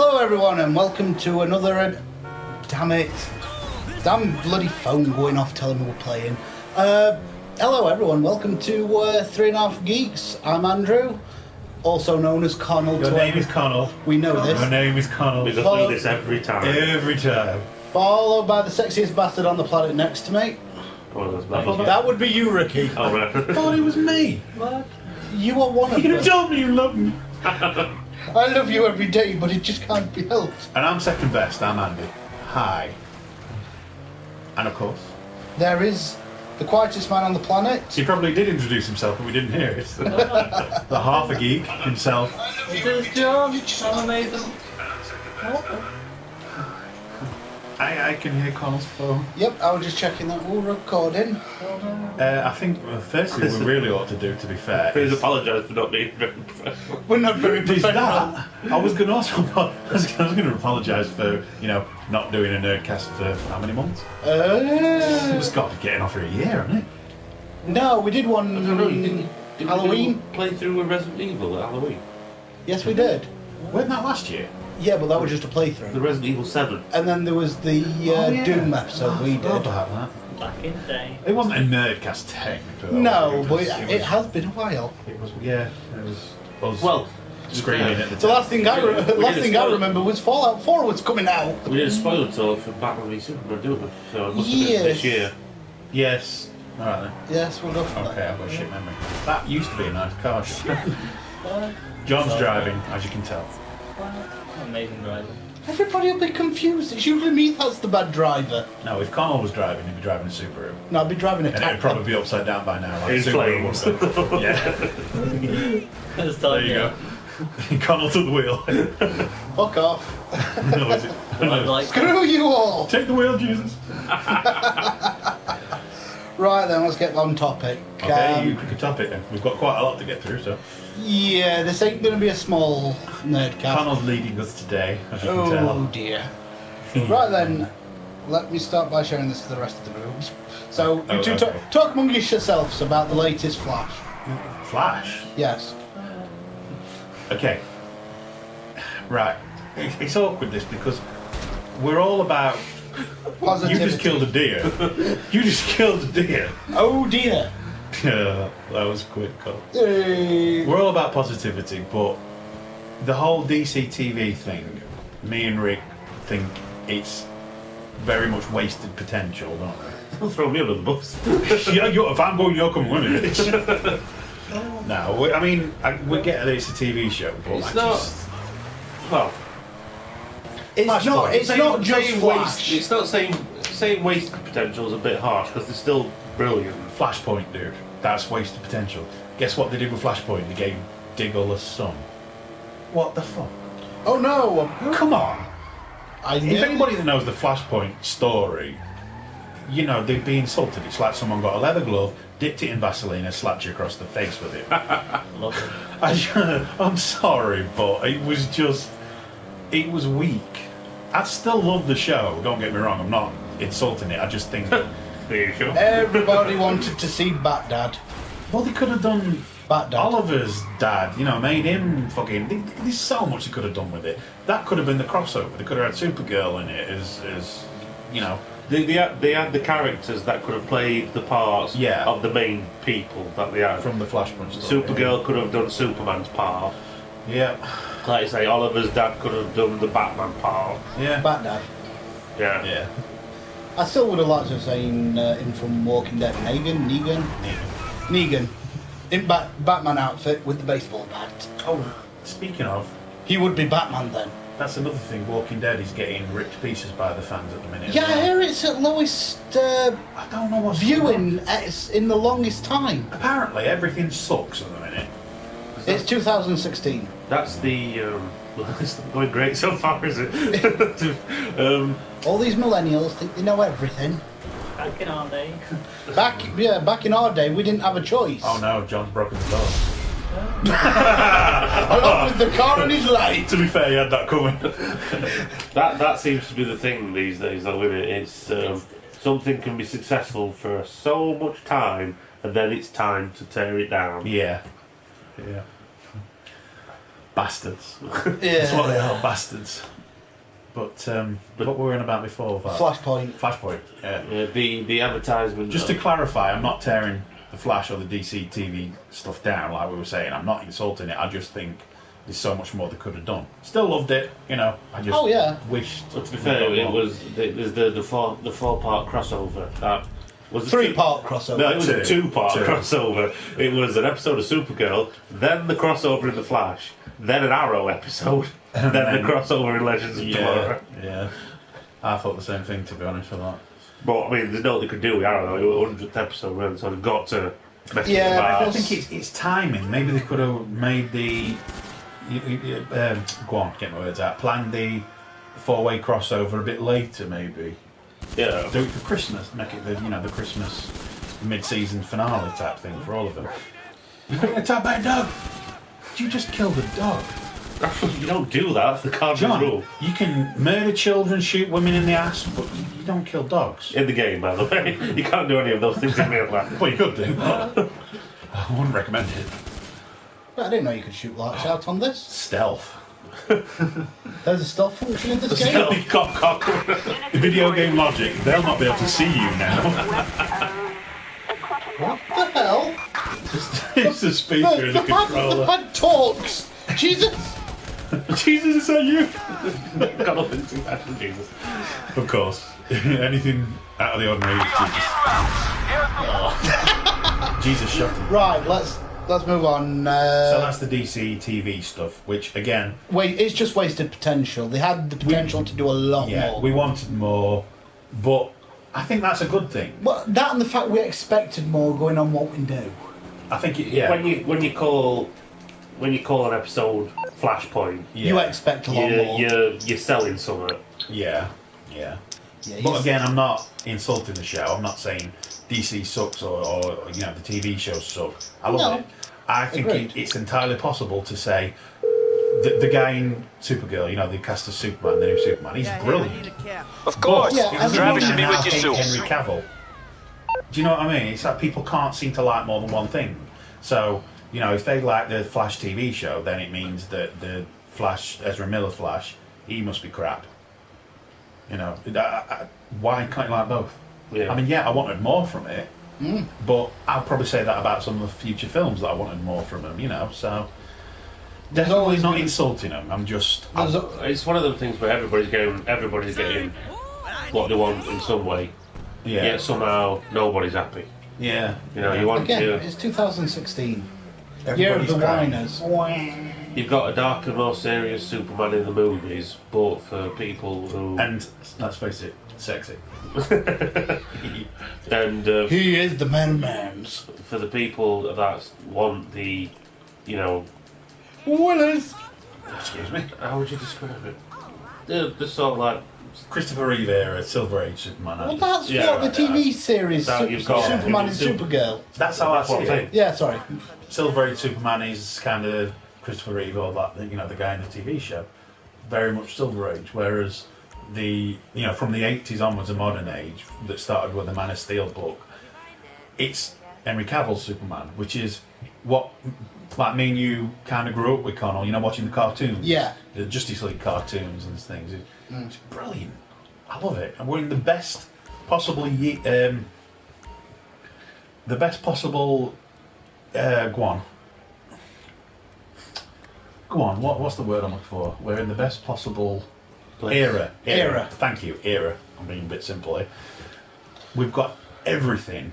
Hello everyone and welcome to another... damn it. Damn bloody phone going off telling me we're playing. Hello everyone, welcome to 3.5 Geeks. I'm Andrew, also known as Connell. Your name is Connell. We know this. Your name is Connell. We go through this every time. Every time. Followed by the sexiest bastard on the planet next to me. That would be you, Ricky. Oh, right. I thought it was me. What? You are one of You them. told me you love me. I love you every day, but it just can't be helped. And I'm second best. I'm Andy. Hi. And of course, There is the quietest man on the planet. he probably did introduce himself, but we didn't hear it. The half a geek himself. This job, I'm amazing. I can hear Connell's phone. Yep, I was just checking that we're recording. I think firstly we really ought to do, to be fair. Please apologise for not being very professional. We're not very Is professional. that? I was going to also, I was going to apologise for not doing a Nerdcast for how many months? It's got to be getting off for a year, hasn't it? No, we did one I don't know, didn't Halloween. play through a Resident Evil at Halloween? Yes, we did. Wasn't that last year? Yeah, but that was just a The playthrough. Resident Evil 7. And then there was the Doom episode we I forgot did. about that. Back in the day. It wasn't a Nerdcast technically. though. No, but was- it has been a while. It was, yeah, it was us Well, screaming at the The last thing I did a remember was Fallout 4 was coming out. we did a spoiler talk for Batman v Superman, didn't we? So it must have been this year. Yes. Alright then. Yes, we'll go for Okay, that. I've got a shit memory. That used to be a nice car show. John's driving, as you can tell. Amazing driver. Everybody will be confused. It's usually me that's the bad driver. No, if Connell was driving, he'd be driving a Subaru. No, I'd be driving a And it'd tractor. probably be upside down by now. Like In Subaru flames. would be. Yeah. There you go. Connell to the wheel. Fuck off. No, is it? Like, Screw you all. Take the wheel, Jesus. Right then, let's get on topic. Okay, you pick a topic then. We've got quite a lot to get through, so. Yeah, this ain't going to be a small Nerdcast. Connell's leading us today, as you can tell. Oh dear. Right then, let me start by sharing this to the rest of the groups. So, you two okay. talk amongst yourselves about the latest Flash. Flash? Yes. Okay. Right. It's awkward this because we're all about. Positivity. You just killed a deer. You just killed a deer. Oh dear. Yeah, that was quick, Connell. Hey. We're all about positivity, but the whole DC TV thing, me and Rick think it's very much wasted potential, don't we? Don't throw me under the bus. Yeah, if I'm going, you're coming with me, bitch. No, we get that it's a TV show, but It's I not. just... Well, It's not. It's not just Flash. It's not saying wasted potential is a bit harsh because they're still brilliant. Flashpoint, dude. That's wasted potential. Guess what they did with Flashpoint? They gave Diggle a son. What the fuck? Oh no. Come on. If If anybody that knows the Flashpoint story, they'd be insulted. It's like someone got a leather glove, dipped it in Vaseline and slapped you across the face with it. love it. I'm sorry, but it was weak. I still love the show, don't get me wrong, I'm not insulting it, I just think that, There you go. everybody wanted to see Bat Dad. well, they could have done Bat Dad. Oliver's dad, made him fucking, there's so much they could have done with it. That could have been the crossover, they could have had Supergirl in it as They had the characters that could have played the parts of the main people that they had. from the Flashpoint story. Supergirl could have done Superman's part. Yeah. Like you say, Oliver's dad could have done the Batman part. Yeah. Bat Dad. Yeah. Yeah. I still would have liked to have seen him from Walking Dead. Negan. In Batman outfit with the baseball bat. Oh, speaking of, He would be Batman then. that's another thing, Walking Dead is getting ripped to pieces by the fans at the minute. Yeah, I hear it's at lowest I don't know what's viewing in the longest time. Apparently everything sucks at the minute. It's 2016. That's the. It's not going great so far, is it? All these millennials think they know everything. Back in our day. Back in our day, we didn't have a choice. Oh no, John's broken the door. Along with the car and his light. To be fair, he had that coming. that seems to be the thing these days, though, isn't it? It's something can be successful for so much time, and then it's time to tear it down. Yeah. Yeah. Bastards. Yeah. That's what they are, bastards. But what were we on about before? That? Flashpoint, yeah. The advertisement. Just to clarify, I'm not tearing the Flash or the DC TV stuff down like we were saying. I'm not insulting it. I just think there's so much more they could have done. Still loved it, I just wished. But to be fair, it was the 4-part crossover. That was a 3-part crossover. No, it was a 2-part crossover. It was an episode of Supergirl, then the crossover in the Flash, then an Arrow episode, and then the crossover in Legends of Tomorrow. Yeah, I thought the same thing, to be honest with that. But I mean, there's no they could do with Arrow. It was 100th episode, really, so they've got to. I think it's timing. Maybe they could have made the. Go on, get my words out. Plan the 4-way crossover a bit later, maybe. Yeah. Do it for Christmas. Make it the Christmas mid-season finale type thing for all of them. You're going to attack by a dog. Did you just kill the dog? You don't do that. That's the cardinal rule. You can murder children, shoot women in the ass, but you don't kill dogs. In the game, by the way. You can't do any of those things in real life. Well, you could do. I wouldn't recommend it. But I didn't know you could shoot lights out on this. Stealth. There's a stealth function in this game. Stealth cock. The video game logic, they'll not be able to see you now. What the hell? It's the speaker in the controller. The pad talks. Jesus. Jesus, is that you? Got nothing too bad for Jesus. Of course. Anything out of the ordinary is Jesus. Jesus shot him. Right, let's move on. So that's the DC TV stuff, which again... it's just wasted potential. They had the potential to do a lot more. We wanted more, but I think that's a good thing. Well, that and the fact we expected more going on what we do. I think when you call an episode Flashpoint, you expect a lot more. You're selling something. Yeah. But again, I'm not insulting the show. I'm not saying DC sucks or the TV shows suck. I love it. I think it's entirely possible to say the guy in Supergirl, the cast of Superman, the new Superman, he's brilliant. Of course, Travis should be with you soon. Henry Cavill. Do you know what I mean? It's like people can't seem to like more than one thing. So, if they like the Flash TV show, then it means that the Flash, Ezra Miller Flash, he must be crap. Why can't you like both? Yeah. I mean, I wanted more from it, but I'll probably say that about some of the future films that I wanted more from them, so definitely not insulting them. I'm just... It's one of those things where everybody's getting what they want in some way. Yeah. Yet somehow nobody's happy. Yeah. You want to... It's 2016. Year of the whiners. You've got a darker, more serious Superman in the movies, but for people who... And, let's face it, sexy. And he is the man-mans. For the people that want the, Winners! Excuse me. How would you describe it? The sort of like... Christopher Reeve era, Silver Age Superman. Well, that's what the TV series, Superman and Supergirl. That's how I see it. Yeah, sorry. Silver Age Superman is kind of Christopher Reeve or that, the guy in the TV show. Very much Silver Age, whereas from the 80s onwards, the modern age that started with the Man of Steel book, it's Henry Cavill's Superman, which is what, like me and you kind of grew up with, Connell, watching the cartoons. Yeah. The Justice League cartoons and things. It's brilliant. I love it. And we're in the best possible go on, what's the word I'm looking for? We're in the best possible era. Thank you, era. I'm being a bit simple here. We've got everything.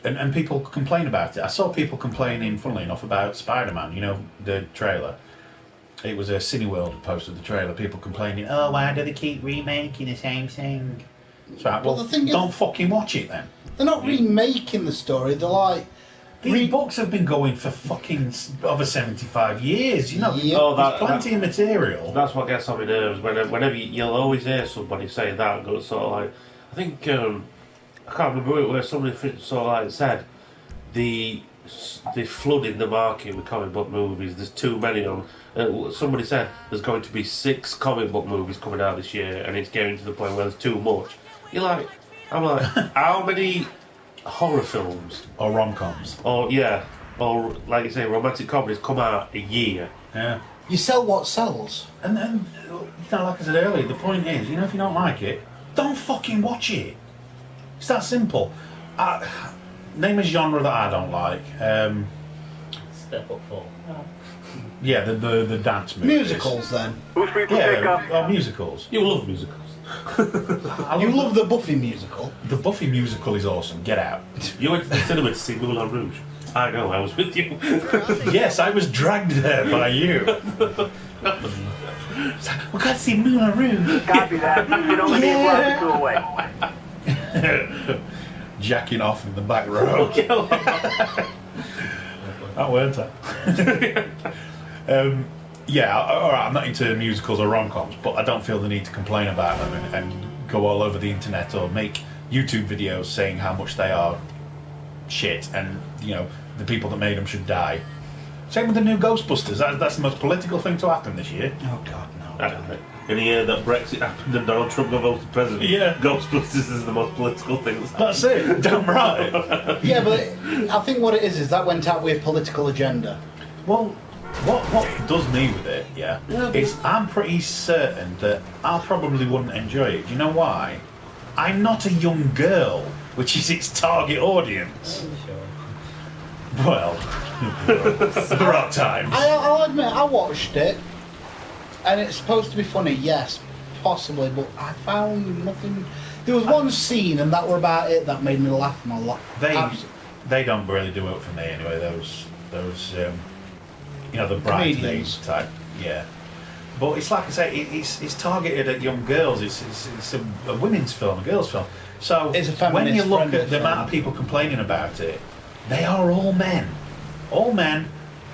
And people complain about it. I saw people complaining, funnily enough, about Spider-Man, the trailer. It was a Cineworld posted the trailer. People complaining, why do they keep remaking the same thing? It's like, well, don't fucking watch it then. They're not remaking the story, they're like... These books have been going for fucking over 75 years, Yep. There's plenty of material. That's what gets on my nerves. Whenever you'll always hear somebody say that, go sort of like... I think, I can't remember where somebody sort of like said, the flooding the market with comic book movies, there's too many of them. Somebody said there's going to be 6 comic book movies coming out this year, and it's getting to the point where there's too much. I'm like, how many horror films or rom-coms or like you say, romantic comedies come out a year? Yeah. You sell what sells. And then, like I said earlier, the point is, if you don't like it, don't fucking watch it. It's that simple. Name a genre that I don't like. Step Up 4. Yeah, the dance movies. Musicals, then. Yeah, musicals. You love musicals. You love the Buffy musical. The Buffy musical is awesome. Get out. You went to the cinema to see Moulin Rouge. I know, I was with you. Yes, I was dragged there by you. We got to see Moulin Rouge. Copy that. You don't need to go away. Jacking off in the back row. That weren't it? Yeah, alright, I'm not into musicals or rom-coms, but I don't feel the need to complain about them and go all over the internet or make YouTube videos saying how much they are shit and, the people that made them should die. Same with the new Ghostbusters. That's the most political thing to happen this year. Oh, God, no. In the year that Brexit happened and Donald Trump got voted president, Yeah. Ghostbusters is the most political thing that's happened. That's it. Damn right. Yeah, but I think what it is that went out with a political agenda. Well, what does me with it, is I'm pretty certain that I probably wouldn't enjoy it. Do you know why? I'm not a young girl, which is its target audience. Sure. Well, there are times. I'll admit, I watched it, and it's supposed to be funny, yes, possibly, but I found nothing. There was one scene, and that were about it, that made me laugh a lot. They don't really do it for me anyway. Those the bridesmaids type, yeah. But it's like I say, it's targeted at young girls. It's a women's film, a girls' film. So it's a when you look at the film. amount of people complaining about it, they are all men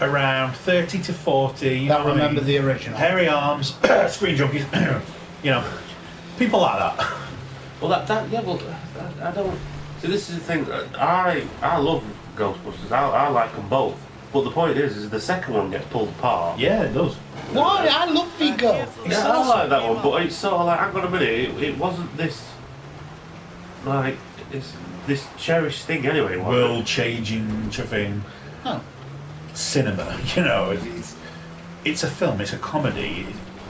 around 30 to 40. That remember the original. Hairy arms, screen junkies, people like that. Well, I don't. See, this is the thing. I love Ghostbusters. I like them both. But the point is the second one gets pulled apart. Yeah, it does. Why? I love Vigo. Yeah, I like that one, but it's sort of like, hang on a minute, it wasn't this, like, it's this cherished thing anyway, was it? World-changing thing. Oh. Cinema, it's a film, it's a comedy.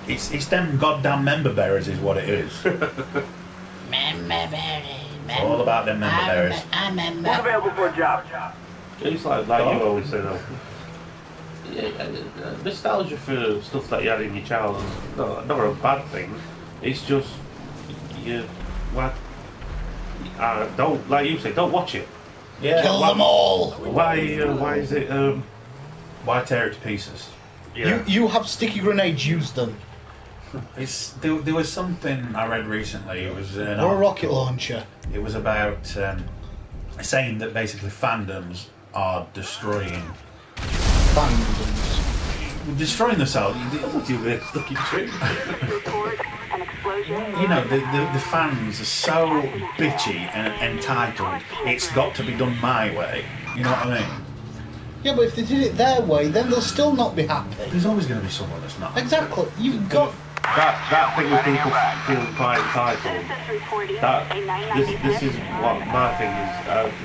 It's them goddamn member bearers is what it is. Member bearers. All about them member bearers. Who's available for a job? It's like you always say, though. Nostalgia for stuff that you had in your childhood is not a bad thing. It's just don't, like you say, don't watch it. Yeah. Kill them all. Why is it? Why tear it to pieces? Yeah. You have sticky grenades. Use them. There was something I read recently. It was Or a rocket launcher. It was about saying that basically fandoms are destroying themselves. The fans are so bitchy and entitled. It's got to be done my way. You know what I mean? Yeah, but if they did it their way, then they'll still not be happy. There's always going to be someone that's not. Exactly. You've got that thing with people feeling quite entitled. This is what my thing is.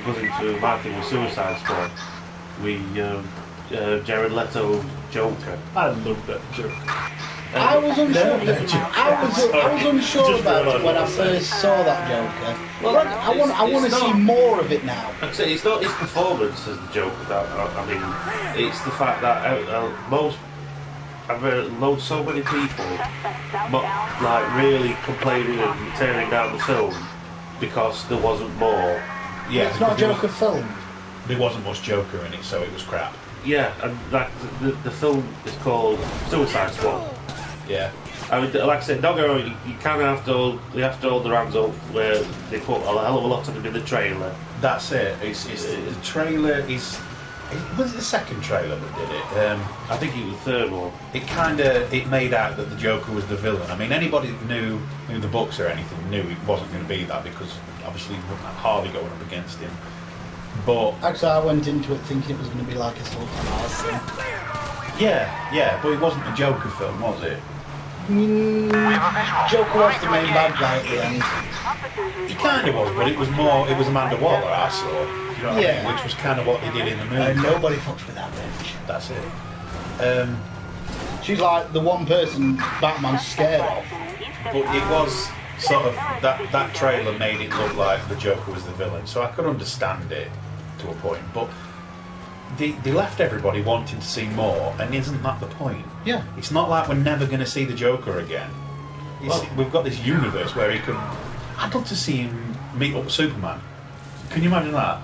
Goes into my thing with Suicide Squad. Jared Leto Joker. I love that joke. I was unsure. I was unsure about it when I first saw that Joker. Well, I want to see more of it now. Like I say, it's not his performance as the Joker. I mean, it's the fact that I've heard so many people, like really complaining and tearing down the film because there wasn't more. Yeah, it's not a Joker film. There wasn't much Joker in it, so it was crap. Yeah, and like the film is called Suicide Squad. Yeah. I mean, like I said, don't get me wrong, you kind of have to hold their hands up where they put a hell of a lot of them in the trailer. That's it. The trailer is. Was it the second trailer that did it? I think it was the third one. It made out that the Joker was the villain. I mean, anybody that knew the books or anything knew it wasn't going to be that because obviously you wouldn't have Harvey going up against him. But actually, I went into it thinking it was going to be like a sort of thing. Yeah, but it wasn't a Joker film, was it? Joker was the main bad guy at the end. He kind of was, but it was Amanda Waller I saw. You know what I mean? Which was kind of what they did in the movie. Nobody fucks with that bitch. That's it. She's like the one person Batman's scared of. But it was sort of that trailer made it look like the Joker was the villain, so I could understand it to a point. But they left everybody wanting to see more, and isn't that the point? Yeah. It's not like we're never going to see the Joker again. We've got this universe where he could. I'd love to see him meet up with Superman. Can you imagine that?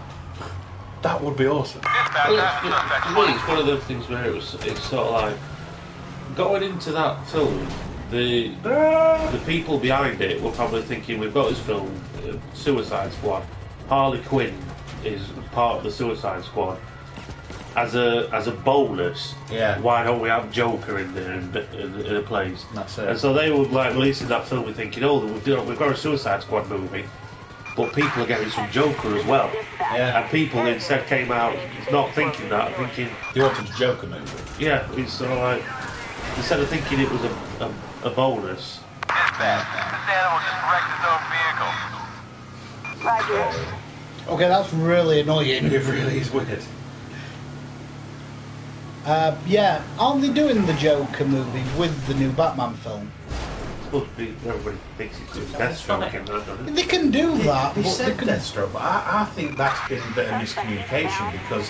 That would be awesome. Well, it's one of those things where it's sort of like going into that film. The people behind it were probably thinking, we've got this film, Suicide Squad. Harley Quinn is part of the Suicide Squad. As a bonus, why don't we have Joker in there in a place? That's it. And so they were like releasing that film and thinking, oh, we've got a Suicide Squad movie, but people are getting some Joker as well. Yeah. And people instead came out not thinking that, thinking They wanted a Joker movie. yeah, it's sort of like instead of thinking it was a bonus. This animal just wrecked his own vehicle. Roger. Okay, that's really annoying. It really is weird. Yeah, aren't they doing the Joker movie with the new Batman film? Supposed to be, everybody thinks it's doing Deathstroke in that, doesn't it? They can do that, They but said they can... Deathstroke, but I think that's been a bit of miscommunication because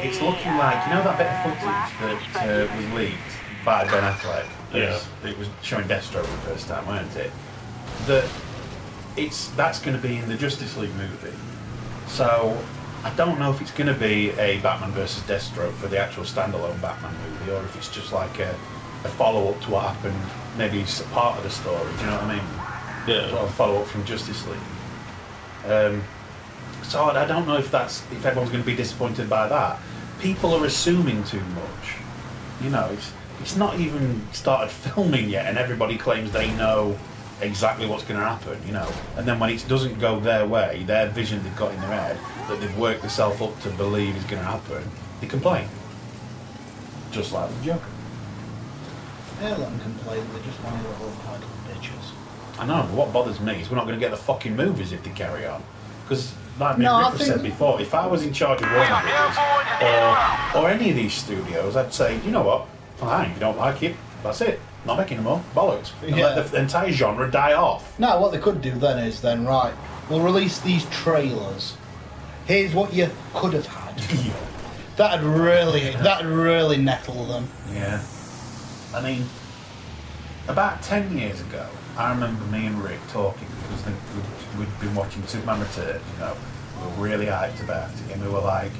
it's looking like, you know that bit of footage that was leaked by Ben Affleck? Yeah. It was showing Deathstroke the first time, weren't it? That's going to be in the Justice League movie. So I don't know if it's going to be a Batman versus Deathstroke for the actual standalone Batman movie, or if it's just like a follow-up to what happened, maybe it's a part of the story, do you know what I mean? Yeah. Sort of follow-up from Justice League. So I don't know if everyone's going to be disappointed by that. People are assuming too much. You know, it's not even started filming yet, and everybody claims they know exactly what's going to happen, you know. And then when it doesn't go their way, their vision they've got in their head, that they've worked themselves up to believe is going to happen, they complain. Just like the Joker. Yeah, let them complain, they're just one of the little entitled bitches. I know, but what bothers me is we're not going to get the fucking movies if they carry on. Because, like me No, and I Rick think- said before, if I was in charge of Warner Brothers or any of these studios, I'd say, you know what, fine, if you don't like it, that's it. Not making them more. Bollocks. And Yeah. let the entire genre die off. Now, what they could do then is right, we'll release these trailers. Here's what you could have had. That'd really nettle them. Yeah. I mean, about 10 years ago, I remember me and Rick talking because we'd been watching Superman Returns, you know. We were really hyped about it, and we were like,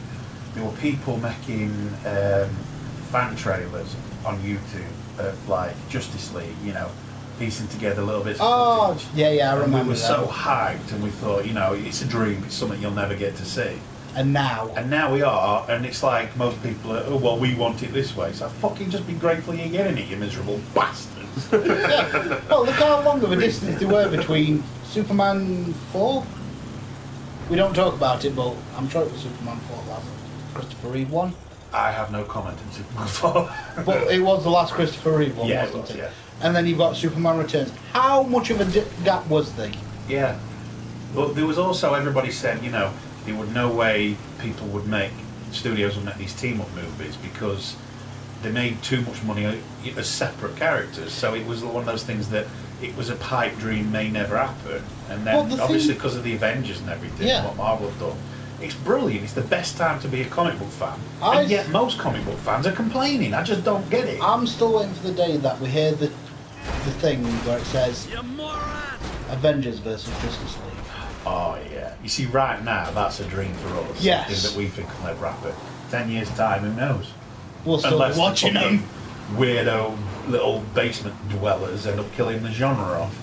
there were people making fan trailers on YouTube of like Justice League, you know, piecing together little bits of Oh, footage. yeah, I And remember we were that. so hyped, and we thought, you know, it's a dream, it's something you'll never get to see. And now, And now we are, and it's like most people are, oh, well, we want it this way, so fucking just be grateful you're getting it, you miserable bastards. yeah. Well, look how long of a distance there were between Superman 4. We don't talk about it, but I'm sure it was Superman 4 last. Christopher Reeve one. I have no comment on Superman 4. But it was the last Christopher Reeve one, Yeah, it wasn't was, it? yeah. And then you've got Superman Returns. How much of a gap was there? Yeah. But there was also, everybody said, you know, there would no way studios would make these team-up movies because they made too much money as separate characters. So it was one of those things that it was a pipe dream, may never happen. And then, Well, obviously, because of the Avengers and everything, Yeah. what Marvel have done, it's brilliant. It's the best time to be a comic book fan. I- And yet most comic book fans are complaining. I just don't get it. I'm still waiting for the day that we hear the thing where it says Avengers versus Justice League. Oh, yeah. You see, right now, that's a dream for us. Yes. Something that we think will never happen. 10 years' time, who knows? We'll still be watching the them. fucking weirdo little basement dwellers end up killing the genre off.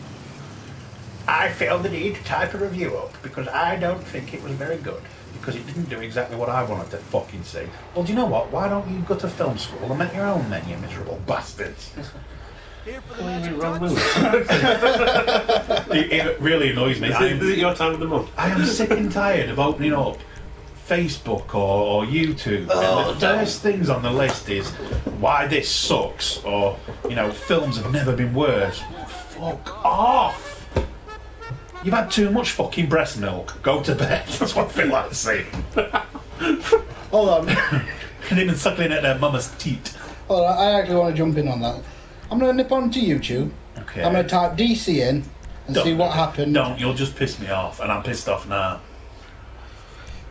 I feel the need to type a review up because I don't think it was very good. Because it didn't do exactly what I wanted to fucking see. Well, do you know what? Why don't you go to film school and make your own then, you miserable bastards? Wrong move. It really annoys me. Is it your time of the month? I am sick and tired of opening up Facebook or YouTube. Oh, and the first things on the list is why this sucks, or, you know, films have never been worse. Fuck off! You've had too much fucking breast milk. Go to bed. That's what I feel like saying. Hold on. And even suckling at their mama's teat. Hold on, I actually want to jump in on that. I'm going to nip onto YouTube. Okay. I'm going to type DC in and see what happened. Don't, you'll just piss me off, and I'm pissed off now.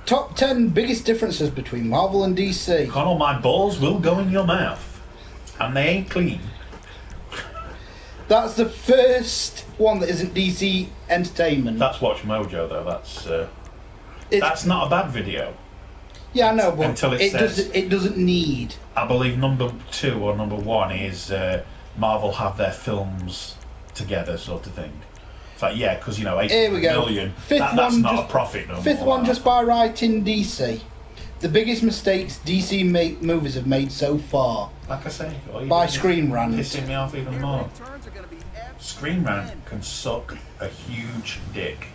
Top 10 biggest differences between Marvel and DC. Connell, my balls will go in your mouth, and they ain't clean. That's the first one that isn't DC Entertainment. That's Watch Mojo, though. That's not a bad video. Yeah, I know, but Until it says, it doesn't need. I believe number 2 or number 1 is Marvel have their films together, sort of thing. It's like, yeah, because, you know, 8 million, that's not a profit no more. Fifth one just by writing DC. The biggest mistakes DC movies have made so far. Like I say, by Screen Rant. Pissing me off even more. Screen Rant can suck a huge dick.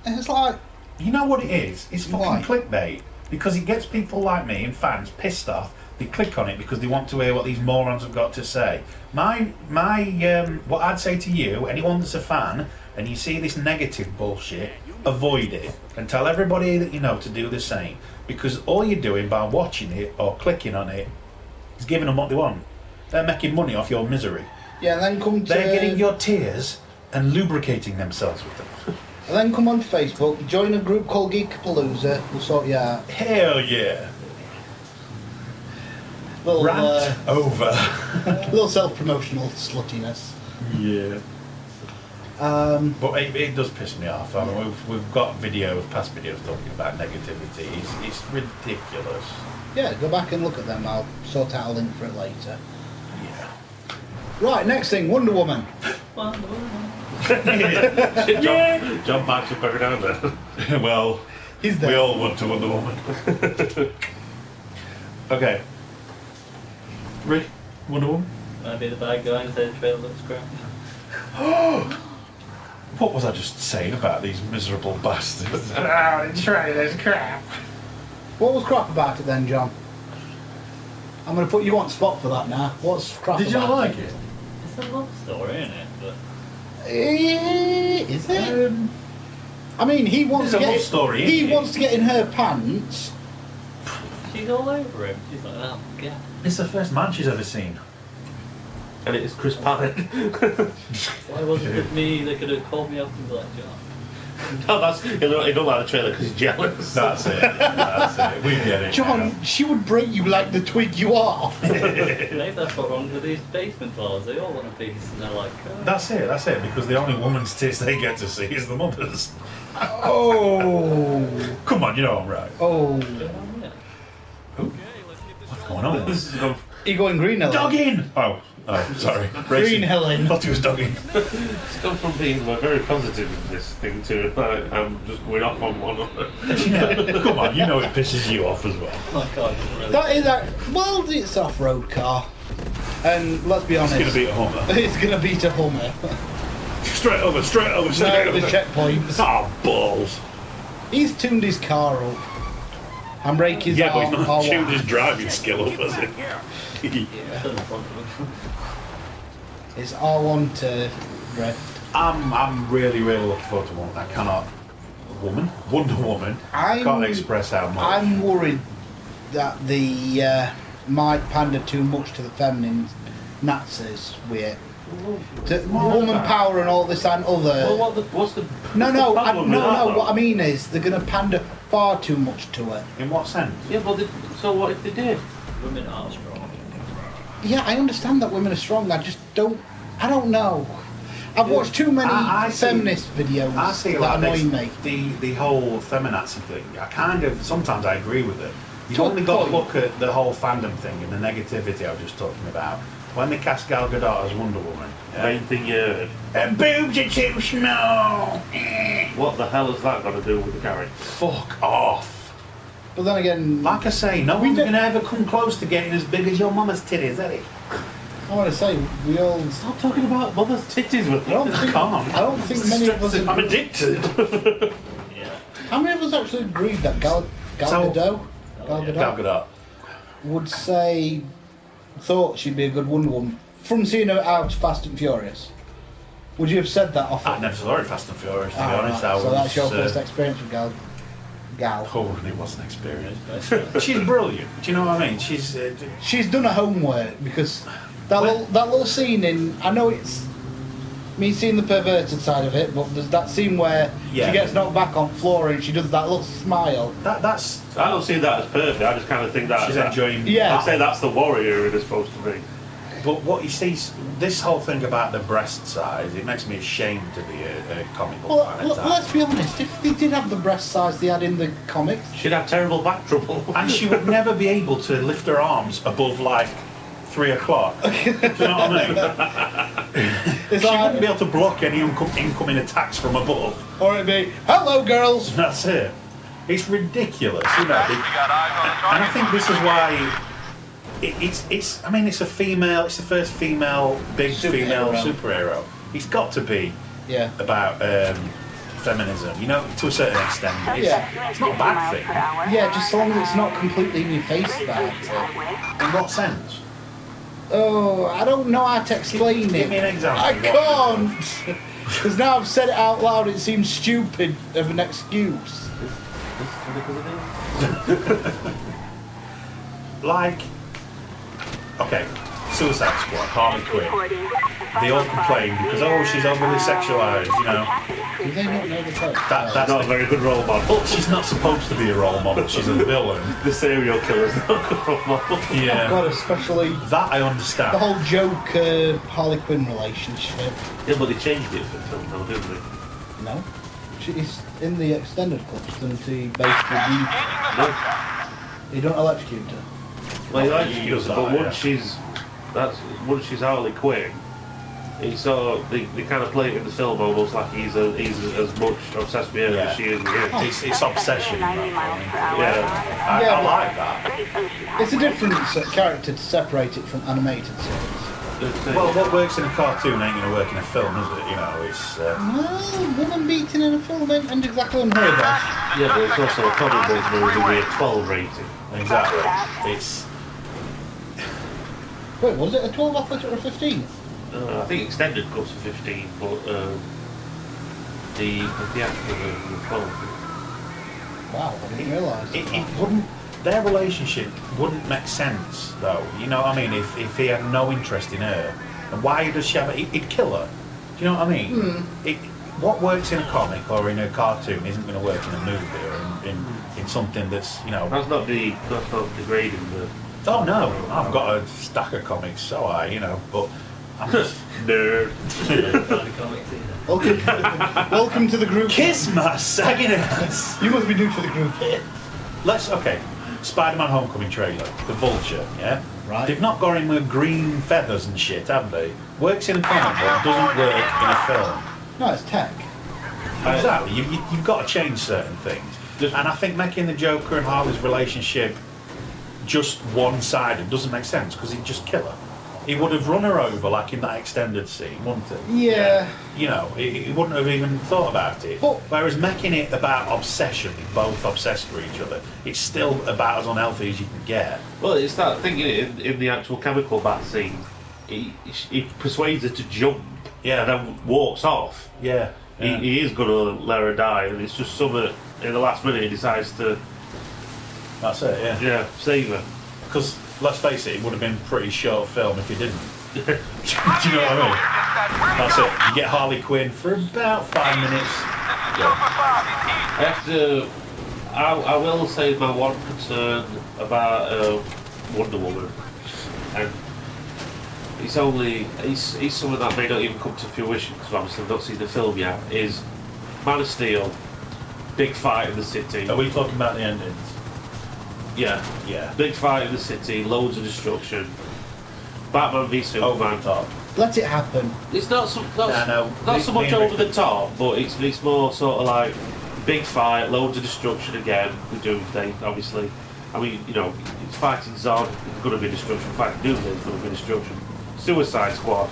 And it's like... You know what it is? It's fucking clickbait. Because it gets people like me and fans pissed off. They click on it because they want to hear what these morons have got to say. What I'd say to you, anyone that's a fan, and you see this negative bullshit, avoid it and tell everybody that you know to do the same. Because all you're doing by watching it or clicking on it is giving them what they want. They're making money off your misery. Yeah, and then they're getting your tears and lubricating themselves with them. And then come on Facebook, join a group called Geekapalooza, we'll sort you out. Hell yeah. Little, Rant over. Little self-promotional sluttiness. Yeah. But it does piss me off. I mean, we've got past videos talking about negativity. It's ridiculous. Yeah, go back and look at them. I'll sort out a link for it later. Yeah. Right, next thing, Wonder Woman. Wonder Woman. John backs up every now and then. Well, we all want to Wonder Woman. Okay. Rick, Wonder Woman? Might be the bad guy and say the trailer looks crap. What was I just saying about these miserable bastards? The trailer's crap. What was crap about it then, John? I'm going to put you on spot for that now. What's crap Did you about like it? It's a love story, isn't it? But Is it? I mean, he wants to get story, he wants to get in her pants. she's all over him. She's like, oh, God. It's the first man she's ever seen. And it is Chris Pine. Why wasn't it me? They could have called me up and be like, John. No, that's he don't like the trailer because he's jealous. That's it. That's it. We get it. John, she would break you like the twig you are. Maybe that's what's wrong with these basement dwellers. They all want a piece, and they're like, oh. That's it. Because the only woman's tits they get to see is the mother's. Oh. Come on, you know I'm right. Oh. Yeah. What's going on? This is You going green hill? Dogging! Oh, sorry. Green hilling. Thought he was dogging. It's gone from being very positive in this thing to I'm just going off on one of it. Yeah. Come on, you know it pisses you off as well. Oh my God. Really. That is well, it's an off-road car, and let's be honest, It's going to beat a Hummer. It's going to beat a Hummer. Straight over. No, the checkpoints. Oh, balls. He's tuned his car up. And Rake is Yeah, but he's not all tuned his driving skill up, has it? It's all on to drift. I'm really looking forward to one. I cannot. Wonder Woman. Can't express how much. I'm worried that the might pander too much to the feminine Nazis with it. The woman power and all this and other. Well, what's the No. problem What I mean is they're going to pander far too much to it. In what sense? Yeah, but so what if they did? Women are strong. Yeah, I understand that women are strong. I just don't. I don't know. I've watched too many feminist videos I see that like annoy me. the whole feminazi thing. Sometimes I agree with it. You've To a only got to point. look at the whole fandom thing and the negativity I was just talking about. When they cast Gal Gadot as Wonder Woman, Main thing you heard. boobs are too small. What the hell has that got to do with the character? Fuck off. But then again, Like I say, no one's going to ever come close to getting as big as your mama's titties, is it? I want to say we all. Stop talking about mother's titties with me. I don't think many of us. I'm addicted. Yeah. How many of us actually agreed that Gal Gadot would say thought she'd be a good Wonder Woman from seeing her out Fast and Furious? Would you have said that off? I never saw her in Fast and Furious, to be honest. Right. I So was, that's your first experience with Gal. Oh, it was an experience. She's brilliant. Do you know what I mean? She's She's done her homework because That little scene in... I know it's me seeing the perverted side of it, but there's that scene where she gets knocked back on floor and she does that little smile. That's... I don't see that as perfect. I just kind of think that... She's enjoying... Yeah. I'd say that's the warrior they're supposed to be. But what you see, this whole thing about the breast size, it makes me ashamed to be a comic book fan. Let's be honest, if they did have the breast size they had in the comics... She'd have terrible back trouble. And she would never be able to lift her arms above, like, 3 o'clock. Do you know what I mean? She wouldn't be able to block any incoming attacks from above. Or it'd be, hello, girls! That's it. It's ridiculous, you know. And I think this is why... It's a female. It's the first female female superhero. It's got to be about feminism, you know, to a certain extent. It's not a bad thing. Yeah, just as long as it's not completely in your face about it. In what sense? Oh, I don't know how to explain it. Give me an example. I can't! Because now I've said it out loud, it seems stupid of an excuse. Like... Okay, Suicide Squad, Harley Quinn. They all complain because, she's overly sexualised, you know. Do they not know the fact? That's not a very good role model. She's not supposed to be a role model, she's a villain. The serial killer's not a good role model. Yeah. God, especially... That I understand. The whole Joker-Harley Quinn relationship. Yeah, but they changed it for the film now, didn't they? No. She's in the extended clips, and he basically... You don't electrocute her. Well, he likes to use it, but once she's Harley Quinn, he's sort of, they kind of play it in the film almost like he's as much obsessed with her as she is with him. It's obsession. I like that. It's a different character to separate it from animated series. Well, what works in a cartoon ain't going to work in a film, is it? You know, it's... Well, woman beaten in a film ain't exactly unheard of. Yeah, but it's also a comic book movie with a 12 rating. Exactly. It's... Wait, was it a 12 athlete or a 15? I think extended cuts for 15, but the theatrical version was 12. Wow, I didn't realise. It wouldn't... Their relationship wouldn't make sense, though. You know what I mean? If he had no interest in her, and why does she have... He'd kill her. Do you know what I mean? What works in a comic or in a cartoon isn't going to work in a movie or in something that's, you know... That's not degrading the... Oh no, I've got a stack of comics, so but I'm just... Nerd. Welcome to the group. Kiss my sagging ass! You must be new to the group here. Spider-Man Homecoming trailer, the Vulture, yeah? Right. They've not got him with green feathers and shit, have they? Works in a comic book, doesn't work in a film. No, it's tech. Exactly, you've got to change certain things. And I think making the Joker and Harley's relationship just one-sided doesn't make sense, because he'd just kill her. He would have run her over, like in that extended scene, wouldn't he? Yeah. You know, he wouldn't have even thought about it. But, whereas making it about obsession, both obsessed for each other, it's still about as unhealthy as you can get. Well, it's that thing in the actual chemical bat scene. He persuades her to jump, and then walks off. Yeah. He is going to let her die, and it's just something in the last minute he decides to... That's it, yeah. Yeah, save her. Because, let's face it would have been a pretty short film if he didn't. Do you know what I mean? That's it. You get Harley Quinn for about 5 minutes. Yeah. I will say my one concern about Wonder Woman, and it's something that may not even come to fruition because obviously I've not seen the film yet, is Man of Steel, big fight in the city. Are we talking about the endings? Yeah. Big fight in the city, loads of destruction. Batman v Superman. Over the top. Let it happen. It's not so much over the top, but it's more sort of like big fight, loads of destruction again. With Doomsday, obviously. I mean, you know, it's fighting Zod, it's going to be destruction. Fighting Doomsday, it's going to be destruction. Suicide Squad,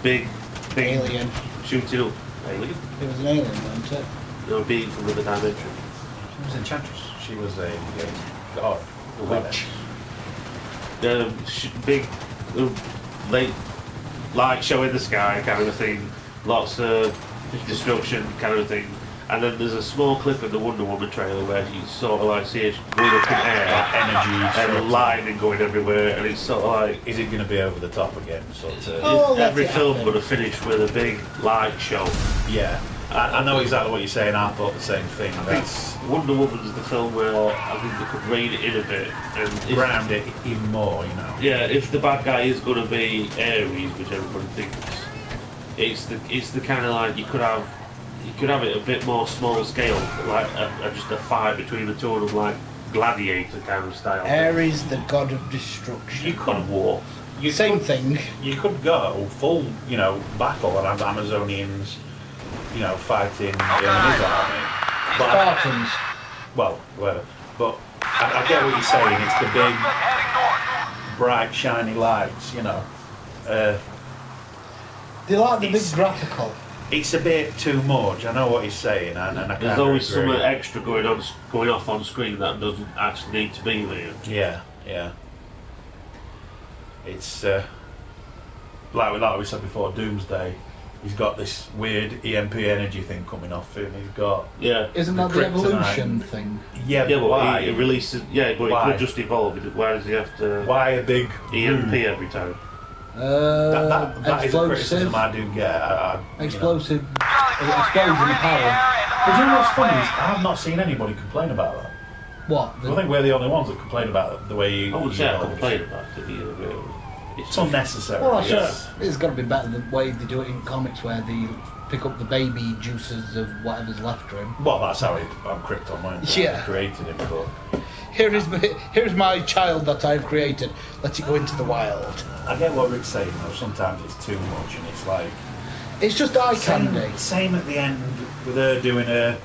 big alien shooting up. Alien? It was an alien, wasn't it? No, being from another dimension. She was Enchantress. She was a god. A witch. Big, late light show in the sky kind of a thing. Lots of destruction kind of a thing. And then there's a small clip in the Wonder Woman trailer where you sort of like see her going up in air, energy, and lightning going everywhere, and it's sort of like, is it going to be over the top again? Sort of. Every film going to finish with a big light show. Yeah, I know exactly what you're saying. I thought the same thing. I think Wonder Woman's the film where I think they could rein it in a bit and ground it even more, you know. Yeah, if the bad guy is going to be Ares, which everybody thinks, it's the kind of like you could have it a bit more small scale, like just a fight between the two of them, like gladiator kind of style. Ares, the god of destruction. You could war. Same thing. You could go full, battle and have Amazonians, fighting the enemy's army. But Spartans. Well, whatever. But I get what you're saying. It's the big, bright, shiny lights, They like the big graphical. It's a bit too much. I know what he's saying, and I can't. There's always agree. something extra going off on screen that doesn't actually need to be there. Yeah. It's like we said before, Doomsday. He's got this weird EMP energy thing coming off him. He's got Isn't that the evolution thing? Yeah, but why? It releases. Yeah, but why? it could just evolve. Why does he have to? Why a big EMP every time? That is a criticism I do get. Explosive explosion of power. But you know what's funny? I have not seen anybody complain about that. What? I think we're the only ones that complain about the way you. I would say I complain about it either. Really. It's unnecessary. Well, it's got to be better than the way they do it in comics, where they pick up the baby juices of whatever's left for him. Well, that's how I'm Krypton, weren't it? Yeah. I created him, but Here's my child that I've created. Let it go into the wild. I get what Rick's saying though. Sometimes it's too much, and it's like it's just eye candy. Same at the end with her doing her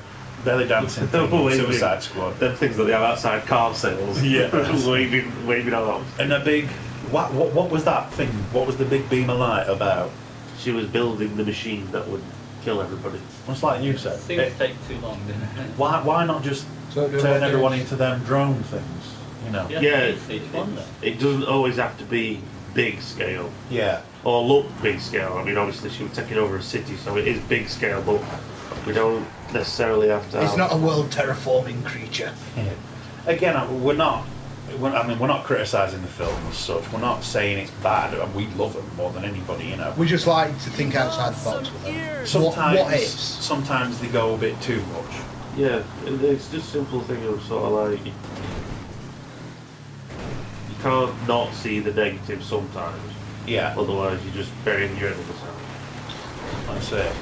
belly dancing thing, Suicide Squad. Them things that they have outside car sales. Yeah, waving around. And a big. What was that thing? What was the big beam of light about? She was building the machine that would kill everybody. Much like you said. Things take too long, didn't it? Why not just turn everyone into them drone things? Yeah, it doesn't always have to be big scale. Yeah. Or look big scale. I mean, obviously she was taking over a city, so it is big scale, but we don't necessarily have to. It's not a world terraforming creature. Yeah. Again, we're not criticising the film as such. We're not saying it's bad. We love them more than anybody, We just like to think outside the box with them. Sometimes, what ifs? Sometimes they go a bit too much. Yeah, it's just a simple thing of sort of like you can't not see the negative sometimes. Yeah. Otherwise, you're just burying your head in the sand. That's it.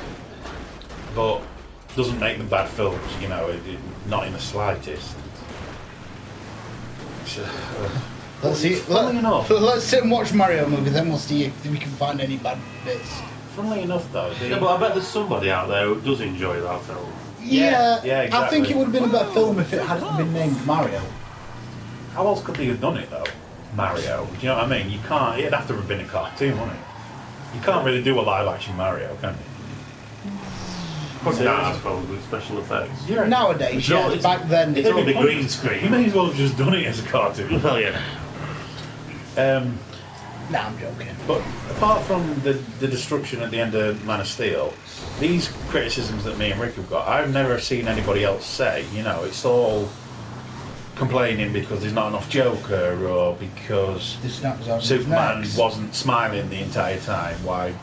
But doesn't make them bad films, not in the slightest. Let's sit and watch Mario movie, then we'll see if we can find any bad bits. Funnily enough, though, yeah, but I bet there's somebody out there who does enjoy that film. Yeah, exactly. I think it would have been a better film if it hadn't been named Mario. How else could they have done it, though? Mario. Do you know what I mean? You can't. It'd have to have been a cartoon, wouldn't it? You can't really do a live-action Mario, can you? I suppose, with special effects. Yeah. Nowadays, back then... It's all the green screen. You may as well have just done it as a cartoon. Well, yeah. Nah, I'm joking. But apart from the destruction at the end of Man of Steel, these criticisms that me and Rick have got, I've never seen anybody else say. It's all complaining because there's not enough Joker, or because Superman wasn't smiling the entire time. Why,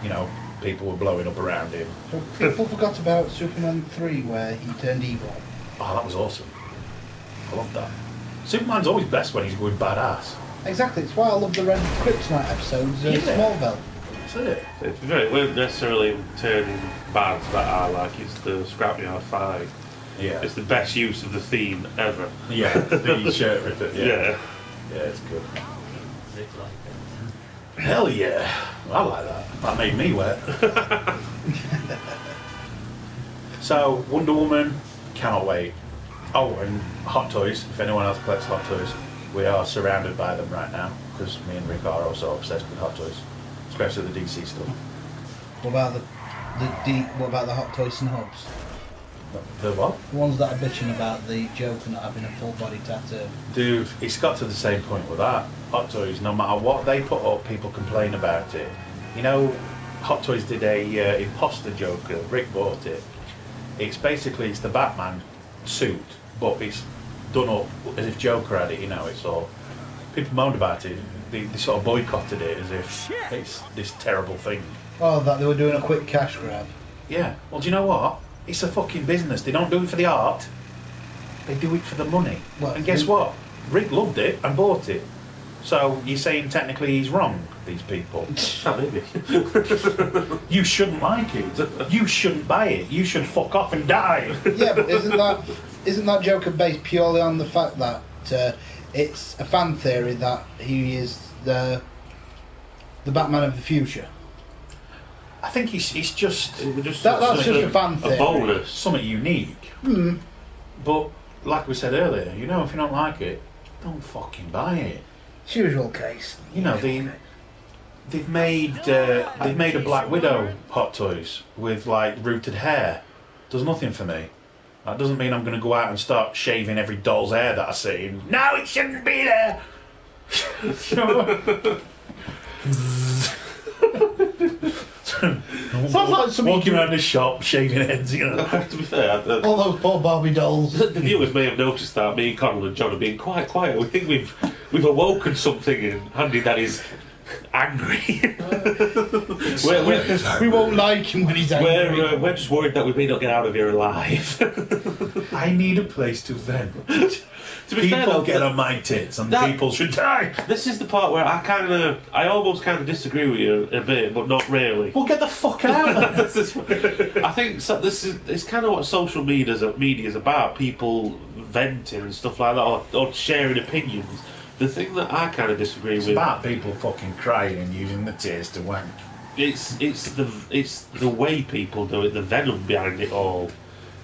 people were blowing up around him. People forgot about Superman 3 where he turned evil. Oh, that was awesome. I love that. Superman's always best when he's going badass. Exactly, it's why I love the Red Kryptonite episodes of Smallville. That's it. It won't necessarily turning bad that I like, it's the Scrapyard 5. Yeah. It's the best use of the theme ever. Yeah, the shirt with it. Yeah. Yeah, it's good. Hell yeah. I like that. That made me wet. So, Wonder Woman, cannot wait. Oh, and Hot Toys. If anyone else collects Hot Toys, we are surrounded by them right now because me and Rick are also obsessed with Hot Toys, especially the DC stuff. What about the Hot Toys and Hubs? The what? The ones that are bitching about the Joker not having a full body tattoo. Dude, it's got to the same point with that. Hot Toys, no matter what they put up, people complain about it. Hot Toys did a imposter Joker. Rick bought it. It's basically the Batman suit, but it's done up as if Joker had it. You know, it's all people moaned about it. They sort of boycotted it as if it's this terrible thing. Oh, that they were doing a quick cash grab. Yeah. Well, do you know what? It's a fucking business. They don't do it for the art. They do it for the money. Well, and guess what? Rick loved it and bought it. So you're saying technically he's wrong, these people? Maybe. You shouldn't like it. You shouldn't buy it. You should fuck off and die. Yeah, but isn't that Joker based purely on the fact that it's a fan theory that he is the Batman of the future? I think it's just that's just a fan theory. A bonus. Something unique. But like we said earlier, you know, if you don't like it, don't fucking buy it. It's usual case. You know, they've made a Black Widow Hot Toys with like rooted hair. Does nothing for me. That doesn't mean I'm going to go out and start shaving every doll's hair that I see. No, it shouldn't be there. Sounds like something walking around the shop shaving heads, you know. To be fair, all those poor Barbie dolls. the viewers may have noticed that me, Connell, and John are being quite quiet. We think we've awoken something in Andy that is angry. We won't like him when he's angry. We're just worried that we may not get out of here alive. I need a place to vent. To be fair, People though, get on my tits and that- people should die. This is the part where I almost kind of disagree with you a bit, but not really. Well, get the fuck out. I think it's kind of what social media is about. People venting and stuff like that, or sharing opinions. The thing that I kind of disagree It's with, about people fucking crying and using the tears to wank. it's the way people do it, the venom behind it all.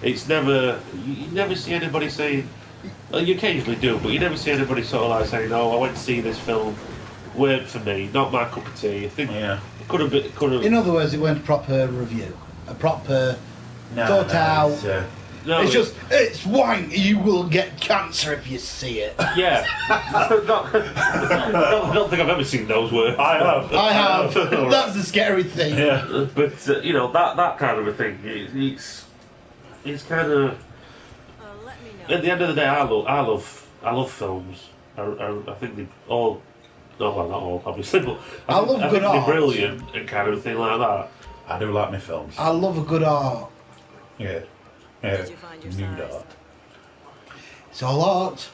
It's never you never see anybody saying. Well, you occasionally do, but you never see anybody sort of like saying, "Oh, I went to see this film, weren't for me, not my cup of tea." I think it could have. In other words, it went proper review, a proper thought out. It's wank. You will get cancer if you see it. Yeah. I don't think I've ever seen those words. I have. That's the scary thing. Yeah. But you know that kind of a thing. It's kind of. At the end of the day, I love films. I think they all. No, well, not all, obviously, but I love good think art. they're brilliant and kind of thing like that. I do like my films. I love a good art. Yeah. Did you find your Nude size? art. It's all art.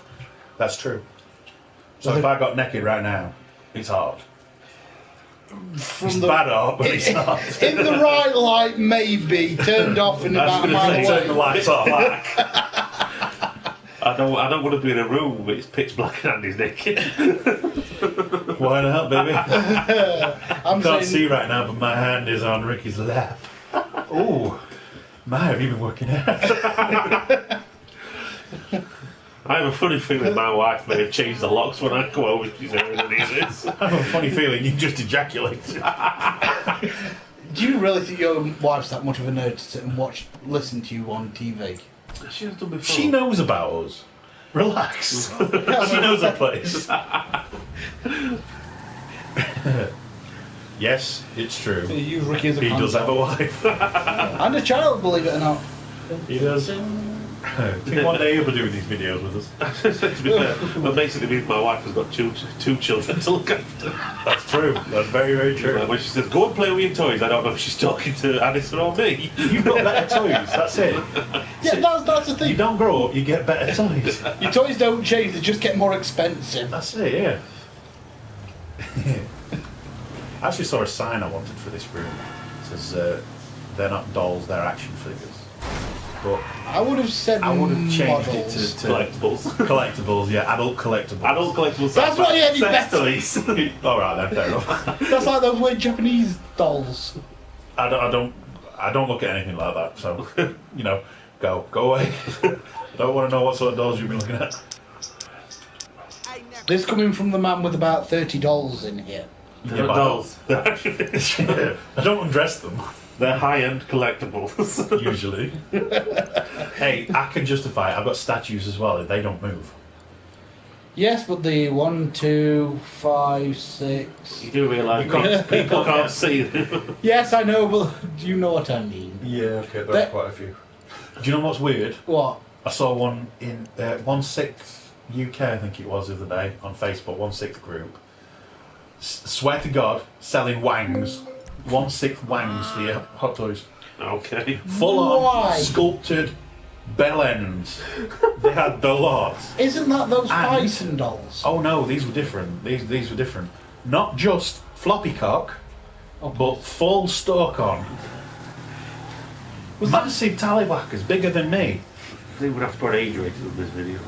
That's true. So if I got naked right now, it's art. It's bad art, but it's art. In the right light, maybe. Turned off in about a mile Turn the away. lights off. I don't want to be in a room where it's pitch black and Andy's naked. Why not, baby? I'm Can't saying, see right now, but my hand is on Ricky's lap. Ooh, my, have you been working out? I have a funny feeling my wife may have changed the locks when I go over. She's hearing these. I have a funny feeling you just ejaculated. do you really think your wife's that much of a nerd to sit and listen to you on TV? She has done before. She knows about us. Relax. She knows her place. Yes, it's true. You use Ricky as a He does have a wife. and a child, believe it or not. He does. I think one day he'll be doing these videos with us. To be fair, that basically means my wife has got two children to look after. That's true. That's very, very true. When she says, "Go and play with your toys," I don't know if she's talking to Addison or me. You've got better toys. That's it. Yeah, that's the thing. You don't grow up, you get better toys. Your toys don't change; they just get more expensive. That's it. Yeah. I actually saw a sign I wanted for this room. It says they're not dolls, they're action figures. But I would have said I would have changed models. it to Collectibles. collectibles. Yeah, adult collectibles. Adult collectibles. That's what you had your Sex best. toys. All right, then fair enough. That's like those weird Japanese dolls. I don't look at anything like that. So you know, go away. I don't want to know what sort of dolls you've been looking at. This coming from the man with about 30 dolls in here. They're Yeah, dolls. I don't undress them. They're high-end collectibles. Usually. Hey, I can justify it. I've got statues as well. They don't move. Yes, but the 1, 2, 5, 6. You do realise people can't see them. Yes, I know, but do you know what I mean? Yeah, okay, That- quite a few. Do you know what's weird? What? I saw one in 1/6 UK, I think it was, the other day on Facebook. 1/6 group. Swear to God, selling wangs. 1/6 wangs for your hot toys. Okay. Full on sculpted bell ends. They had the lot. Isn't that those Bison dolls? Oh no, these were different. These were different. Not just floppy cock, but full stalk on. Massive tallywhackers, bigger than me. They would have to put age rating on this video.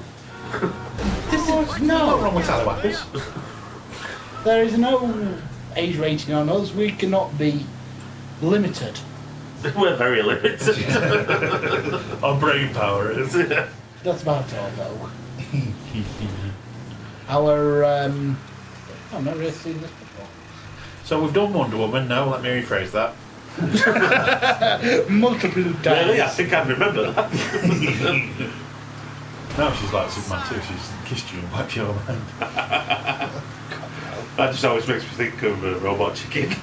Nothing wrong with tallywhackers. There is no age rating on us. We cannot be limited. We're very limited. Our brain power is. That's about all, though. Our I've never really seen this before. So we've done Wonder Woman. No, let me rephrase that. Multiple times. Really? I think I remember that. No, she's like Superman too. She's kissed you and wiped your hand. That just always makes me think of Robot Chicken.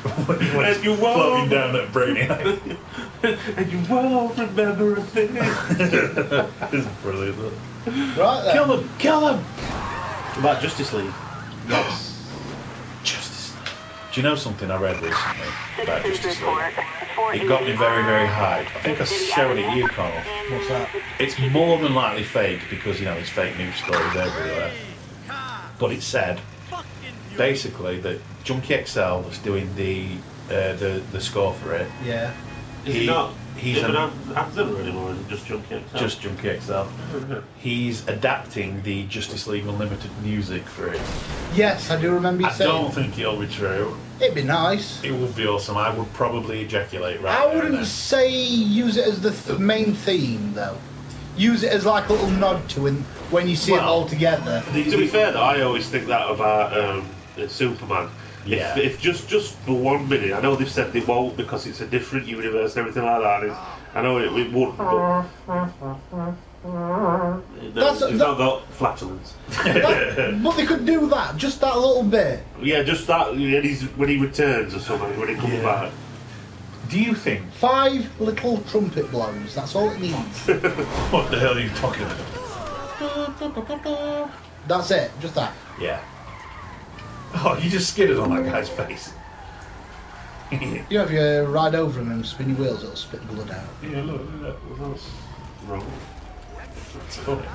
And you won't floating down that Brainiac. And you won't remember a thing. This is brilliant. Right then. Kill them! Kill them! About Justice League. Yes. Justice League. Do you know something I read recently about Justice League? It got me very, very high. I think I showed it to you, Connell. What's that? It's more than likely fake because, you know, there's fake news stories everywhere. But it said, basically, that Junkie XL was doing the score for it. Yeah. Is he not? He's an actor anymore, or is it just Junkie XL? Just Junkie XL. He's adapting the Justice League Unlimited music for it. Yes, I do remember you I saying. don't think it'll be true. It'd be nice. It would be awesome. I would probably ejaculate right I there and wouldn't then. say use it as the main theme, though. Use it as like a little nod to it when you see it all together. To be fair, though, I always think that about Superman. Yeah. If just for 1 minute, I know they've said they won't because it's a different universe and everything like that. I know it wouldn't, but it's not got flatulence. But they could do that, just that little bit. Yeah, just that when he returns or something, when he comes back. Do you think... 5 little trumpet blows, that's all it needs. What the hell are you talking about? That's it, just that. Yeah. Oh, you just skidded on that guy's face. You know, if you ride over him and spin your wheels, it'll spit blood out. Yeah, look. What's wrong? It's funny.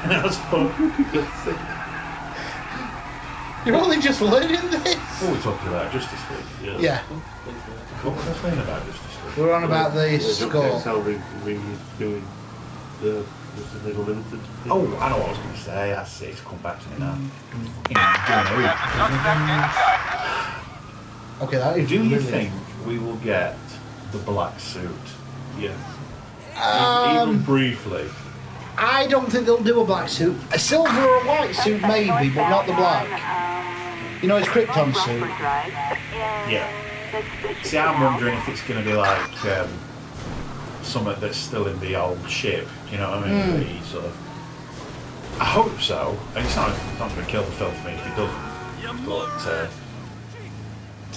That's funny. You're only just learning this. What are we talking about? Justice League? Yeah. What was I saying about Justice League? We're on about the score. Doing the League Unlimited. Oh, I know what I was going to say. I see. It's come back to me now. Okay, that is Do you really... think we will get the black suit? Yeah. Even briefly. I don't think they'll do a black suit. A silver or a white suit maybe, but not the black. You know, it's Krypton suit. Yeah. See, I'm wondering if it's going to be like something that's still in the old ship. You know what I mean? The sort of. I hope so. And it's not going to kill the film for me if it doesn't. But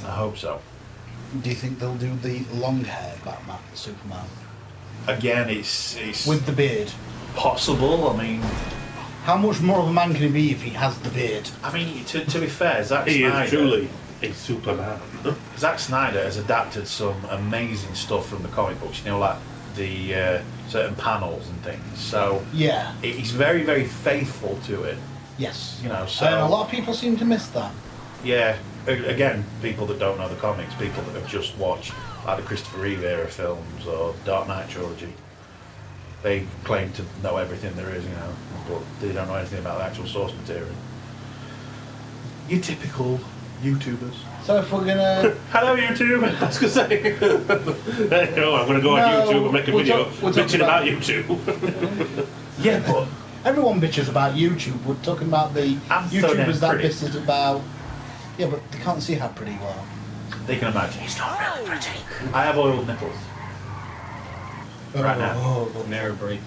I hope so. Do you think they'll do the long hair Batman, Superman? Again, it's With the beard. possible. I mean, How much more of a man can he be if he has the beard? to be fair, Zack He Snyder. is truly a Superman. Zack Snyder has adapted some amazing stuff from the comic books. You know, like the certain panels and things. So Yeah. he's very, very faithful to it. Yes. You know, so And a lot of people seem to miss that. yeah. Again, people that don't know the comics, people that have just watched like the Christopher Reeve era films or Dark Knight trilogy, they claim to know everything there is, you know, but they don't know anything about the actual source material. Your typical YouTubers. So if we're gonna... Hello, YouTube. I was going to say, no, I'm going to go on YouTube and make a video bitching about YouTube. Yeah, but Everyone bitches about YouTube. We're talking about the I'm so YouTubers that damn pretty. bitches about... Yeah, but they can't see how pretty you are. they can imagine. It's not really pretty. I have oiled nipples. Right now. Oh, Nerve breaking.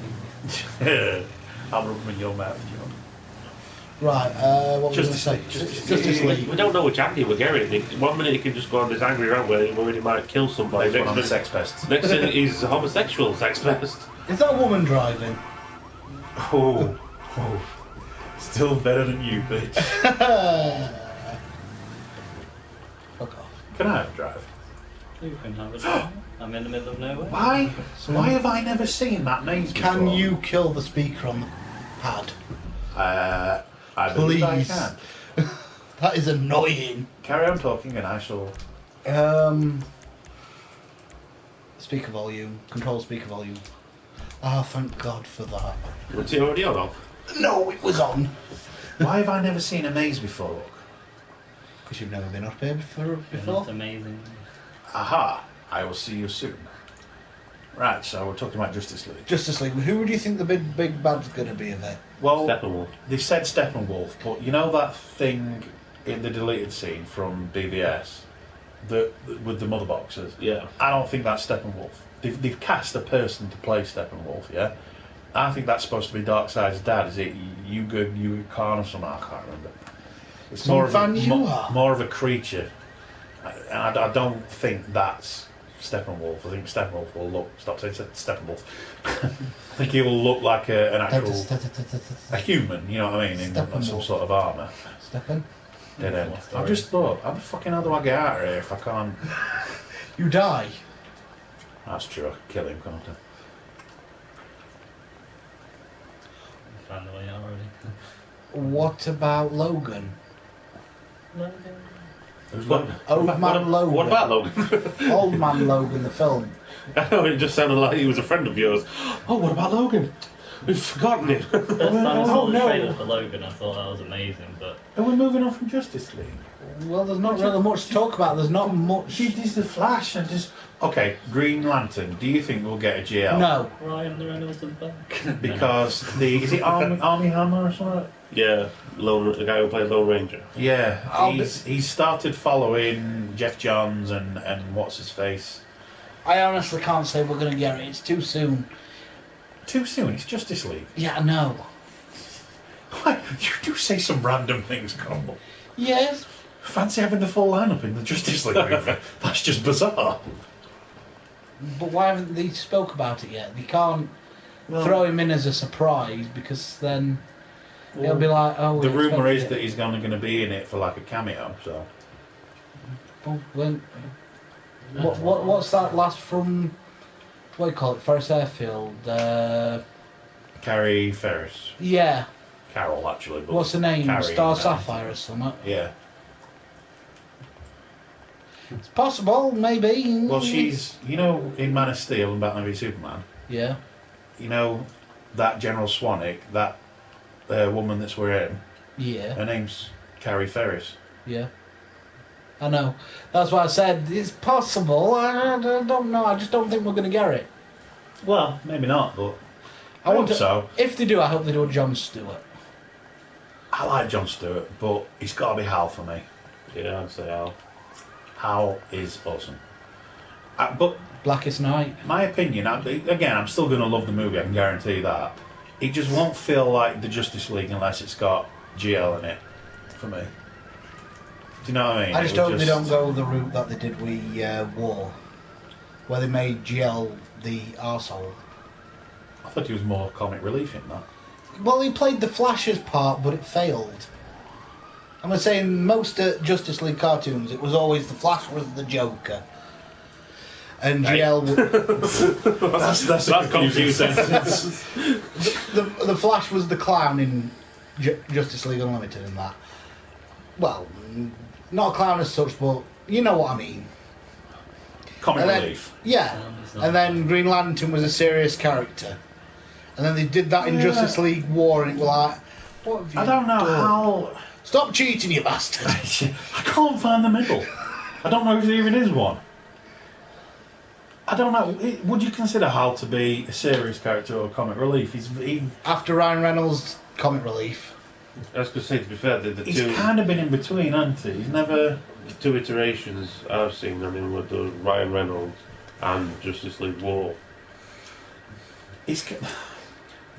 I'll rub them in your mouth if you want. Right, what was I say? Justice League. We don't know which Andy we're getting. One minute he can just go on this angry rant where he might kill somebody. Next one on the sex pest. Next thing he's a homosexual sex pest. Is that a woman driving? Oh. Still better than you, bitch. Fuck off. Can I have a drive? You can have it. I'm in the middle of nowhere. Why have I never seen that maze before? Can you kill the speaker on the pad? I believe I Please. can. That is annoying. Carry on talking and I shall... Speaker volume. Control speaker volume. Oh, thank God for that. Was it already on? No, it was on. Why have I never seen a maze before? Because you've never been up here before. That's amazing. Aha! I will see you soon. Right, so we're talking about Justice League. Justice League. Who do you think the big bad's going to be in there? Well, Steppenwolf. they said Steppenwolf, but you know that thing in the deleted scene from BVS with the mother boxes? Yeah. I don't think that's Steppenwolf. They've cast a person to play Steppenwolf, yeah? I think that's supposed to be Darkseid's dad. Is it Yuga Khan or something? I can't remember. It's more of a creature. And I don't think that's Steppenwolf. I think Steppenwolf will look... Stop saying Steppenwolf. I think he will look like an actual... a human, you know what I mean? In some sort of armour. Steppen? Dead end. I've just thought, how the fucking hell do I get out of here if I can't... You die. That's true, I could kill him, can't I? I found the way out already. What about Logan? Who's Logan? Old Man Logan. What about Logan? Old Man Logan, the film. I know, it just sounded like he was a friend of yours. Oh, what about Logan? We've forgotten it. First time I saw the trailer for Logan, I thought that was amazing, but... Are we moving on from Justice League? Well, there's not really much to talk about. There's not much. She's the Flash and just... Okay, Green Lantern, do you think we'll get a GL? No. Ryan Reynolds and back. Because is it Army Hammer or something? Yeah, the guy who played Lone Ranger. Yeah, he's started following Jeff Johns and what's his face. I honestly can't say we're going to get it. It's too soon. Too soon, it's Justice League. Yeah, I know. You do say some random things, Cole. Yes. Fancy having the full lineup in the Justice League movie. That's just bizarre. But why haven't they spoke about it yet? They can't throw him in as a surprise because then it'll be like, oh... The rumour is that he's going to be in it for like a cameo, so... What's that last from... What do you call it? Forest Airfield? Carrie Ferris. Yeah. Carol, actually. But what's her name? Carrie Star Sapphire or something? Yeah. It's possible, maybe. Well, she's... You know, in Man of Steel and Batman v Superman... Yeah. You know, that General Swanwick, that woman that's we're in... Yeah. Her name's Carrie Ferris. Yeah. I know. That's why I said it's possible. I don't know. I just don't think we're going to get it. Well, maybe not, but... I hope so. If they do, I hope they do a Jon Stewart. I like Jon Stewart, but he's got to be Hal for me. Yeah, I'd say Hal. Hal is awesome. But Blackest Night. My opinion, again, I'm still going to love the movie, I can guarantee that. It just won't feel like the Justice League unless it's got GL in it, for me. Do you know what I mean? I just hope they don't go the route that they did with War, where they made GL the arsehole. I thought he was more comic relief in that. Well, he played the Flash's part, but it failed. I'm saying most Justice League cartoons, it was always the Flash was the Joker. And GL... that's a confusing sentence. The Flash was the clown in Justice League Unlimited and that. Well, not a clown as such, but you know what I mean. Comic relief. Yeah. And then Green Lantern was a serious character. And then they did that in Justice League War, and it was like, what have you I don't know done? how... Stop cheating, you bastard! I can't find the middle. I don't know if there even is one. I don't know. Would you consider Hal to be a serious character or comic relief? After Ryan Reynolds, comic relief. I was going to say, to be fair, he's kind of been in between, hasn't he? He's never... The two iterations I've seen, with the Ryan Reynolds and Justice League War.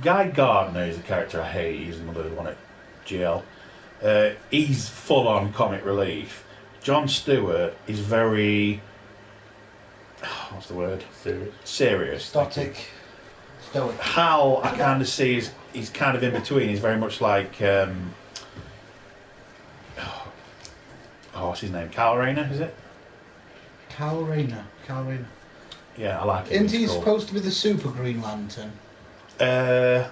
Guy Gardner is a character I hate. He's another one. GL. He's full on comic relief. Jon Stewart is very. What's the word? Serious. Stoic. Hal, I kind of see he's kind of in between. He's very much like. What's his name? Kyle Rayner, is it? Kyle Rayner. Yeah, I like him. Isn't he supposed to be the Super Green Lantern? Ion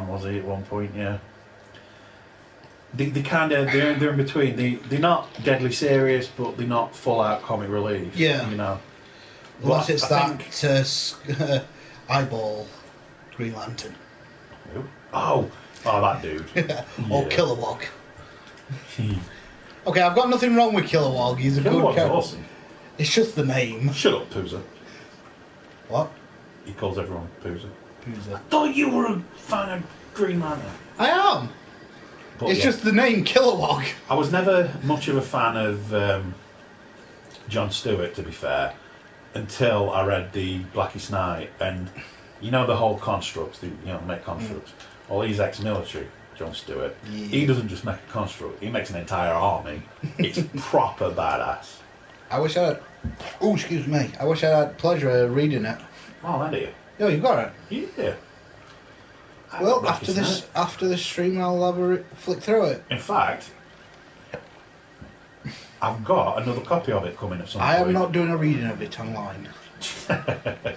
was he at one point? Yeah. They kind of they're in between. They're not deadly serious, but they're not full out comic relief. Yeah. You know. Unless it's that eyeball Green Lantern. Oh, that dude. Or Kilowog. Okay, I've got nothing wrong with Kilowog. He's a good character. Awesome. It's just the name. Shut up, Pooza. What? He calls everyone Pooza. Pooza. I thought you were a fan of Green Lantern. I am. But it's just the name Kilowog. I was never much of a fan of Jon Stewart, to be fair, until I read the Blackest Night, and you know the whole constructs, make constructs. Well, he's ex-military, Jon Stewart. Yeah. He doesn't just make a construct; he makes an entire army. It's proper badass. I wish I had. Oh, excuse me. I wish I had pleasure of reading it. Oh, that do you? Oh, you got it. Yeah. Well, after this stream, I'll have a flick through it. In fact, I've got another copy of it coming at some point. I am not doing a reading of it online. I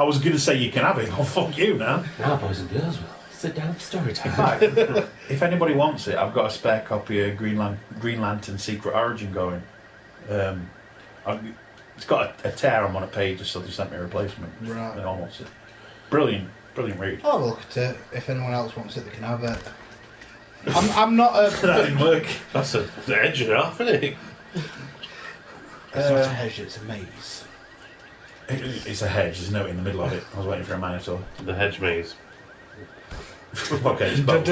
was going to say you can have it. Oh, fuck you now. Now, boys and girls, we'll sit down for story time. In fact, if anybody wants it, I've got a spare copy of Green Lantern Secret Origin going. It's got a tear on one of the pages, so they sent me a replacement. Right. They all want it. Brilliant read. I'll have a look at it. If anyone else wants it, they can have it. I'm not a... That didn't work. That's the edge and a half, isn't it? It's not a hedge, it's a maze. It's a hedge, there's no in the middle of it. I was waiting for a minotaur. The hedge maze. Okay, it's both.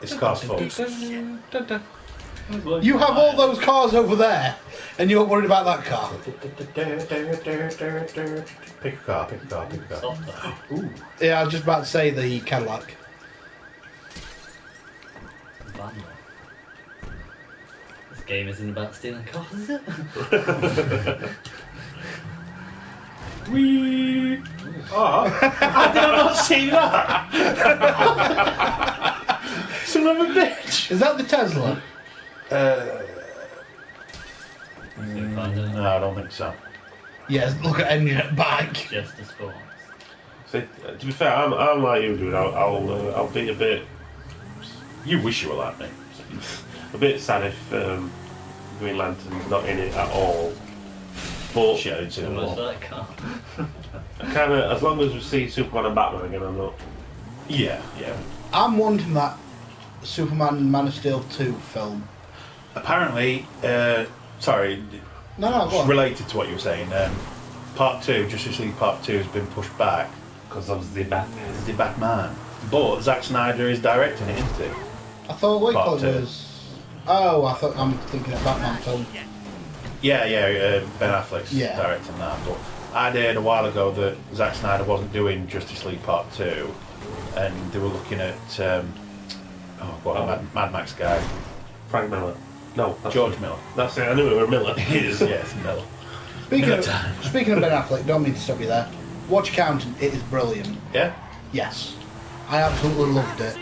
It's cars, folks. You have all those cars over there, and you're worried about that car. Pick a car. Ooh. Yeah, I was just about to say the Cadillac. This game isn't about stealing cars, is it? Whee! Oh, how did I not see that? Son of a bitch! Is that the Tesla? No, I don't think so. Yes, look at engine at back. Just a sport. So, to be fair, I'm like you, dude. I'll be a bit. You wish you were like me. A bit sad if Green Lantern's not in it at all. But shit, I didn't see them Almost all. that car. I kind of, as long as we see Superman and Batman again, I'm not. Yeah. I'm wanting that Superman Man of Steel 2 film. Apparently, sorry. No, go on. Related to what you were saying, Part 2, Justice League Part 2 has been pushed back Because of the Batman. It's the Batman. But Zack Snyder is directing it, isn't he? I thought it Part 2. was... Oh, I thought I'm thinking of Batman film. Yeah, Ben Affleck's Yeah. directing that. But I heard a while ago that Zack Snyder wasn't doing Justice League Part 2, and they were looking at Mad Max guy, Frank Miller. No, George Miller. That's it. I knew it was Miller. It is, yes, Miller. Speaking of Ben Affleck, don't mean to stop you there. Watch Accountant, it is brilliant. Yeah? Yes. I absolutely loved it.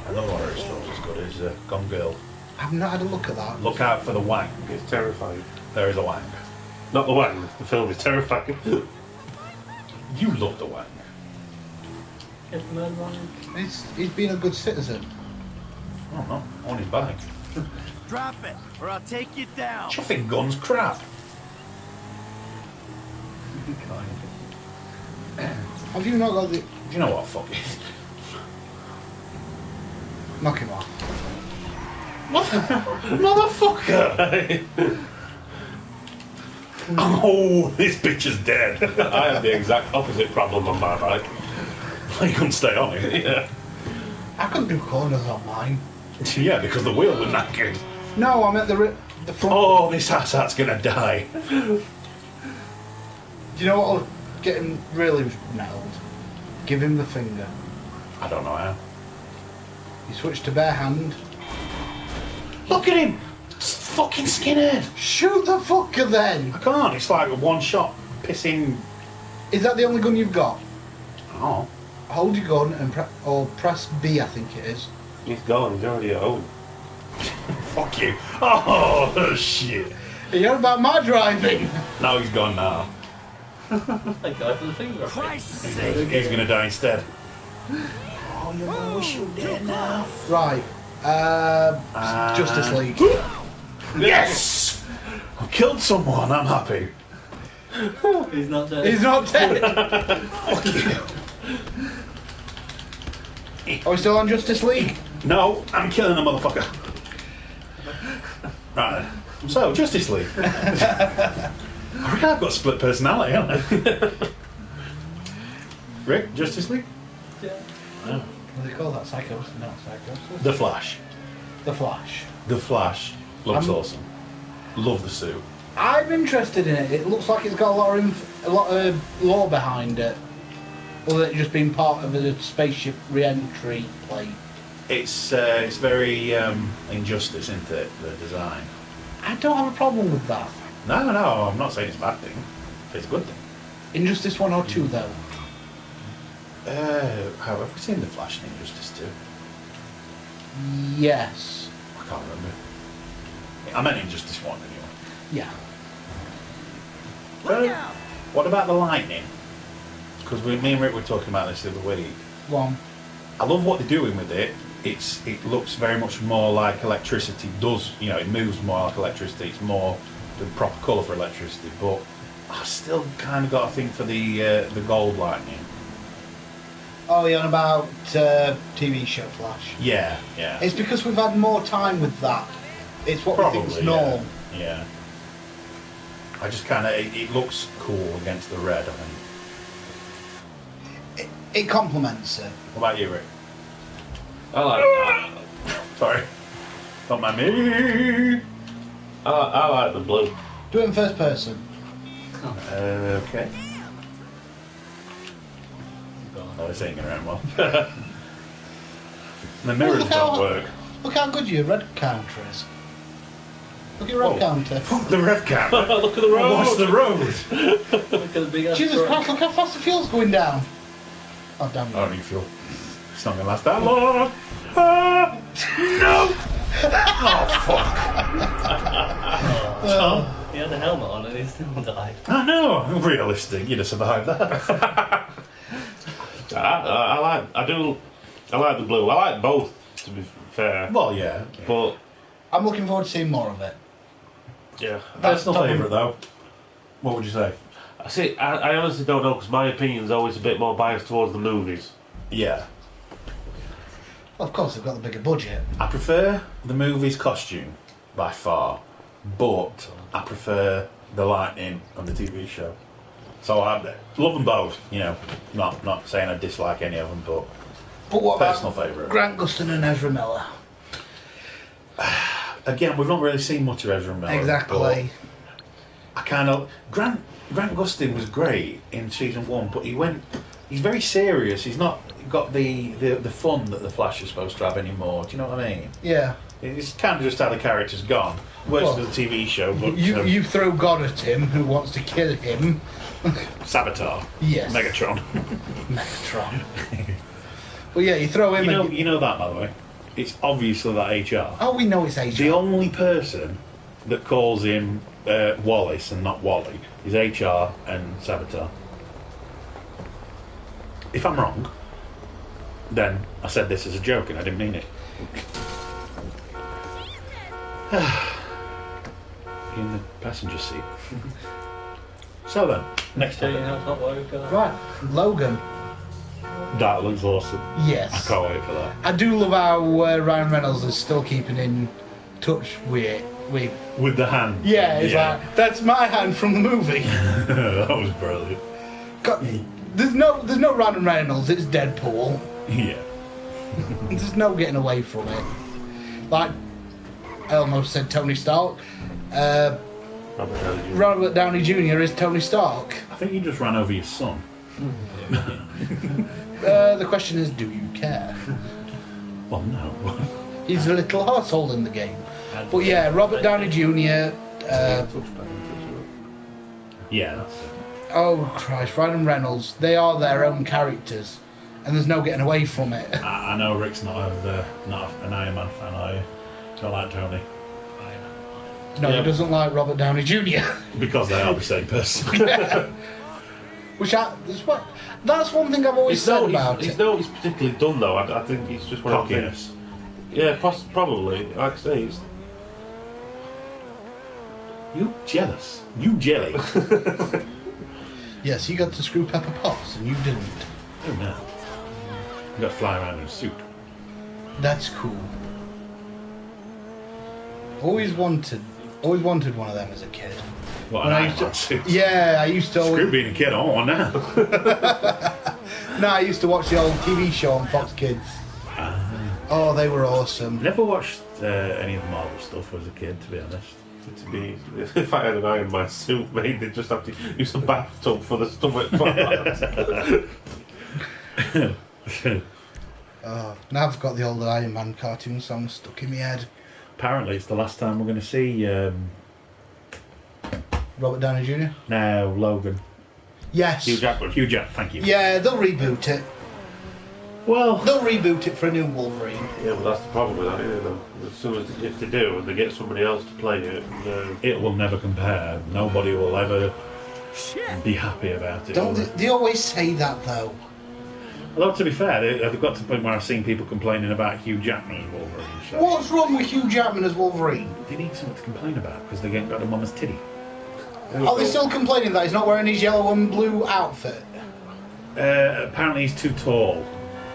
Another one of his films as good as Gone Girl. I've not had a look at that. Look out for the wang. It's terrifying. There is a wang. Not the wang. The film is terrifying. You love the wang. Get the murder on. He's been a good citizen. Oh no, on his bike. Drop it, or I'll take you down. Traffic guns crap. Have you not got the... Do you know what? Fuck it. Knock him off. Motherfucker! Oh, this bitch is dead. I have the exact opposite problem on my bike. I couldn't stay on it. Yeah. I couldn't do corners on mine. Yeah, because the wheel was knackered. No, I meant the front. Oh, this asshat's gonna die. Do you know what was getting really nailed? Give him the finger. I don't know how. You switch to bare hand. Look at him! Fucking skinhead! Shoot the fucker then! I can't, it's like a one shot pissing. Is that the only gun you've got? Oh. Hold your gun and or press B, I think it is. He's gone. He's already at home. Fuck you. Oh, shit. Are you on about my driving? No, he's gone now. Thank God for the finger. He's gonna die instead. Oh, you wish you were dead now. Right. Justice League. Yes! I killed someone, I'm happy. He's not dead. He's not dead. Fuck you. Are we still on Justice League? No, I'm killing a motherfucker. Right then. So, Justice League. I reckon I've got split personality, haven't I? Rick, Justice League? Yeah. Oh. What do they call that? Psychosis? No, Psychosis. The Flash. The Flash. The Flash looks awesome. Love the suit. I'm interested in it. It looks like it's got a lot of lore behind it, other than it just being part of a spaceship re-entry plate. It's very Injustice, isn't it? The design. I don't have a problem with that. No, I'm not saying it's a bad thing. It's a good thing. Injustice 1 or 2, though. How have we seen the Flash in Injustice 2? Yes. I can't remember. I meant Injustice 1 anyway. Yeah. What about the lightning? Because me and Rick were talking about this the other week. One. I love what they're doing with it. It looks very much more like electricity does. You know, it moves more like electricity. It's more the proper colour for electricity. But I still kind of got a thing for the gold lightning. Oh, you're on about TV show Flash? Yeah. It's because we've had more time with that. It's what we think's normal. Yeah. I just kind of... It looks cool against the red, I think. It complements it. What about you, Rick? I like that. Sorry. Don't mind me. I like the blue. Do it in first person. Okay. Oh, this ain't going to end well. The mirrors don't work. Look how good your red counter is. Look at your red counter. The red counter. Look at the road. Watch the road. Look at the big ass Jesus truck. Christ, look how fast the fuel's going down. Oh, damn I it. don't need fuel. It's not going to last that long. No! Oh, fuck. He had a helmet on and he still died. I know. Realistic. You'd have survived that. I like the blue. I like both, to be fair. Well, yeah. But I'm looking forward to seeing more of it. yeah, Personal favourite, though. What would you say? I honestly don't know because my opinion's always a bit more biased towards the movies. Yeah. Well, of course, they've got the bigger budget. I prefer the movie's costume by far, but I prefer the lightning on the TV show. So I love them both, you know. Not saying I dislike any of them, but what personal about favourite. Grant Gustin and Ezra Miller? Again, we've not really seen much of Ezra Miller. Exactly. I kind of Grant Gustin was great in season 1, but he's very serious. He's not got the fun that the Flash is supposed to have anymore. Do you know what I mean? Yeah. It's kind of just how the character's gone. Works for the TV show, but you throw God at him, who wants to kill him. Saboteur. Yes. Megatron. Megatron. Well, yeah, you throw him. You know that, by the way. It's obviously that HR. Oh, we know it's HR. The only person that calls him Wallace and not Wally is HR and Saboteur. If I'm wrong, then I said this as a joke and I didn't mean it. In the passenger seat. So then, next Tell you topic. how hot work goes. Right, Logan. That looks awesome. Yes. I can't wait for that. I do love how Ryan Reynolds is still keeping in touch with With the hand. Yeah, it's like, that's my hand from the movie. That was brilliant. There's no Ryan Reynolds, it's Deadpool. Yeah. There's no getting away from it. Like, I almost said Tony Stark. Robert Downey Jr. is Tony Stark. I think you just ran over your son. The question is, do you care? Well, no. He's a little arsehole in the game. But yeah, Robert Downey Jr. Yeah, that's it. Oh Christ, Ryan Reynolds. They are their own characters, and there's no getting away from it. I know Rick's not an Iron Man fan, are you? Don't like Tony. No, he doesn't like Robert Downey Jr. Because they are the same person. Yeah. That's one thing I've always said about it. He's not he's particularly done though. I think he's just one of the things. Yeah, probably. Like I say, he's... You jealous? You jelly? Yes, you got to screw Pepper Potts, and you didn't. Oh no. You got to fly around in a suit. That's cool. Always wanted one of them as a kid. What, an Iron Man suit? Yeah, I used to always... Screw being a kid, I don't want now. No, I used to watch the old TV show on Fox Kids. Oh, they were awesome. Never watched any of the Marvel stuff as a kid, to be honest. If I had an Iron Man suit made, they'd just have to use a bathtub for the stomach parts. Now I've got the old Iron Man cartoon song stuck in my head. Apparently, it's the last time we're going to see Robert Downey Jr. No, Logan. Yes. Hugh Jackman, thank you. Yeah, they'll reboot it. Well, they'll reboot it for a new Wolverine. Yeah, but that's the problem with that, isn't it? As soon as if they do, and they get somebody else to play it, it will never compare. Nobody will ever be happy about it. They always say that though. Although to be fair, they've got to the point where I've seen people complaining about Hugh Jackman as Wolverine. So what's wrong with Hugh Jackman as Wolverine? They need something to complain about because they ain't got him on his titty. Are they still complaining that he's not wearing his yellow and blue outfit? Apparently he's too tall.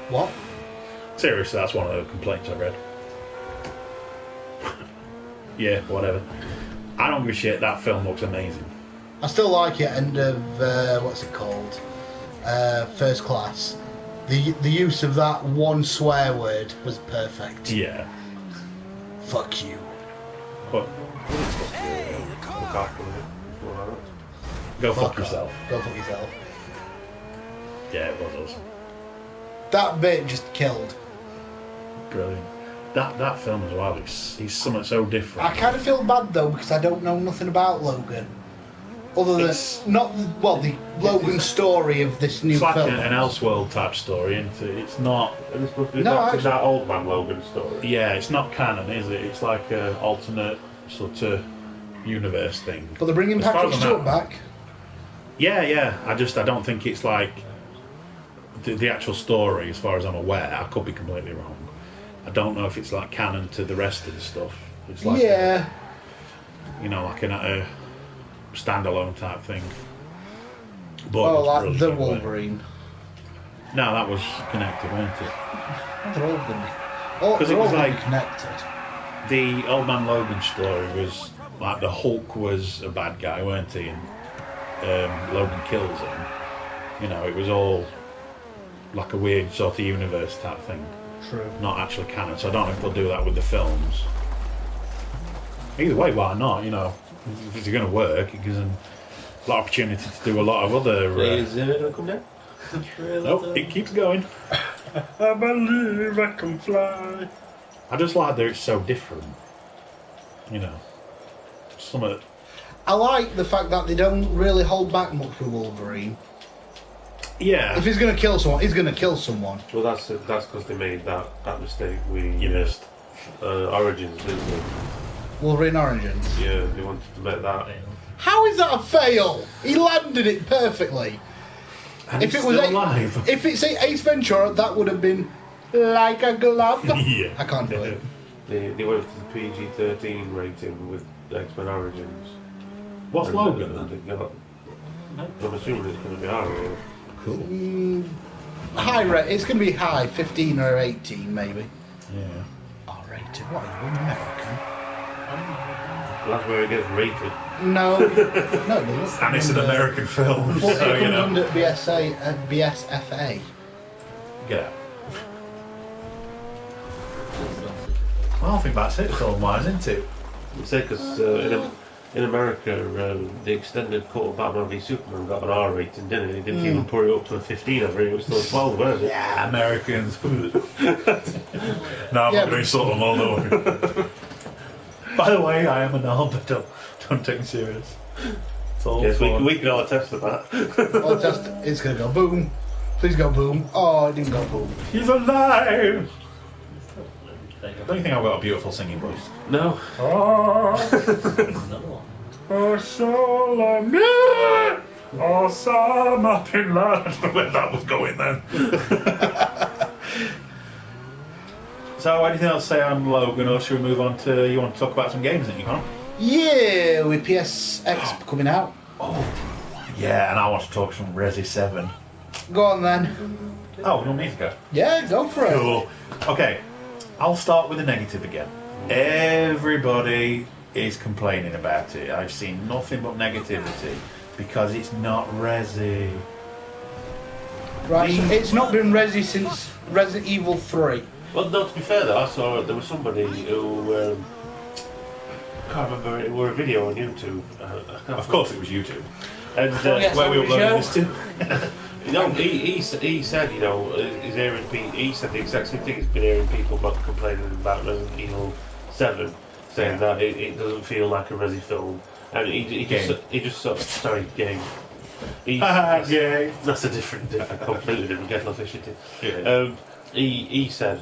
What? Seriously, that's one of the complaints I read. Yeah, whatever. I don't give a shit. That film looks amazing. I still like it. End of what's it called? First Class. The use of that one swear word was perfect. Yeah. Fuck you. But go fuck yourself. Go fuck yourself. Yeah, it was awesome. That bit just killed. Brilliant. That film as well, he's something so different. I kind of feel bad though because I don't know nothing about Logan. Other than the Logan story of this new film. It's film. like an Elseworld type story, isn't it? It's not. And it's supposed to be that old man Logan story. Yeah, it's not canon, is it? It's like an alternate sort of universe thing. But they're bringing Patrick Stewart back. Yeah. I don't think it's like the actual story, as far as I'm aware. I could be completely wrong. I don't know if it's like canon to the rest of the stuff. It's like like a standalone type thing. But like the Wolverine. No, that was connected, weren't it? They're all going to because it was like connected. The Old Man Logan story was like the Hulk was a bad guy, weren't he? And Logan kills him. It was all like a weird sort of universe type thing. True. Not actually canon, so I don't know if they'll do that with the films. Either way, why not? If it's going to work, it gives them a lot of opportunity to do a lot of other. Is it going to come down? Nope, it keeps going. I believe I can fly. I just like that it's so different. Some. I like the fact that they don't really hold back much with Wolverine. Yeah. If he's going to kill someone, he's going to kill someone. Well, that's because they made that mistake. You missed. Origins, didn't they? Wolverine Origins. Yeah, they wanted to make that. How is that a fail? He landed it perfectly. And if it was alive. If it's Ace Ventura, that would have been like a glove. Yeah. I can't do it. They went for the PG-13 rating with X-Men Origins. What's Logan then? I'm assuming it's going to be R-rated. Cool. High rate. It's going to be high, 15 or 18 maybe. Yeah. R-rated. What are you, American? Well, that's where it gets rated. No, no, it doesn't. And it's an American film, Well, so it comes under BSFA. Get out. Well, I think that's it film-wise, isn't it? It's because in America, the extended cut of Batman v Superman got an R rating, didn't it? It didn't even put it up to a 15 over it was still a 12, wasn't it? Yeah, Americans. No, I'm not going to insult them all, though. By the way, I am an Albert. Don't take me serious. Yes, we can all attest to that. It's going to go boom. Please go boom. Oh, it didn't go boom. He's alive! Don't you think I've got a beautiful singing voice? No. Osama bin Laden. I don't know where that was going then. So, anything else to say on Logan, or should we move on to, you want to talk about some games that you can? Yeah, with PSX coming out. Oh, yeah, and I want to talk some Resi 7. Go on then. Oh, you want me to go? Yeah, go for it. Cool. Okay, I'll start with the negative again. Everybody is complaining about it. I've seen nothing but negativity because it's not Resi. Right, so it's not been Resi since Resident Evil 3. Well, no, to be fair though, I saw there was somebody who, I can't remember, it was a video on YouTube. Of course it was YouTube. And Where we uploaded this to. You know, he said, you know, he's hearing he said the exact same thing. He's been hearing people complaining about Resident Evil 7, saying that it doesn't feel like a Resi film, and he just sort of sorry game. That's a completely different kettle of fish. He said,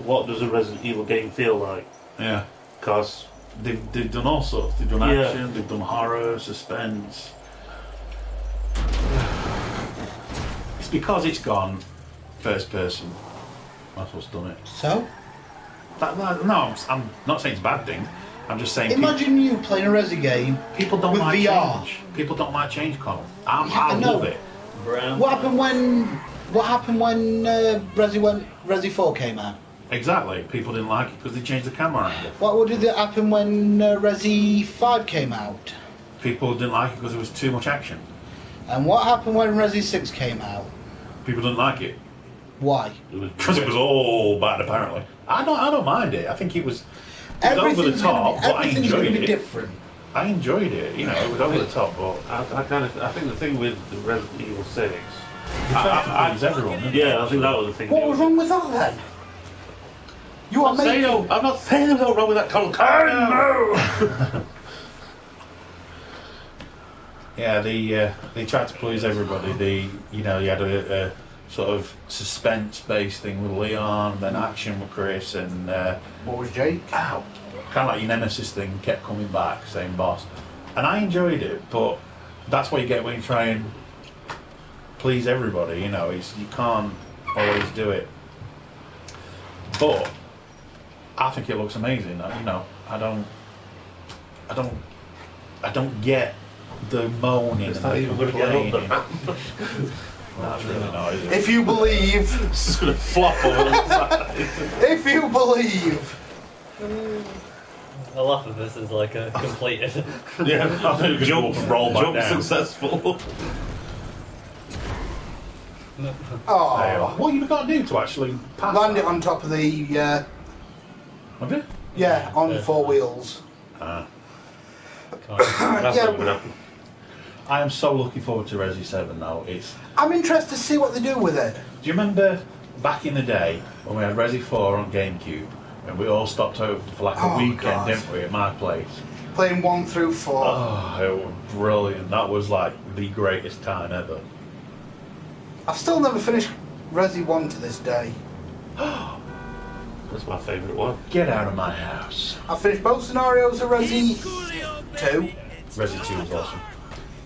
what does a Resident Evil game feel like? Yeah. Because they've done all sorts. They've done action, they've done horror, suspense. It's because it's gone first person. That's what's done it. So? No, I'm not saying it's a bad thing. I'm just saying. Imagine you playing a Resi game. People don't with like VR. change. People don't like change, Connell. I love it. What happened when Resi 4 came out? Exactly. People didn't like it because they changed the camera angle. What did it happen when Resi 5 came out? People didn't like it because there was too much action. And what happened when Resi 6 came out? People didn't like it. Why? Because it was all bad, apparently. I don't mind it. I think it was over the top, but I enjoyed it. Different. I enjoyed it. You know, it was over the top, but I think the thing with the Resident Evil 6, everyone. I think that was the thing. What was wrong with that then? I'm not saying there was no wrong with that, Colin. No. Yeah, they tried to please everybody. You had a sort of suspense-based thing with Leon, then action with Chris, and what was Jake? Kind of like your nemesis thing kept coming back, same boss, and I enjoyed it. But that's what you get when you try and please everybody. You know, you can't always do it. But I think it looks amazing. You know, I don't get the moaning and the complaining. That's really not, is it? If you believe, It's just gonna flop over the side. if you believe. I laugh at this as like a completed. Roll back jump down. successful. Oh, What you've got to do to actually pass land that? it on top of the Have you? on 4 wheels. That's Yeah. not gonna happen. I am so looking forward to Resi 7 though. I'm interested to see what they do with it. Do you remember back in the day when we had Resi 4 on GameCube and we all stopped over for like a weekend, God. didn't we, at my place? Playing 1 through 4. Oh, it was brilliant. That was like the greatest time ever. I've still never finished Resi 1 to this day. That's my favourite one. Get out of my house. I've finished both scenarios of Resi 2. Resi 2 was awesome.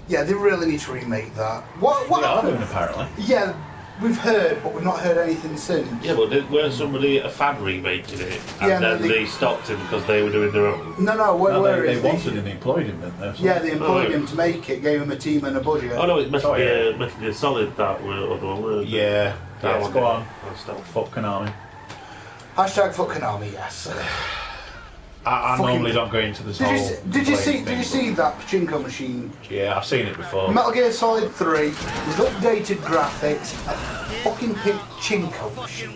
Yeah, they really need to remake that. What They are happened? doing apparently. Yeah, we've heard, but we've not heard anything since. Yeah, but weren't somebody, a fan remaking it, and Yeah, no, then they stopped him because they were doing their own? No, where they is wanted him, they employed him, didn't they? Yeah, they employed him to make it, gave him a team and a budget. Oh no, it must Oh, be yeah. Metal Gear Solid that other one. weren't it? Yeah, That yes, one, go on. That's that one. Fuck Konami. Hashtag fuck Konami, yes. I Fucking- normally don't go into this whole. Did you complaining see thing, that pachinko machine? but- Yeah, I've seen it before. Metal Gear Solid 3 with updated graphics, a fucking pachinko machine.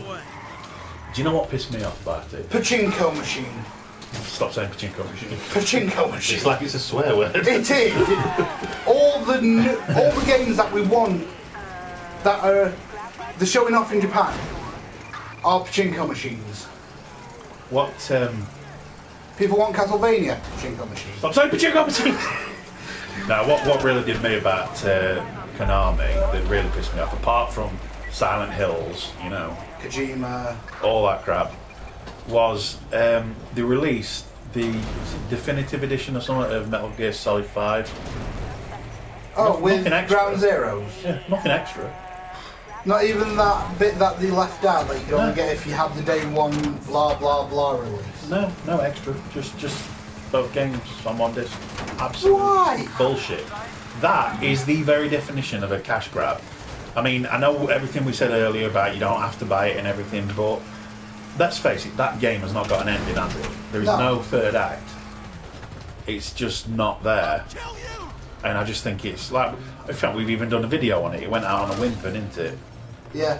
Do you know what pissed me off about it? Pachinko machine. Stop saying pachinko machine. Pachinko machine. It's like it's a swear word. It is. All the games that we want that are they're showing off in Japan are pachinko machines. What? People want Castlevania pachinko machine. Stop saying pachinko machine. No, what really did me about Konami that really pissed me off, apart from Silent Hills, you know, Kojima, all that crap, was they released the definitive edition or something of Metal Gear Solid 5. Oh, with Ground Zeroes? Yeah, nothing extra. Not even that bit that they left out that you could only get if you had the day one blah blah blah release? No extra. Just both games on one disc. Absolute Why? bullshit. That is the very definition of a cash grab. I mean, I know everything we said earlier about you don't have to buy it and everything, but let's face it, that game has not got an ending, has it? There is no third act. It's just not there. And I just think it's like, in fact, we've even done a video on it. It went out on a whimper, didn't it? Yeah.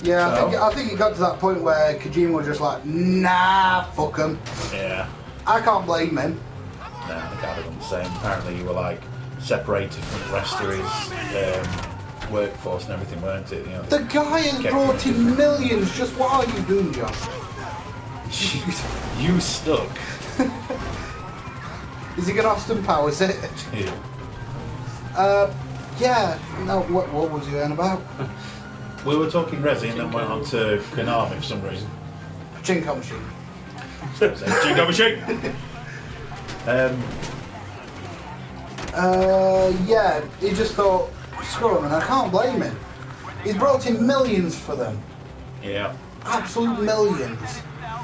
Yeah, so, I think it got to that point where Kojima was just like, nah, fuck him. Yeah. I can't blame him. No, I think I'd have done the same. Apparently you were like separated from the rest of his workforce and everything, weren't it? You know, the guy has brought in millions. Just what are you doing, Josh? You stuck. Is he going to Austin Powers it? Yeah. Yeah. No, what was he on about? We were talking Resi and then went on to Konami for some reason. Pachinko machine. Pachinko machine! Yeah, he just thought, screw him, and I can't blame him. He's brought in millions for them. Yeah. Absolute millions.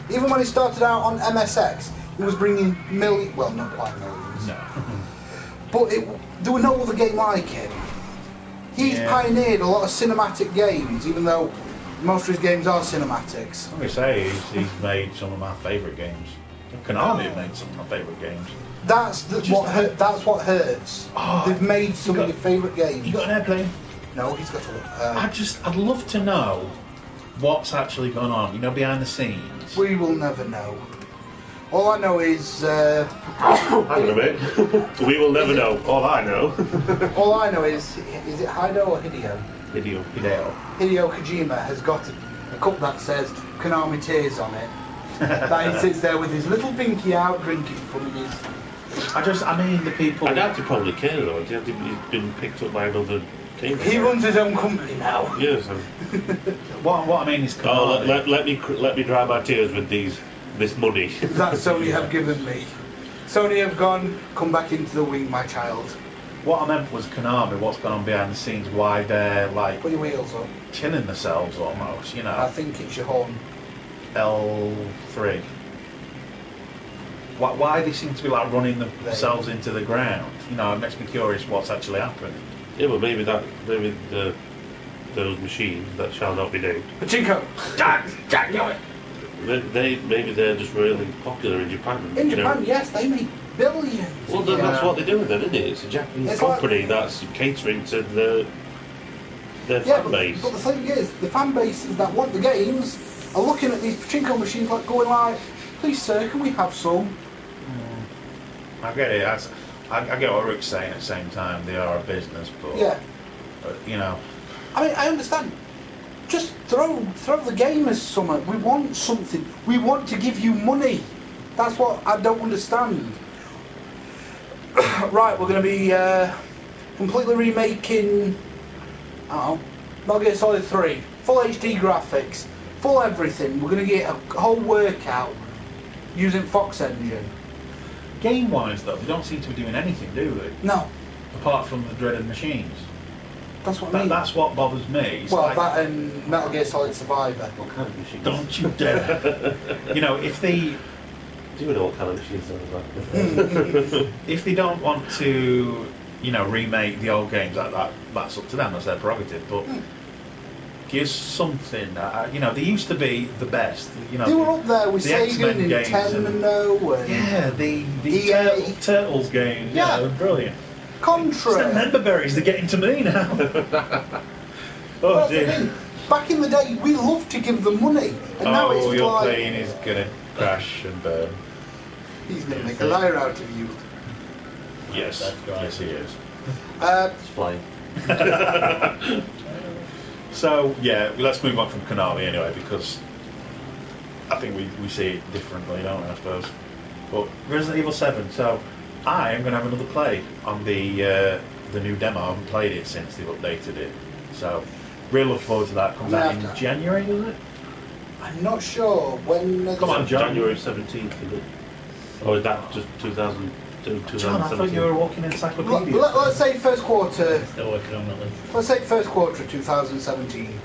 Even when he started out on MSX, he was bringing millions, well, not quite millions. No. But there were no other game like it. He's pioneered a lot of cinematic games, even though most of his games are cinematics. Let me say, he's made some of my favourite games. Konami have made some of my favourite games. That's what hurts. Oh, they've made some of your favourite games. You got an airplane? No, he's got a... I'd love to know what's actually going on, you know, behind the scenes. We will never know. All I know is... Hang on a minute. We will never know. All I know. All I know is it Hideo or Hideo? Hideo. Hideo Kojima has got a cup that says Konami Tears on it. That he sits there with his little pinky out drinking from his... I mean, the people... I doubt he probably cares though. He's been picked up by another team. He runs his own company now. Yes. What I mean is... Oh, let me dry my tears with this money. That Sony have given me. Sony have gone, come back into the wing, my child. What I meant was Konami, what's going on behind the scenes, why they're like... Put your wheels up. Killing themselves almost, you know. I think it's your horn. L3. Why they seem to be like running themselves into the ground? You know, it makes me curious what's actually happening. Yeah, but maybe those machines that shall not be named. Pachinko! Jack, do it! Maybe they're just really popular in Japan. In Japan, yes, they make billions. Well, that's what they're doing then, isn't it? It's a Japanese company that's catering to their fan base. But the thing is, the fan bases that want the games are looking at these pachinko machines like going like, please sir, can we have some? I get it. I get what Rick's saying at the same time. They are a business, but you know. I mean, I understand. Just throw the gamers something. We want something. We want to give you money. That's what I don't understand. Right, we're going to be completely remaking. Metal Gear Solid 3, full HD graphics, full everything. We're going to get a whole workout using Fox Engine. Game-wise, though, they don't seem to be doing anything, do they? No. Apart from the dreaded machines. That's what I mean. That's what bothers me. It's well, that and Metal Gear Solid Survivor. What kind of machines? Don't you dare! You know, if they... Do you know what kind of machines those are? If they don't want to, you know, remake the old games, that's up to them. That's their prerogative. But give something. You know, they used to be the best. You know, they were up there with the Sega and Nintendo and yeah, the Turtles games. Yeah, they were brilliant. Contra. It's the member berries. They're getting to me now. Dear. Back in the day, we loved to give them money, and now it's you're like playing is gonna. crash and burn. He's going to make a liar out of you. Yes, That's right. yes he is. It's flying. So, yeah, let's move on from Konami anyway, because I think we see it differently, don't we, I suppose. But Resident Evil 7, so I am going to have another play on the new demo. I haven't played it since they've updated it. So, really look forward to that. Comes out in January, does it? I'm not sure when... Come on, John. January 17th, is it? Or is that just 2017? John, I thought you were a walking encyclopedia. Let's say first quarter... Still working on that list. Let's say first quarter of 2017.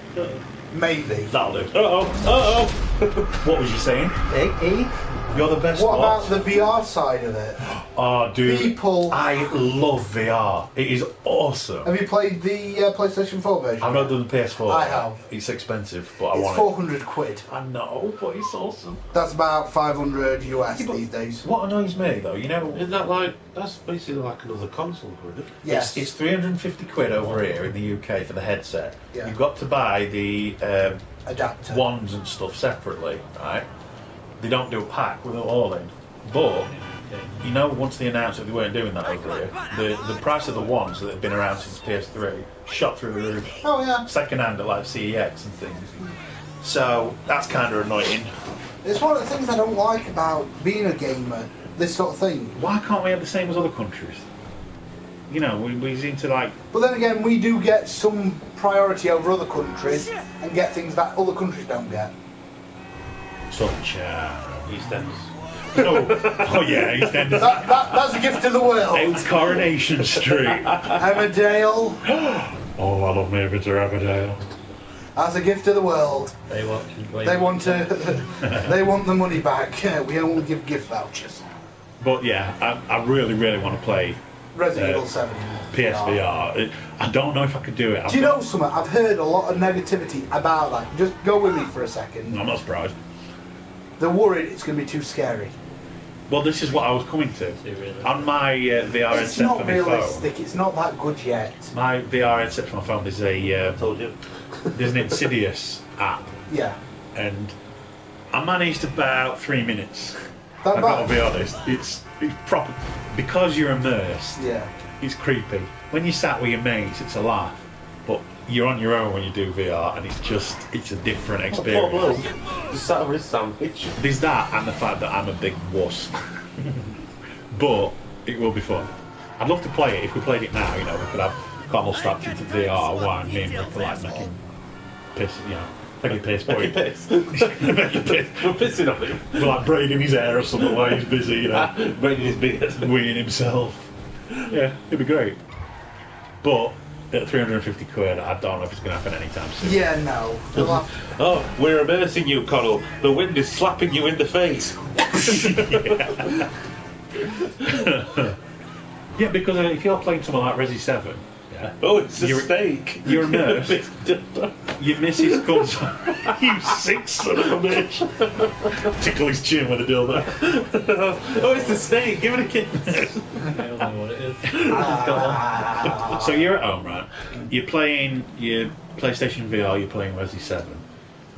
Maybe. That'll do. Uh-oh! What was you saying? You're the best. What about the VR side of it? Oh, dude. People... I love VR. It is awesome. Have you played the PlayStation 4 version? I've not done the PS4. I have. It's expensive, but I It's want 400 quid. it. I know, but it's awesome. That's about 500 US these days. What annoys me, though, you know... Isn't that like, that's basically like another console, isn't it? Yes. It's 350 quid over here in the UK for the headset. Yeah. You've got to buy the Adapter. wands and stuff separately, right? They don't do a pack with it all in. But, you know, once they announced that they weren't doing that over here, the price of the wands that have been around since PS3 shot through the roof. Oh, yeah. Second hand at like CEX and things. So, that's kind of annoying. It's one of the things I don't like about being a gamer, this sort of thing. Why can't we have the same as other countries? You know, we seem to like... But then again, we do get some priority over other countries and get things that other countries don't get. Such EastEnders. oh yeah, EastEnders. That's a gift to the world. Out Coronation Street. Emmerdale. Oh, I love me a bit of Emmerdale. That's a gift to the world. They want They want the money back. We only give gift vouchers. But yeah, I really, really want to play Resident Evil 7. PSVR. I don't know if I could do it. Do you know something? I've heard a lot of negativity about that. Just go with me for a second. I'm not surprised. They're worried it's going to be too scary. Well, this is what I was coming to. On my VR It's headset not for my realistic. phone. It's not that good yet. My VR headset for my phone is a Told you. there's an Insidious app, Yeah. and I managed about 3 minutes. That I've got to bad? be honest. It's proper because you're immersed. Yeah. It's creepy. When you're sat with your mates, it's a laugh. But you're on your own when you do VR, and it's a different Poor experience. bloke. Just sat over his sandwich. There's that, and the fact that I'm a big wuss. But it will be fun. I'd love to play it. If we played it now, you know, we could have Carmel strapped into VR while me and Rick are like making piss, you know, making piss. Making piss. Making piss. We're pissing on him. We're like braiding his hair or something while he's busy, you know, Braiding his beard. weeing himself. Yeah, it'd be great. But at 350 quid, I don't know if it's going to happen anytime soon. Yeah, no. Oh, we're immersing you, Connell. The wind is slapping you in the face. Yeah, because if you're playing something like Resi 7, yeah, Oh, it's a You're- steak. you're immersed. Your missus comes you sick son of a bitch. Tickle his chin with a dildo. Oh, it's the snake. Give it a kiss. I don't know what it is. Go on. So you're at home, right? You're playing your PlayStation VR, you're playing Resi 7.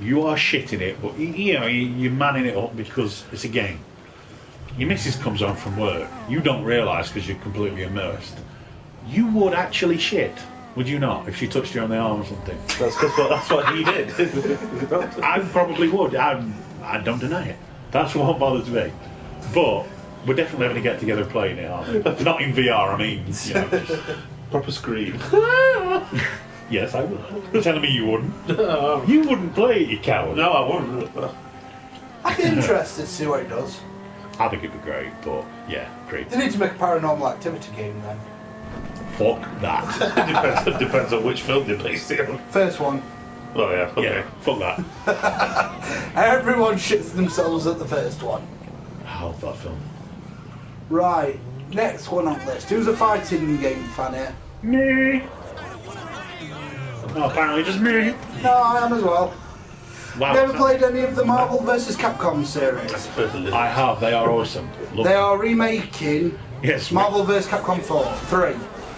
You are shitting it, but you know, you're manning it up because it's a game. Your missus comes home from work. You don't realise because you're completely immersed. You would actually shit, would you not, if she touched you on the arm or something? That's what he did. I probably would. I don't deny it. That's what bothers me. But we're definitely going to get together playing it, aren't we? Not in VR, I mean, you know. Just... Proper scream. Yes, I would. You're telling me you wouldn't? You wouldn't play it, you coward. No, I wouldn't. I'd be interested to see what it does. I think it'd be great, but yeah, great. They need to make a paranormal activity game then. Fuck that. Depends on which film they based it on. First one. Oh, yeah. Okay. Yeah, fuck that. Everyone shits themselves at the first one. I love that film. Right, next one on the list. Who's a fighting game fan here? Me. Oh, apparently just me. No, I am as well. Wow. Have you ever played any of the Marvel vs. Capcom series? I have. They are awesome. Love They them. are remaking Yes. Marvel vs. Capcom 3.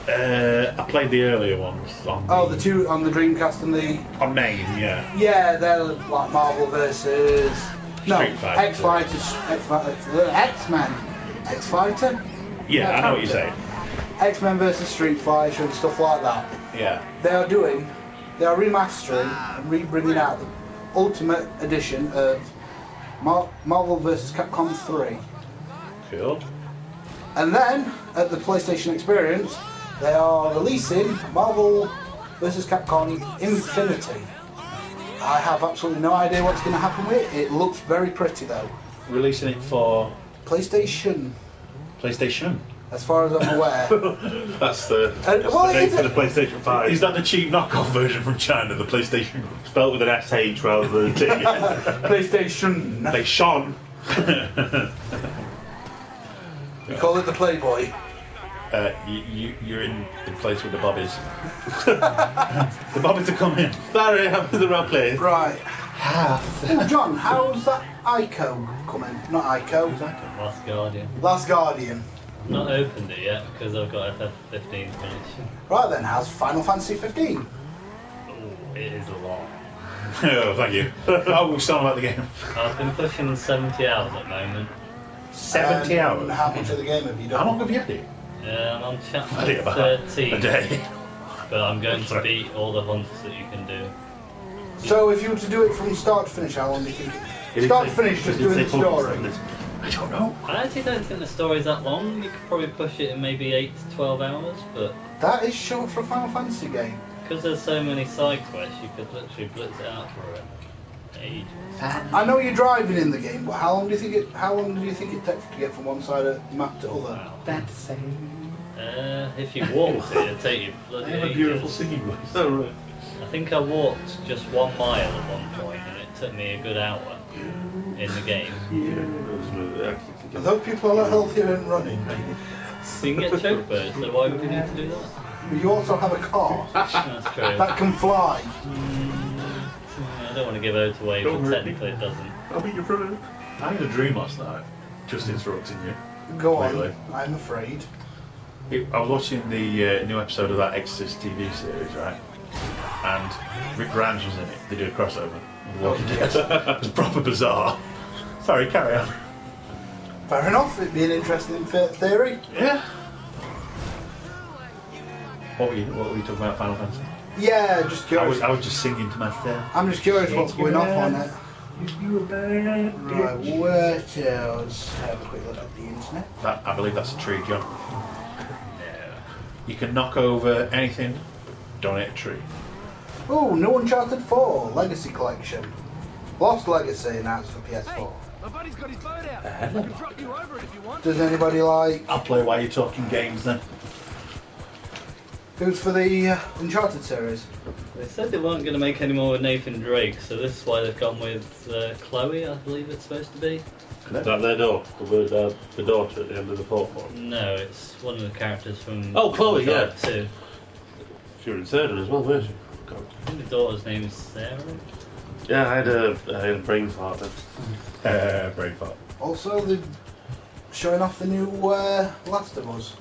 I played the earlier ones on Oh, the two on the Dreamcast and the... on main. Yeah. Yeah, they're like Marvel vs. No, Street Fighter. X-Men. X-Fighter? Yeah, I know what you're saying. X-Men versus Street Fighter and stuff like that. Yeah. They are remastering and re-bringing out the Ultimate Edition of Marvel vs. Capcom 3. Cool. And then, at the PlayStation Experience, they are releasing Marvel vs. Capcom Infinity. I have absolutely no idea what's going to happen with it. It looks very pretty though. Releasing it for PlayStation, as far as I'm aware. That's the name for the PlayStation 5. Is that the cheap knockoff version from China, the PlayStation? Spelled with an SH rather than a T. PlayStation. They shone. We call it the Playboy. You're in the place with the bobbies. The bobbies are coming. Sorry, I'm in the wrong place. Right. Oh, John, how's that Ico coming? Not Ico. Last Guardian. Last Guardian. Not opened it yet because I've got FF15 finished. Right then, how's Final Fantasy 15? Oh, it is a lot. Oh, thank you. Oh, we're still about the game. I've been pushing 70 hours at the moment. 70 hours? How much of the game have you done? How long have you had it? I'm on I think chapter about 13. a day. But I'm going to beat all the hunts that you can do. So if you were to do it from start to finish, how long do you think? Start to finish, just doing the story. I don't know. I actually don't think the story's that long. You could probably push it in maybe 8 to 12 hours, but That is short for a Final Fantasy game. because there's so many side quests, you could literally blitz it out for ages. I know you're driving in the game, but how long do you think it takes to get from one side of the map to other? Wow. That's same. If you walked it, it'd take you bloody I have a ages. beautiful singing voice. Oh, right. I think I walked just 1 mile at one point, and it took me a good hour in the game. Those people are a lot healthier than running. So you can get choke birds, so why would you need to do that? But you also have a car That's true. that can fly. I don't want to give it away, but technically it doesn't. I'll be your friend. I had a dream last night, just interrupting you. Go on, Completely. I'm afraid. I was watching the new episode of that Exorcist TV series, right? And Rick Grimes was in it. They did a crossover. With Walking Dead. It was proper bizarre. Sorry, carry on. Fair enough, it'd be an interesting theory. Yeah. What were you talking about, Final Fantasy? Yeah, just curious. I was just singing to myself. I'm just curious what's going off on it. You were bad. Right, where to? Let's have a quick look at the internet. I believe that's a tree, John. You can knock over anything, don't hit a tree. Oh, no Uncharted 4 Legacy Collection. Lost Legacy announced for PS4. My buddy's got his boat out. I can drop you over it if you want. Does anybody like... I'll play while you're talking games then. Who's for the Uncharted series? They said they weren't going to make any more with Nathan Drake, so this is why they've gone with Chloe, I believe it's supposed to be. Is that their daughter? The daughter at the end of the fourth one? No, it's one of the characters from... Oh, Chloe, yeah. Two. She was in third one as well, weren't she? God. I think the daughter's name is Sarah. Yeah, I had a brain fart then. Brain fart. Also, they're showing off the new Last of Us.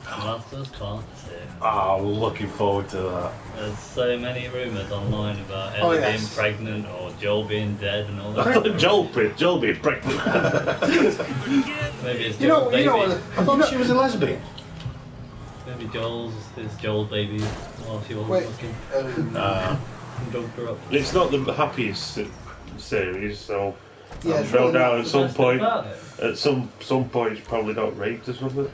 Last of Us Part 2. Oh, looking forward to that. There's so many rumours online about Oh, Ellie yes. being pregnant or Joel being dead and all that. Joel being pregnant. Maybe it's You know, Joel's baby. you know, I thought she was a lesbian. Maybe it's Joel's baby while she was wait, looking. Dumped her up. It's not the happiest series, so yeah, it's no really doubt not. at some Best thing point, about it. at some point, it's probably got raped or something.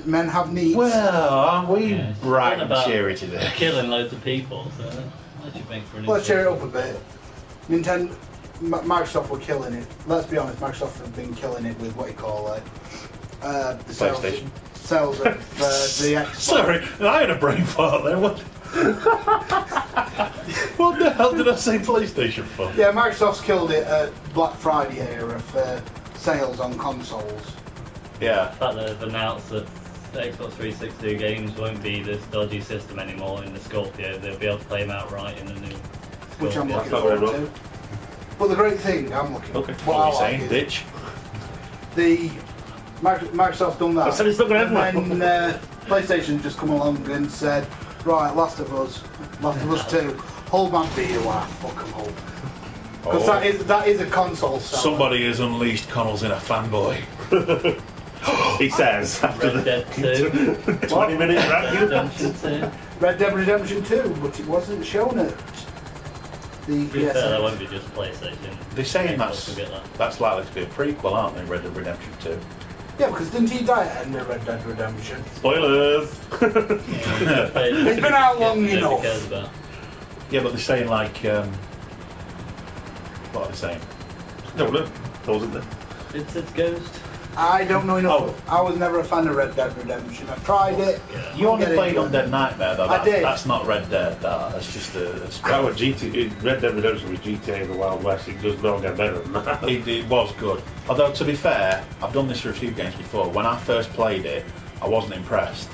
Men have needs. Well, aren't we Yeah, it's bright talking and about cheery today? Killing loads of people, so that should make for an Let's cheer it up interesting- a bit. Microsoft were killing it. Let's be honest, Microsoft have been killing it with what you call the PlayStation. sales of the Xbox. Sorry, I had a brain fart there. What? What the hell did I say PlayStation for? Yeah, Microsoft's killed it at Black Friday era for sales on consoles. Yeah. The fact that they've announced that the Xbox 360 games won't be this dodgy system anymore in the Scorpio. They'll be able to play them outright in the new Which I'm Scorpio. looking not forward very to. But the great thing I'm looking Okay. what What I are you like saying, is bitch? the Microsoft done that. I said it's not going to and end then PlayStation just come along and said, right, Last of Us 2, hold my beer while I fuck 'em up. Because that is a console seller. Somebody has unleashed Connell's inner fanboy. He says after Red Dead 2. 20 minutes Redemption 2. Red Dead Redemption 2, but it wasn't shown at the To be fair, that PS. won't be just PlayStation. They're saying Xbox will get that. that's likely to be a prequel, aren't they? Red Dead Redemption 2. Yeah, because didn't he die at the end of Red Dead Redemption? Spoilers. It's been out long Nobody enough. cares about. Yeah, but they're saying like, what are they saying? No, there wasn't there. It's Ghost. I don't know enough. I was never a fan of Red Dead Redemption. I've tried it. Yeah. You only Get played into on it. Dead Nightmare though. I did. That's not Red Dead. That's just a That was Red Dead Redemption was GTA in the Wild West. It does not get better than that. It was good. Although, to be fair, I've done this for a few games before. When I first played it, I wasn't impressed.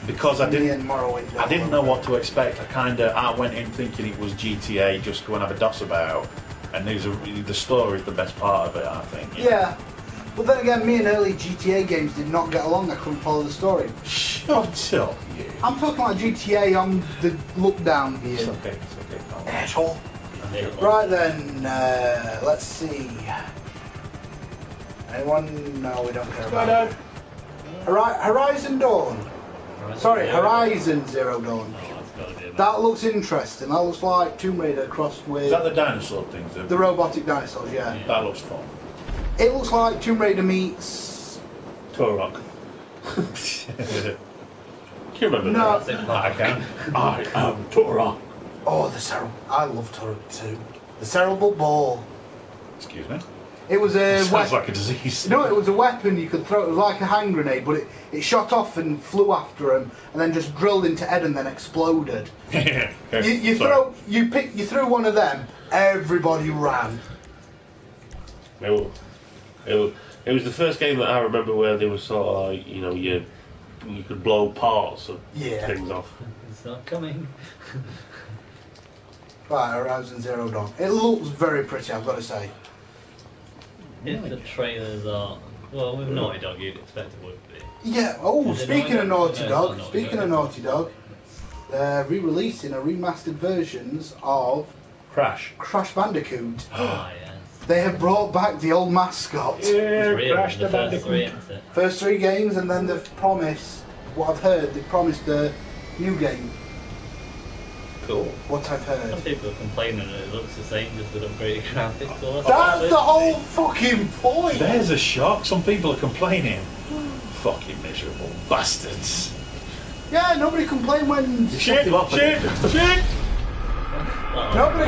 Because I didn't know what to expect. I went in thinking it was GTA, just go and have a doss about. And the story is the best part of it, I think. Yeah. But then again, me and early GTA games did not get along. I couldn't follow the story. Shut up, you. I'm talking like GTA on the look-down view. It's okay, it's okay. Colin. Asshole. Right then, let's see. Anyone? No, we don't care about it. Horizon Dawn. Sorry, Horizon Zero Dawn. Oh, it's gotta be a That looks interesting. That looks like Tomb Raider crossed with Is that the dinosaur things? the robotic dinosaurs, yeah. That looks fun. It looks like Tomb Raider meets... Turok. Can you remember No. that? I can. I am Turok. Oh, I love Turok too. The cerebral ball. Excuse me. It was a Sounds weapon. like a disease. No, it was a weapon you could throw. It was like a hand grenade, but it shot off and flew after him, and then just drilled into Ed and then exploded. You threw one of them, everybody ran. It was the first game that I remember where they were sort of like, you could blow parts of things off. It's not coming. Right, Horizon Zero Dawn. It looks very pretty, I've got to say. If the trailers are... Well, with Naughty Dog, you'd expect it would be. Yeah. Oh, Is it speaking of Naughty Naughty Dog? Dog, No, it's not speaking of Naughty Dog, they're re-releasing a remastered versions of Crash. Crash Bandicoot. Ah, yes. They have brought back the old mascot. It's real, Crash the the first three, Bandicoot. isn't it? First 3 games, and then they've promised, what I've heard, they've promised a new game. Cool. What I've Some heard. people are complaining that it looks the same, just with upgraded graphics. Or That's the whole fucking point! There's a shock. Some people are complaining. Fucking miserable bastards. Yeah, nobody complained when... Shit! Nobody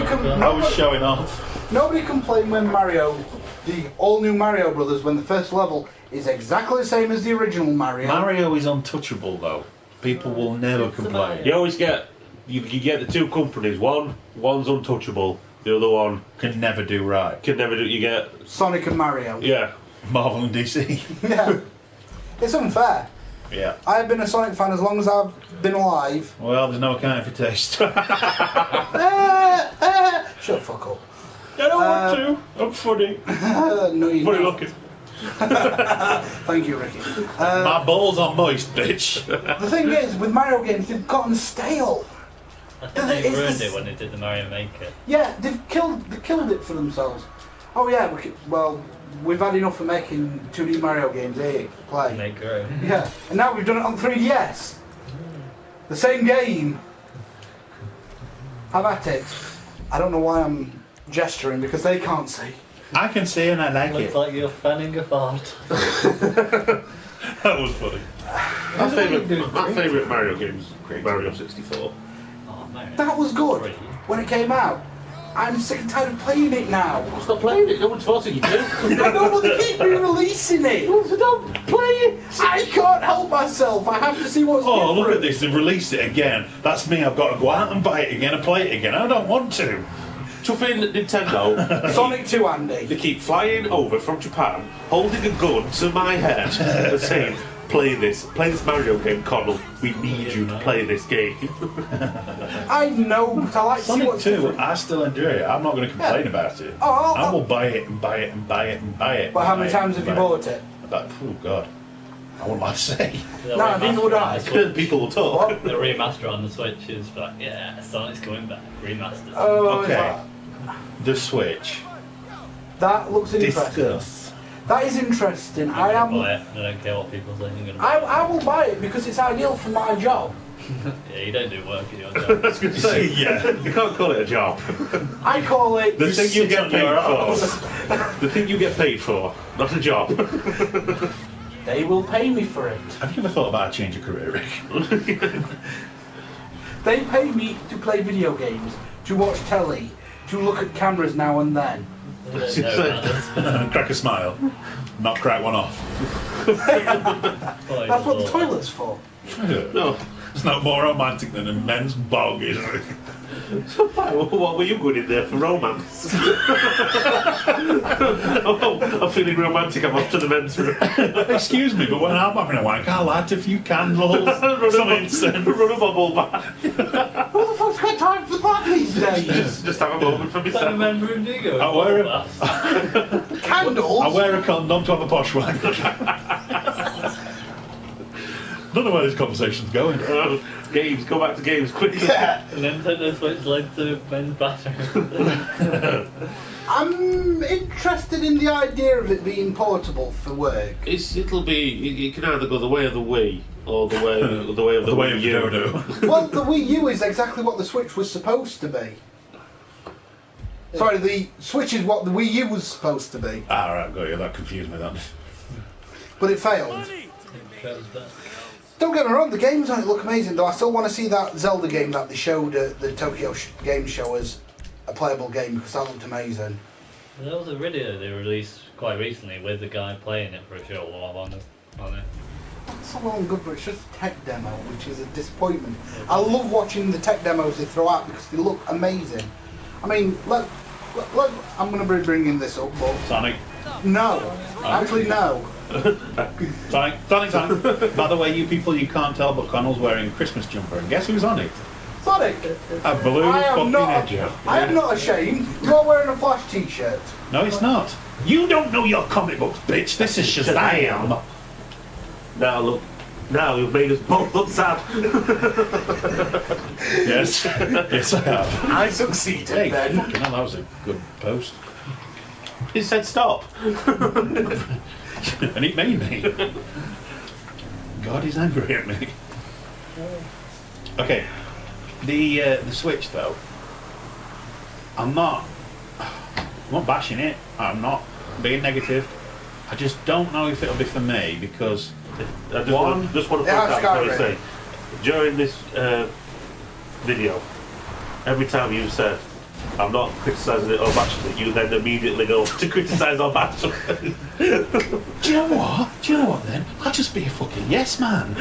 I was showing off. Nobody complained when Mario, the all-new Mario Brothers, when the first level is exactly the same as the original Mario. Mario is untouchable though. People will never complain. You always get you get the two companies. One's untouchable. The other one Can never do right. can never do. You get Sonic and Mario. yeah. Marvel and DC. Yeah. It's unfair. Yeah. I have been a Sonic fan as long as I've been alive. Well, there's no accounting for taste. Shut the fuck up. I don't want to. I'm funny. No, you Funny don't. looking. Thank you, Ricky. My balls are moist, bitch. The thing is, with Mario games, they've gotten stale. I think they ruined it when they did the Mario Maker. Yeah, they've killed it for themselves. Oh yeah, we've had enough of making 2D Mario games. Here, play. Make your own. Yeah, and now we've done it on 3DS. The same game. Have at it. I don't know why I'm gesturing because they can't see. I can see and I like Looks it. like you're fanning a fart. That was funny. My favourite Mario game is Mario 64. Oh, Mario. That was good when it came out. I'm sick and tired of playing it now. Stop playing it. No one's forcing you to. I know, but they keep re-releasing it. So don't play it. I can't help myself. I have to see what's Oh, look at different. this. They've released it again. That's me. I've got to go out and buy it again and play it again. I don't want to. Chuffing Nintendo. Sonic 2, Andy. They keep flying over from Japan, holding a gun to my head, and saying, play this Mario game, Connell. We need you to play this game. I know, but I like to see Sonic what's 2, different. I still enjoy it. I'm not going to complain about it. Oh, I will buy it and buy it and buy it and buy it. But how and many buy it times and have you buy bought it? Oh, God. I wouldn't like to say. No, neither would I. People will talk. The remaster on the Switch is like, yeah, Sonic's coming back. Remastered. Oh, Okay. The Switch. That looks interesting. Discuss. That is interesting. I don't care what people say. I will buy it because it's ideal for my job. Yeah, you don't do work at your I job. was going to say, Yeah. you can't call it a job. I call it The thing you sit get on paid your for. The thing you get paid for, not a job. they will pay me for it. Have you ever thought about a change of career, Rick? They pay me to play video games, to watch telly, to look at cameras now and then. Crack a smile. Not crack one off. That's what the toilet's for. No. It's not more romantic than a men's bog, is it? What were you going in there for romance? Oh, I'm feeling romantic. I'm off to the men's room. Excuse me, but when I'm having a wank, I light a few candles, some incense. Run a bubble bath. Who the fuck's got time for that these days? Just have a moment for Is that a myself. men's room, do you go? I wear a, Candles? I wear a condom to have a posh wank. Don't know where this conversation's going. Games, go back to games quickly. Yeah. Nintendo Switch led to men's bathroom. I'm interested in the idea of it being portable for work. It'll be. It can either go the way of the Wii or the way of the Wii U. dodo. Well, the Wii U is exactly what the Switch was supposed to be. Sorry, the Switch is what the Wii U was supposed to be, Ah, right, got you. That confused me, then. but it failed. Don't get me wrong, the games on it look amazing, though I still want to see that Zelda game that they showed at the Tokyo Game Show as a playable game, because that looked amazing. There was a video they released quite recently with the guy playing it for a short while on it. It's all well and good, but it's just a tech demo, which is a disappointment. I love watching the tech demos they throw out because they look amazing. I mean, I'm going to be bringing this up, but... Sonic. No. Actually, no. Sonic. By the way, you people, you can't tell, but Connell's wearing a Christmas jumper. And guess who's on it? Sonic! A blue fucking edger. I am not ashamed. You're wearing a Flash t-shirt. No, it's not. You don't know your comic books, bitch. This is Shazam. Now look. Now you've made us both look sad. Yes. Yes, I have. I succeeded Hey, then. fucking hell, that was a good post. He said stop. And it made me. God is angry at me. Okay. The Switch, though. I'm not bashing it. I'm not being negative. I just don't know if it'll be for me because I just want to point out what I say. During this video, every time you said, I'm not criticising it or bashing it, you then immediately go to criticise or bash it. Do you know what then? I'll just be a fucking yes man.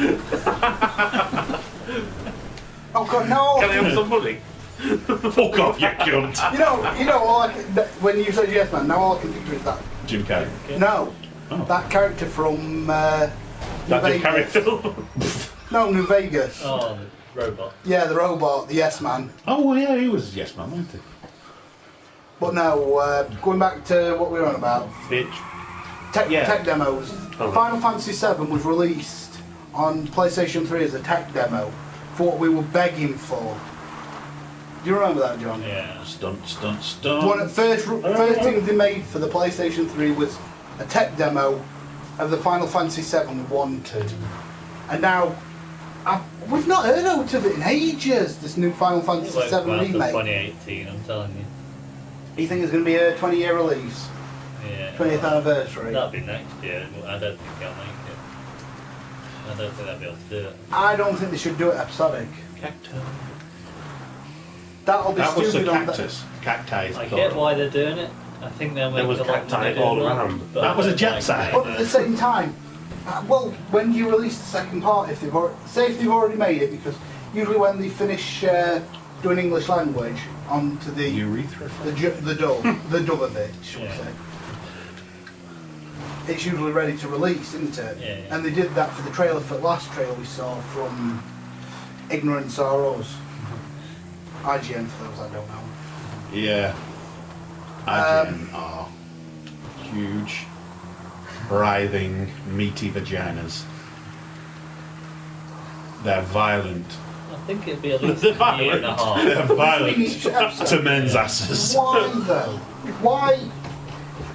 Oh God, no! Can I have some money? Fuck off, you cunt. You know, when you said yes, man, now all I can picture is that. Jim Carrey. No, Oh. that character from New That Jim Carrey Vegas. film? No, New Vegas. Oh, the robot. Yeah, the robot, the yes man. Oh well, yeah, he was a yes man, wasn't he? But no, going back to what we were on about. Bitch. Tech demos. Okay. Final Fantasy VII was released on PlayStation 3 as a tech demo for what we were begging for. Do you remember that, John? Yeah. Stunt. One of the first thing they made for the PlayStation 3 was a tech demo of the Final Fantasy VII Wanted. And now, we've not heard out of it in ages, this new Final Fantasy It won't VII come out till remake. 2018, I'm telling you. You think it's going to be a 20-year release? Yeah. 20th anniversary? That'll be next year. But I don't think they'll make it. I don't think they'll be able to do it. I don't think they should do it episodic. Cactus. That'll be That was a stupid on cactus. Cacti. I get why they're doing it. I think they'll make There was a lot cacti money all doing around. but That was I a don't jet like side. But at the same time, well, when you release the second part, if they've already made it, because usually when they finish doing English language onto the Urethra. the dub of it, should we Yeah. say, it's usually ready to release, isn't it? Yeah, yeah. And they did that for the trailer, for the last trailer we saw from Ignorance R Us. IGN for those I don't know. Yeah. IGN are huge, writhing, meaty vaginas. They're violent I think it'd be at least a year and a half. Violence to men's asses. Why though? Why?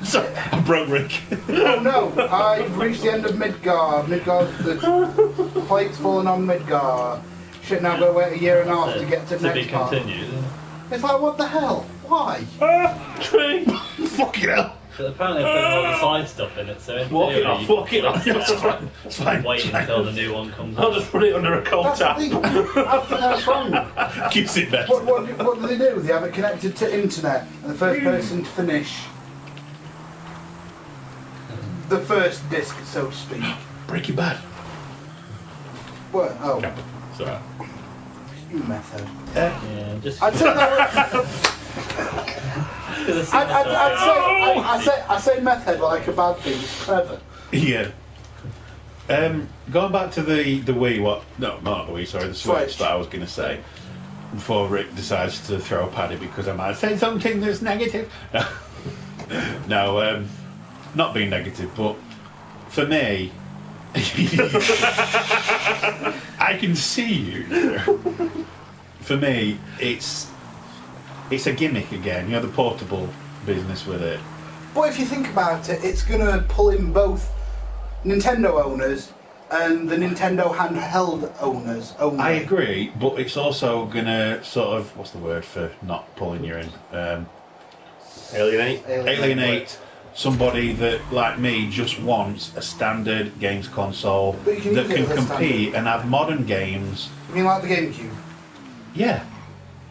Sorry, I broke Rick. Oh no! I've reached the end of Midgar. The plate's fallen on Midgar. Shit, now I've got to wait a year and a half to get to the next part. To be continued. It's like, what the hell? Why? Tree. Fucking hell. So apparently they're putting all the side stuff in it, so in Walk it theory, off, walk it off. It's fine. It's fine. wait It's fine. until the new one comes I'll out. just put it under a cold That's tap. the thing. I think that's wrong. Keeps it best. What do they do? They have it connected to internet, and the first person to finish the first disc, so to speak. Breaking Bad. What? Oh, Sorry. you method. Yeah, just. I'd say that. I say method like a bad thing. It's clever. Yeah. Going back to the Wii, what? No, not the Wii. Sorry, the Switch. That I was going to say before Rick decides to throw a paddy because I might say something that's negative. No, not being negative, but for me, I can see you. For me, it's a gimmick again. You know, the portable business with it. But if you think about it, it's going to pull in both Nintendo owners and the Nintendo handheld owners only. I agree, but it's also going to sort of, what's the word for not pulling you in? Alienate somebody that, like me, just wants a standard games console But you can that use it can as a compete standard. and have modern games. You mean like the GameCube? Yeah,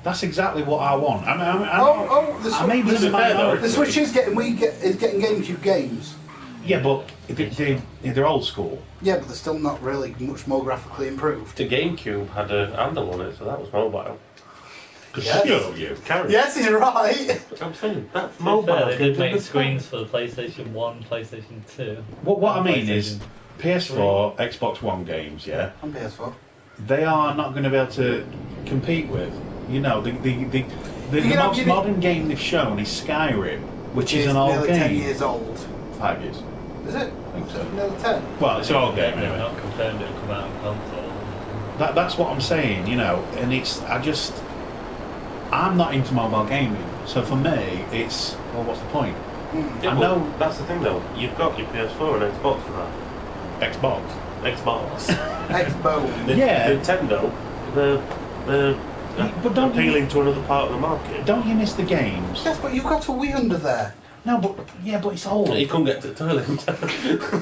that's exactly what I want. I may be the in the minority. The Switch is getting GameCube games. Yeah, but they're old school. Yeah, but they're still not really much more graphically improved. The GameCube had a handle on it, so that was mobile. Yes. You. Carry. Yes, you're right. I'm saying that's To be mobile. fair, they did make screens for the PlayStation 1, PlayStation 2. What I mean is, PlayStation PS4, Xbox One games, yeah, On PS4. they are not going to be able to compete with. You know, the can have most your- modern game they've shown is Skyrim, which is an old nearly game. 10 years old. 5 years. Is it? I think so. Nearly 10. Well, it's an old game They've anyway. not confirmed it'll come out on console. That's what I'm saying, you know, and I'm not into mobile gaming, so for me, it's, well, what's the point? Yeah, I but know that's the thing though. You've got your PS4 and Xbox for that. Xbox. Xbox. Xbox. Yeah. Nintendo. They're But don't appealing to another part of the market. Don't you miss the games? Yes, but you've got a Wii under there. No, but it's old. You couldn't get to the toilet.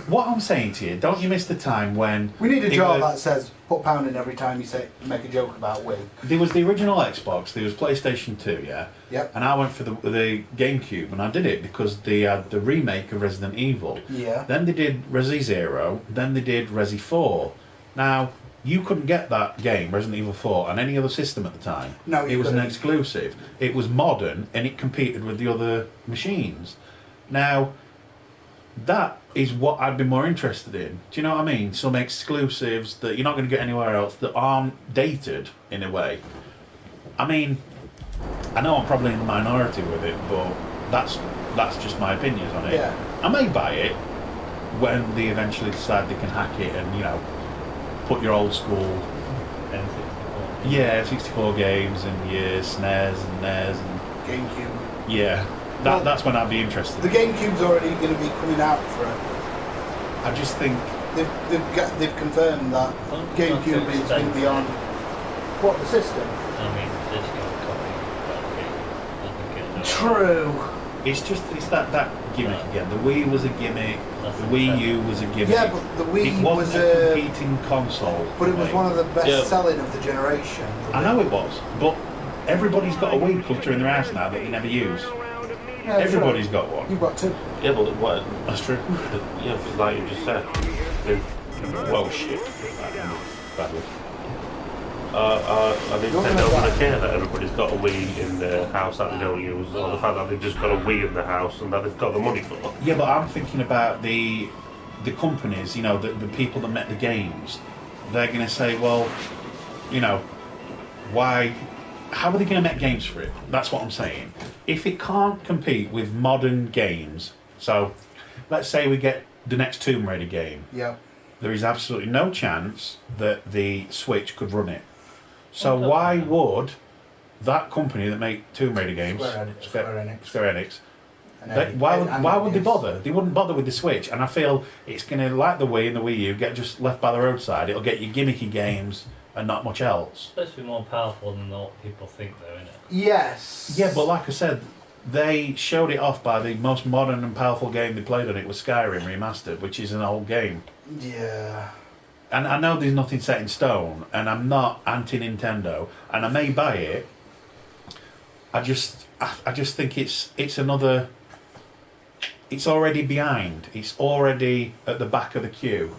What I'm saying to you, don't you miss the time when We need a it jar was- that says put pound in every time you make a joke about Wii. There was the original Xbox, there was PlayStation 2, yeah? Yep. And I went for the GameCube, and I did it because they had the remake of Resident Evil. Yeah. Then they did Resi 0, then they did Resi 4. Now, you couldn't get that game, Resident Evil 4, on any other system at the time. No, you It was an couldn't. exclusive. It was modern, and it competed with the other machines. Now, that is what I'd be more interested in. Do you know what I mean? Some exclusives that you're not going to get anywhere else that aren't dated, in a way. I mean, I know I'm probably in the minority with it, but that's just my opinions on it. Yeah. I may buy it when they eventually decide they can hack it and, you know, put your old school, N64. yeah, 64 games and your SNES and NES and, GameCube. yeah, Well, that's when I'd be interested. The GameCube's already going to be coming out for it. I just think, They've confirmed that Well, GameCube not is going to be on what the system. I mean, digital copy. I think it'll do True. it's that gimmick again. The Wii was a gimmick, That's the Wii U was a gimmick. Yeah, but the Wii it wasn't was a competing console. But it was for me. one of the best Yeah. selling of the generation. I know it was, but everybody's got a Wii clutter in their house now that you never use. Yeah, Everybody's sure. got one. You've got two. Yeah, but what? That's true. Yeah, like you just said. Then, Well, shit. Badly. I Nintendo don't care that everybody's got a Wii in their house that they don't use, or the fact that they've just got a Wii in their house and that they've got the money for. Yeah, but I'm thinking about the companies, you know, the people that make the games. They're going to say, well, you know, why? How are they going to make games for it? That's what I'm saying. If it can't compete with modern games, so let's say we get the next Tomb Raider game, Yeah. there is absolutely no chance that the Switch could run it. So why would that company that make Tomb Raider games, Square Enix, why would they bother? They wouldn't bother with the Switch, and I feel it's going to, like the Wii and the Wii U, get just left by the roadside. It'll get you gimmicky games and not much else. It's supposed to be more powerful than what people think, though, isn't it? Yes. Yeah, but like I said, they showed it off by the most modern and powerful game they played on it was Skyrim Remastered, which is an old game. Yeah. And I know there's nothing set in stone, and I'm not anti-Nintendo, and I may buy it. I just think it's another. It's already behind. It's already at the back of the queue.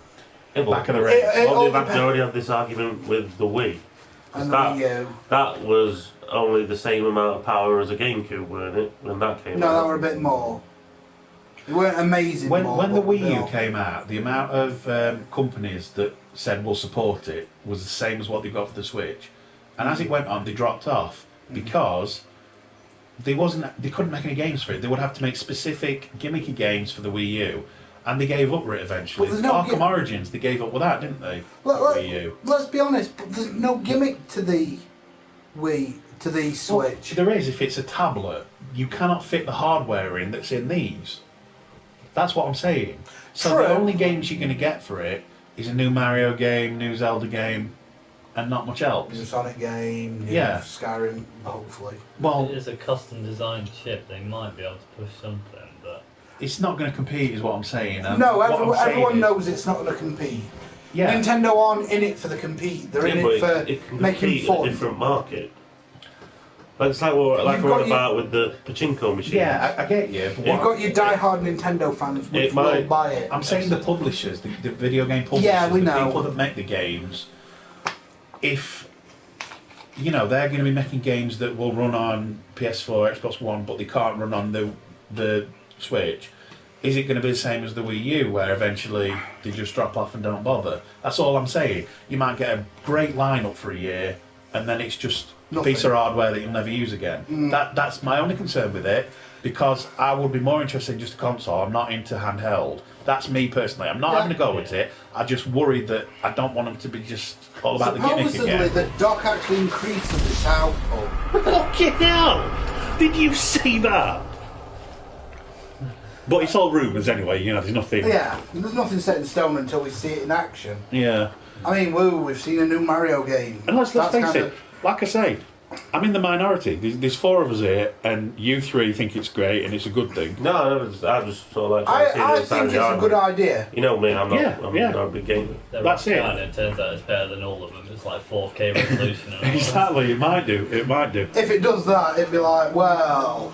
Back of the race. Well, they've already had this argument with the Wii. And the Wii U. That was only the same amount of power as a GameCube, weren't it? When that came out. No, that were a bit more. They weren't amazing. When the Wii U came out, the amount of companies that said we'll support it was the same as what they got for the Switch. And as it went on, they dropped off because they couldn't make any games for it. They would have to make specific gimmicky games for the Wii U, and they gave up for it eventually. Arkham Origins, they gave up with that, didn't they? Wii U. Let's be honest, but there's no gimmick to the Wii, to the Switch. Well, there is if it's a tablet. You cannot fit the hardware in that's in these. That's what I'm saying. So True. The only games you're going to get for it is a new Mario game, new Zelda game, and not much else. New Sonic game, new Skyrim, hopefully. Well, it is a custom designed chip. They might be able to push something, but it's not going to compete, is what I'm saying. No, everyone knows it's not going to compete. Yeah. Nintendo aren't in it for the compete. They're in it for making fun. In a different market. Like it's like we're on about with the pachinko machines. Yeah, I get you. But you've got your die-hard Nintendo fans which will buy it. I'm saying the publishers, the video game publishers, yeah, we the know. people that make the games. If they're going to be making games that will run on PS4, Xbox One, but they can't run on the Switch, is it going to be the same as the Wii U, where eventually they just drop off and don't bother? That's all I'm saying. You might get a great lineup for a year, and then it's just a piece of hardware that you'll never use again. That's my only concern with it, because I would be more interested in just a console. I'm not into handheld. That's me personally. I'm not having a go at it. I just worried that I don't want them to be just all about the gimmick again. Supposedly the dock actually increases its output. Fucking hell! Did you see that? But it's all rumours anyway, there's nothing... Yeah, there's nothing set in stone until we see it in action. Yeah. I mean, we've seen a new Mario game. And let's face it, like I say, I'm in the minority. There's four of us here, and you three think it's great and it's a good thing. No, I just sort of like... I think it's a good idea. You know me, I'm not a big gamer. That's it. And it turns out it's better than all of them. It's like 4K resolution. Exactly, it might do. If it does that, it'd be like, well...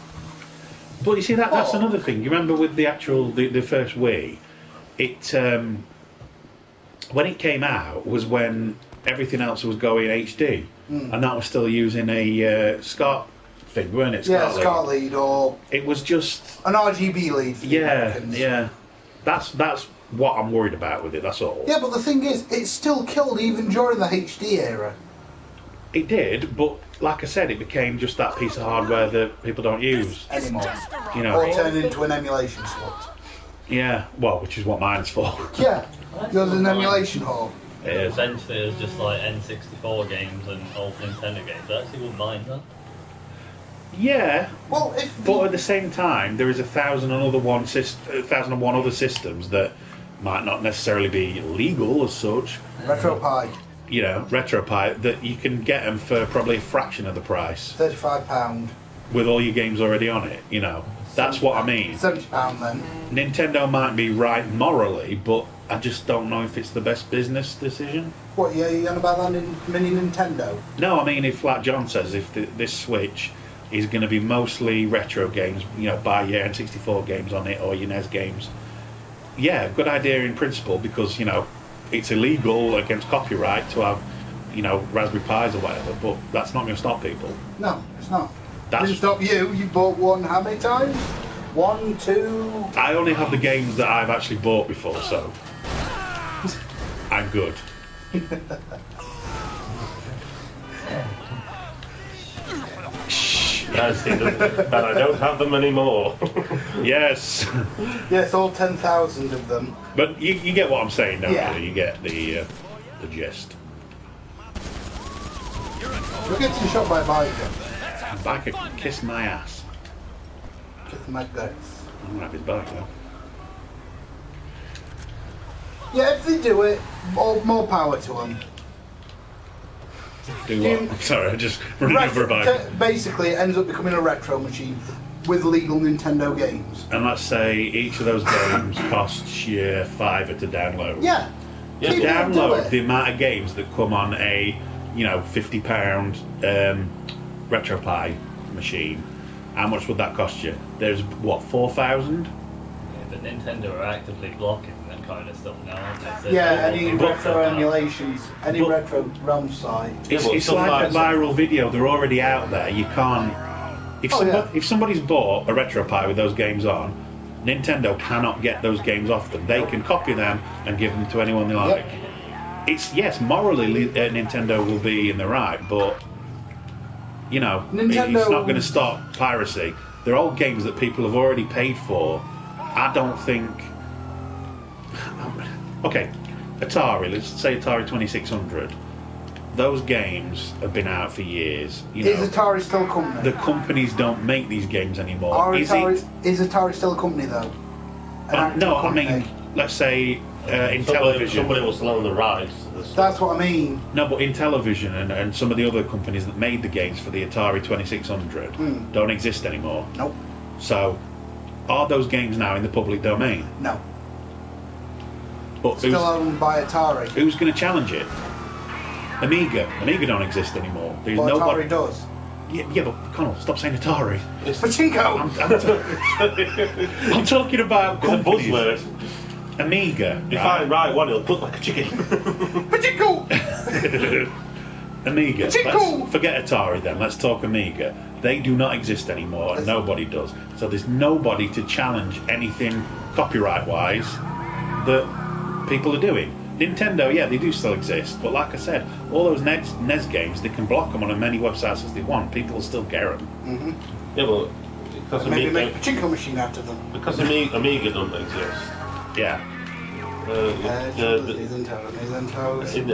But you see, that's another thing. You remember with the first Wii, when it came out was when everything else was going HD, and that was still using a SCART thing, weren't it? SCART lead, or it was just an RGB lead. For yeah. That's what I'm worried about with it. That's all. Yeah, but the thing is, it still killed even during the HD era. It did, but like I said, it became just that piece of hardware that people don't use anymore. Or turned into an emulation slot. Yeah, well, which is what mine's for. Yeah, yours is an emulation hall. Essentially, it's just like N64 games and old Nintendo games. I actually wouldn't mind that. Yeah, well, but at the same time, there is 1,001 other systems that might not necessarily be legal as such. RetroPie. RetroPie, that you can get them for probably a fraction of the price. £35. With all your games already on it, That's what I mean. £70 then. Nintendo might be right morally, but I just don't know if it's the best business decision. What, you on about that mini Nintendo? No, I mean, if, like John says, if this Switch is going to be mostly retro games, buy your N64 games on it or your NES games, yeah, good idea in principle, because, it's illegal against copyright to have, Raspberry Pis or whatever, but that's not going to stop people. No, it's not. Didn't stop you. You bought one how many times? 1, 2... I only have the games that I've actually bought before, so I'm good. That I don't have them anymore. Yes. Yes, all 10,000 of them. But you get what I'm saying, don't you? You get the gist. You're getting shot by a biker. Biker kiss my ass. Kiss my guts. I'm gonna have his bike though. Yeah, if they do it, more power to them. Do what? I'm sorry, I just running over a bike. Basically, it ends up becoming a retro machine with legal Nintendo games. And let's say each of those games costs you $5 to download. Yeah. To download the amount of games that come on a, £50 RetroPie machine, how much would that cost you? There's what, 4,000? Yeah, but Nintendo are actively blocking that kind of stuff now, aren't they? So Yeah, they any won't be retro blocked out. emulations, any retro realm site. It's like a viral video. They're already out there. You can't. If somebody's bought a RetroPie with those games on, Nintendo cannot get those games off them. They can copy them and give them to anyone they like. It's morally Nintendo will be in the right, but Nintendo... it's not going to stop piracy. They're all games that people have already paid for. I don't think. Okay, Atari. Let's say Atari 2600. Those games have been out for years. Is Atari still a company? The companies don't make these games anymore. Is Atari still a company though? No, I mean, let's say in television. Somebody will still own the rights to this. That's what I mean. No, but in television and some of the other companies that made the games for the Atari 2600 don't exist anymore. Nope. So, are those games now in the public domain? No. But Still owned by Atari. Who's going to challenge it? Amiga don't exist anymore. There's Well, nobody. Atari does. Yeah, but Connell, stop saying Atari. It's Pachinko! I'm talking about It's a companies. buzzword. Amiga. If I write one, it'll look like a chicken. Pachinko! Amiga. Pachinko! Let's forget Atari then. Let's talk Amiga. They do not exist anymore, and nobody does. So there's nobody to challenge anything copyright-wise that people are doing. Nintendo, yeah, they do still exist, but like I said, all those NES games, they can block them on as many websites as they want. People will still get them. Mm-hmm. Yeah, but because Maybe make a Pachinko machine out of them. Because Amiga doesn't exist. Yeah.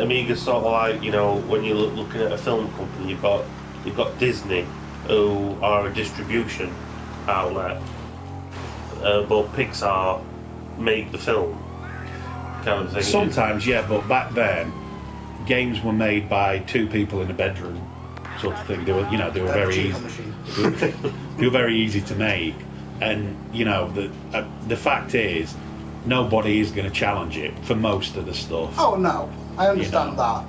Amiga's sort of like, when you're looking at a film company, you've got Disney, who are a distribution outlet, but Pixar made the film. Kind of thing. Sometimes, yeah, but back then, games were made by two people in a bedroom, sort of thing. They were very easy. They were very easy to make, and the fact is, nobody is going to challenge it for most of the stuff. Oh no, I understand that.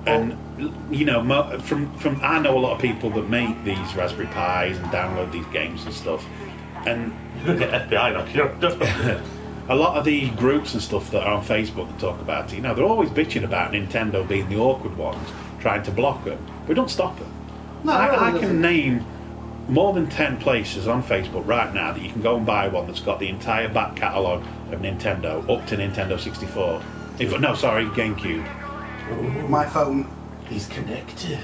And from I know a lot of people that make these Raspberry Pis and download these games and stuff, and you get FBI knocking on the door. A lot of the groups and stuff that are on Facebook that talk about it, they're always bitching about Nintendo being the awkward ones, trying to block them. But don't stop them. No, I can name more than 10 places on Facebook right now that you can go and buy one that's got the entire back catalogue of Nintendo up to Nintendo 64. GameCube. My phone. He's connected.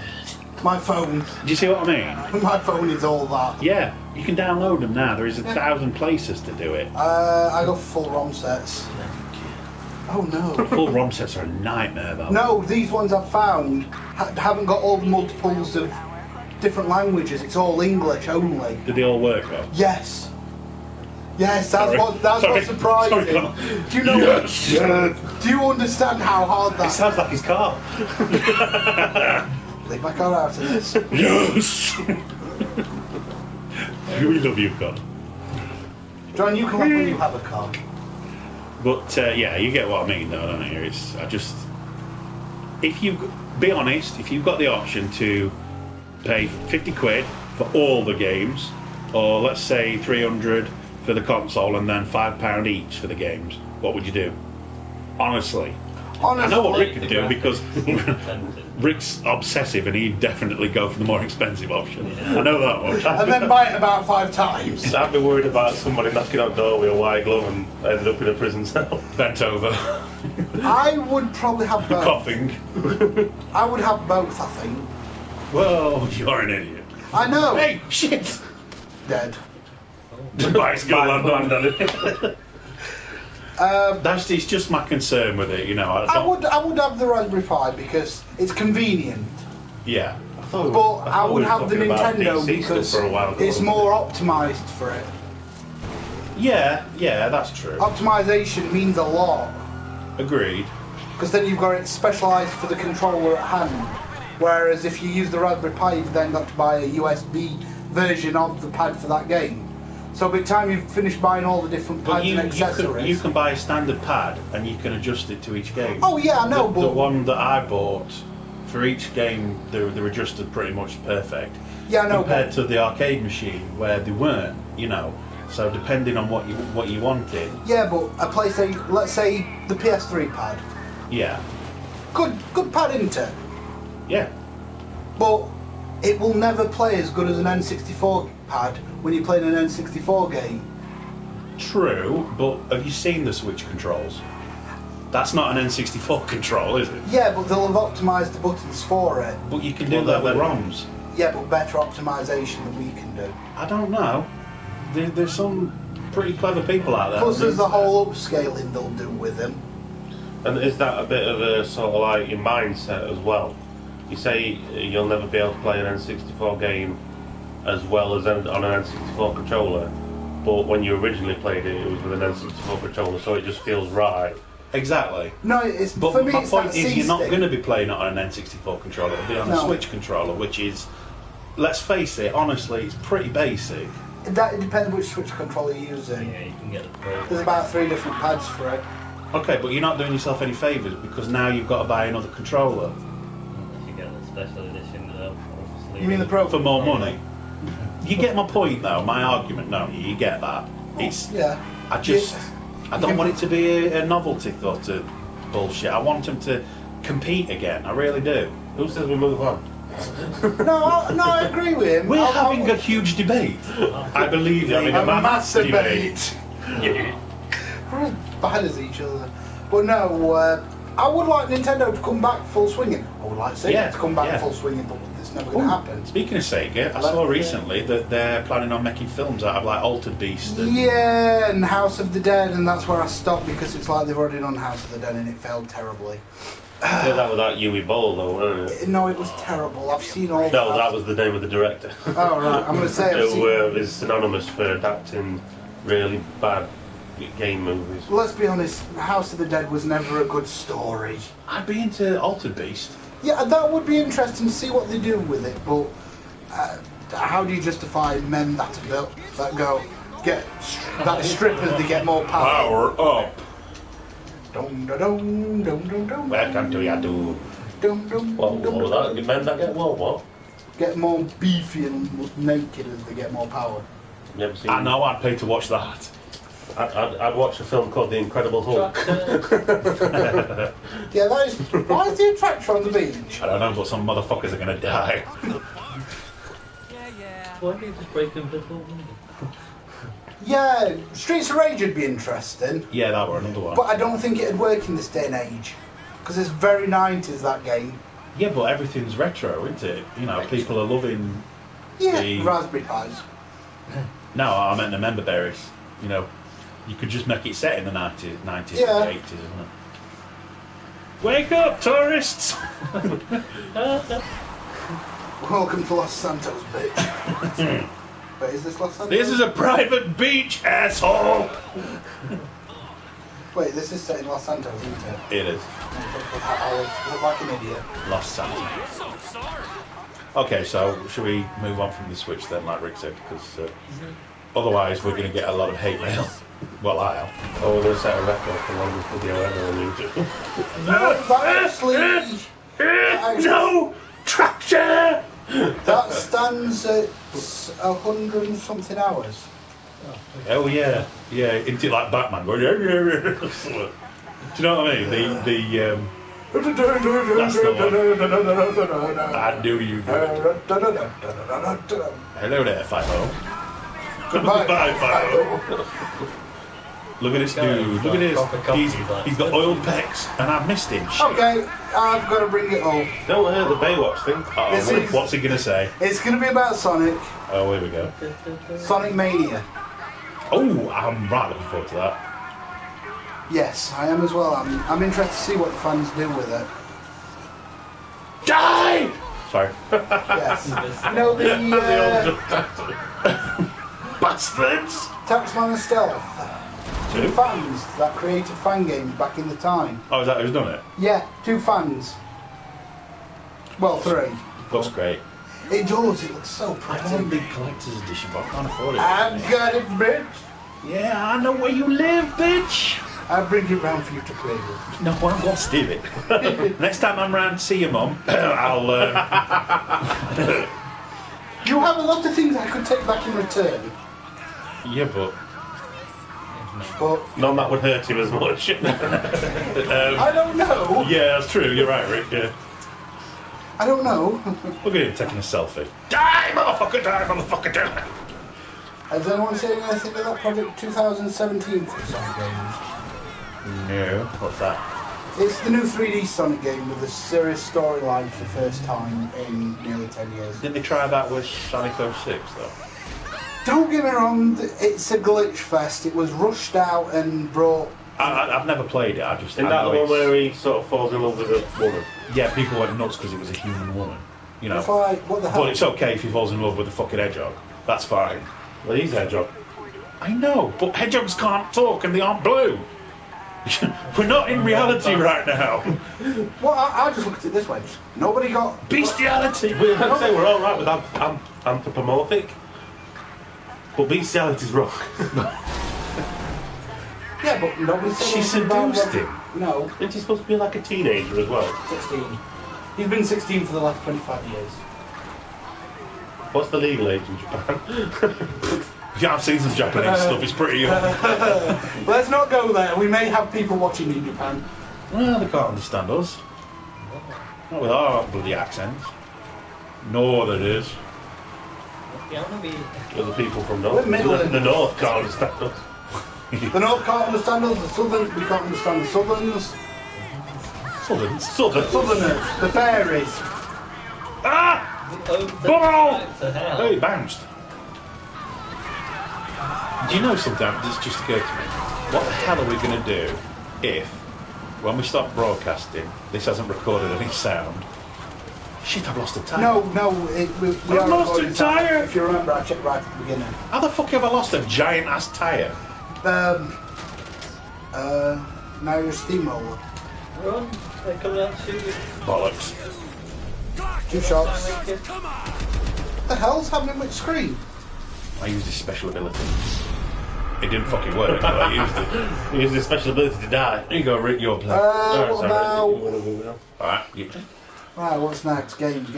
My phone. Do you see what I mean? My phone is all that. Yeah, you can download them now. There is 1,000 places to do it. I got full ROM sets. Oh no. Full ROM sets are a nightmare though. No, these ones I've found haven't got all the multiples of different languages. It's all English only. Did they all work though? Yes. Yes, that's what surprised me. Do you know? Yes. Do you understand how hard that? It sounds like his car. Leave my car out of this. Yes. We love you, God. John, you come up when you have a car. But yeah, you get what I mean, though, don't you? If you be honest, if you've got the option to pay 50 quid for all the games, or let's say 300 for the console and then £5 each for the games, what would you do? Honestly. I know what Rick could do because Rick's obsessive and he'd definitely go for the more expensive option. Yeah. I know that much. And then buy it about 5 times. I'd be worried about somebody knocking on the door with a white glove and ended up in a prison cell. Bent over. I would probably have both. Coughing. I would have both, I think. Whoa, you're an idiot. I know. Hey, shit. Dead. Bicycle land on it. It's just my concern with it, I would have the Raspberry Pi because it's convenient. Yeah. But I would have the Nintendo because for a while ago, it's more optimised for it. Yeah, that's true. Optimisation means a lot. Agreed. Because then you've got it specialised for the controller at hand. Whereas if you use the Raspberry Pi, you've then got to buy a USB version of the pad for that game. So by the time you've finished buying all the different pads and accessories... You can buy a standard pad and you can adjust it to each game. Oh yeah, I know, but... The one that I bought, for each game, they're adjusted pretty much perfect. Yeah, I know. Compared to the arcade machine, where they weren't, you know. So depending on what you wanted. Yeah, but a PlayStation, let's say the PS3 pad. Yeah. Good pad, isn't it? Yeah. But it will never play as good as an N64 pad when you're playing an N64 game. True, but have you seen the Switch controls? That's not an N64 control, is it? Yeah, but they'll have optimised the buttons for it. But you can do that with ROMs. Yeah, but better optimisation than we can do. I don't know. There's some pretty clever people out there. Plus there's the whole upscaling they'll do with them. And is that a bit of a sort of like your mindset as well? You say you'll never be able to play an N64 game as well as on an N64 controller, but when you originally played it, it was with an N64 controller, so it just feels right. Exactly. No, it's but for me. My it's point that is, you're not going to be playing it on an N64 controller. It'll be on a Switch controller, which is, let's face it, honestly, it's pretty basic. That depends which Switch controller you're using. Yeah, you can get the Pro. There's about 3 different pads for it. Okay, but you're not doing yourself any favours because now you've got to buy another controller. If you get the special edition, obviously. You mean the Pro? For more money. You get my point, though. My argument, no, you get that. It's. Yeah. I don't want it to be a novelty sort of bullshit. I want them to compete again. I really do. Who says we move on? No, I agree with him. We're having a huge debate. I believe you're having a massive debate. We're as bad as each other. But no, I would like Nintendo to come back full swinging. I would like Sega to come back full swinging, but it's never going to happen. Speaking of Sega, I saw recently that they're planning on making films out of like Altered Beast. Yeah, and House of the Dead, and that's where I stopped because it's like they've already done House of the Dead and it failed terribly. Yeah, that was that Yui Bowl though, wasn't it? No, it was terrible. I've seen all. No, that was the name of the director. Oh right, I'm going to say it is synonymous for adapting really bad game movies. Let's be honest, House of the Dead was never a good story. I'd be into Altered Beast. Yeah, that would be interesting to see what they do with it, but how do you justify men that go get that strippers to get more power? Power up. Dum da dum dum dum dum. Welcome to Yadu. Dum dum. What was that? Men that get what? Get more beefy and naked as they get more power. Never seen. I know. I'd pay to watch that. I'd watch a film called The Incredible Hulk. Yeah, that is. Why is the attractor on the beach? I don't know, but some motherfuckers are gonna die. Why don't you just break them before? Yeah, Streets of Rage would be interesting. Yeah, that were another one. But I don't think it'd work in this day and age. Because it's very 90s, that game. Yeah, but everything's retro, isn't it? You know, people are loving the... Raspberry Pis. No, I meant the member berries. You know, you could just make it set in the 90s and the 80s, isn't it? Wake up, tourists! Welcome to Los Santos, bitch. Wait, is this Los Santos? This is a private beach, asshole! Wait, this is set in Los Santos, isn't it? It is. I look like an idiot. Los Santos. Okay, so should we move on from the Switch then, like Rick said, because otherwise we're going to get a lot of hate mail. Well, I'll. Oh, we're going to set a record for longest video ever on YouTube. No! Tractor! That stands at 100 and something hours. Oh yeah, yeah, into like Batman going. Do you know what I mean? That's the one. I knew you would. Hello there, Fido. Goodbye, Fido. Look at this dude. Look at this. He's got oiled pecs, and I've missed him. Okay, I've got to bring it up. Don't hurt the Baywatch thing. What's he gonna say? It's going to be about Sonic. Oh, here we go. Sonic Mania. Oh, I'm right looking forward to that. Yes, I am as well. I'm interested to see what the fans do with it. Die! Sorry. Yes. You know the Bastards! Taxman and Stealth. Two fans that created fan games back in the time. Oh, is that who's done it? Yeah, two fans. Well, three. Looks great. It does. It looks so I pretty. want a big collector's edition, but I can't afford it. I've got it, bitch. Yeah, I know where you live, bitch. I'll bring it round for you to play with. No, I won't steal it. Next time I'm round to see your mum, I'll. You have a lot of things I could take back in return. Yeah, but none that would hurt him as much. I don't know. Yeah, that's true. You're right, Rick. Yeah. I don't know. Look at him taking a selfie. Die, motherfucker! Die, motherfucker! Die! Has anyone seen anything of that Project 2017 for Sonic games? No. What's that? It's the new 3D Sonic game with a serious storyline for the first time in nearly 10 years. Didn't they try that with Sonic 06 though? Don't get me wrong, it's a glitch fest. It was rushed out and brought... I've never played it, I just... Isn't that the one where he sort of falls in love with a woman? Yeah, people went nuts because it was a human woman. You know. It's like, what the hell? But it's okay if he falls in love with a fucking hedgehog. That's fine. Well, he's a hedgehog. I know, but hedgehogs can't talk and they aren't blue. We're not in reality right now. Well, I just looked at it this way. Nobody got... Bestiality! I'd say we're alright with anthropomorphic. But bestiality's wrong. Yeah, but nobody said She anything about seduced him. No, Isn't he supposed to be like a teenager as well? 16. He's been 16 for the last 25 years. What's the legal age in Japan? Yeah, I've seen some Japanese stuff, it's pretty young. Let's not go there. We may have people watching in Japan. Well, they can't understand us. Not with our bloody accents. No, that is. Yeah, I want to be. Well, the people from We're North. Midland. The North can't understand us. The North can't understand us, the Southern, we can't understand the Southerns. Southerners, the fairies. Ah! Ball! Oh, it bounced. Do you know something? This just occurred to me. What the hell are we going to do if, when we stop broadcasting, this hasn't recorded any sound? Shit, I've lost a tyre. No, we I've are lost a recording tyre. If you remember, I checked right at the beginning. How the fuck have I lost a giant ass tyre? Now you're a steamroller. Run! They're coming out to shoot you. Bollocks. 2 shots. What the hell's happening with the screen? I used this special ability. It didn't fucking work, but I used it. He has a special ability to die. Here you go, Rick, your play. What about... Alright. Right, what's next? Games.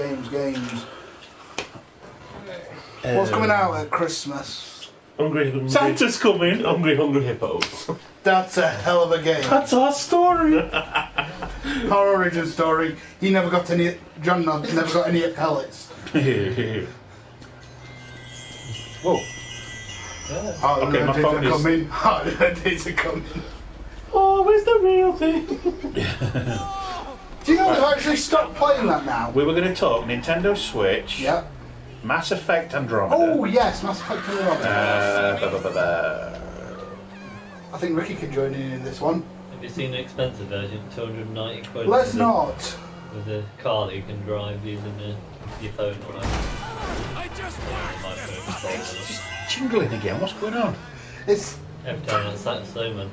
What's coming out at Christmas? Hungry. Santa's coming. Hungry hippos. That's a hell of a game. That's our story. Our origin story. He never got any... John never got any pellets. Whoa. Oh, Okay, my phone is... coming. Oh, the days are coming. Oh, where's the real thing? Do you know they've actually stopped playing that now? We were going to talk Nintendo Switch, Yep. Mass Effect Andromeda. Oh, yes, Mass Effect Andromeda. I I think Ricky can join in this one. Have you seen the expensive version? 290 quid. Let's not. With a car that you can drive using your phone or whatever. It's jingling again. What's going on? It's... Every time it's that so much.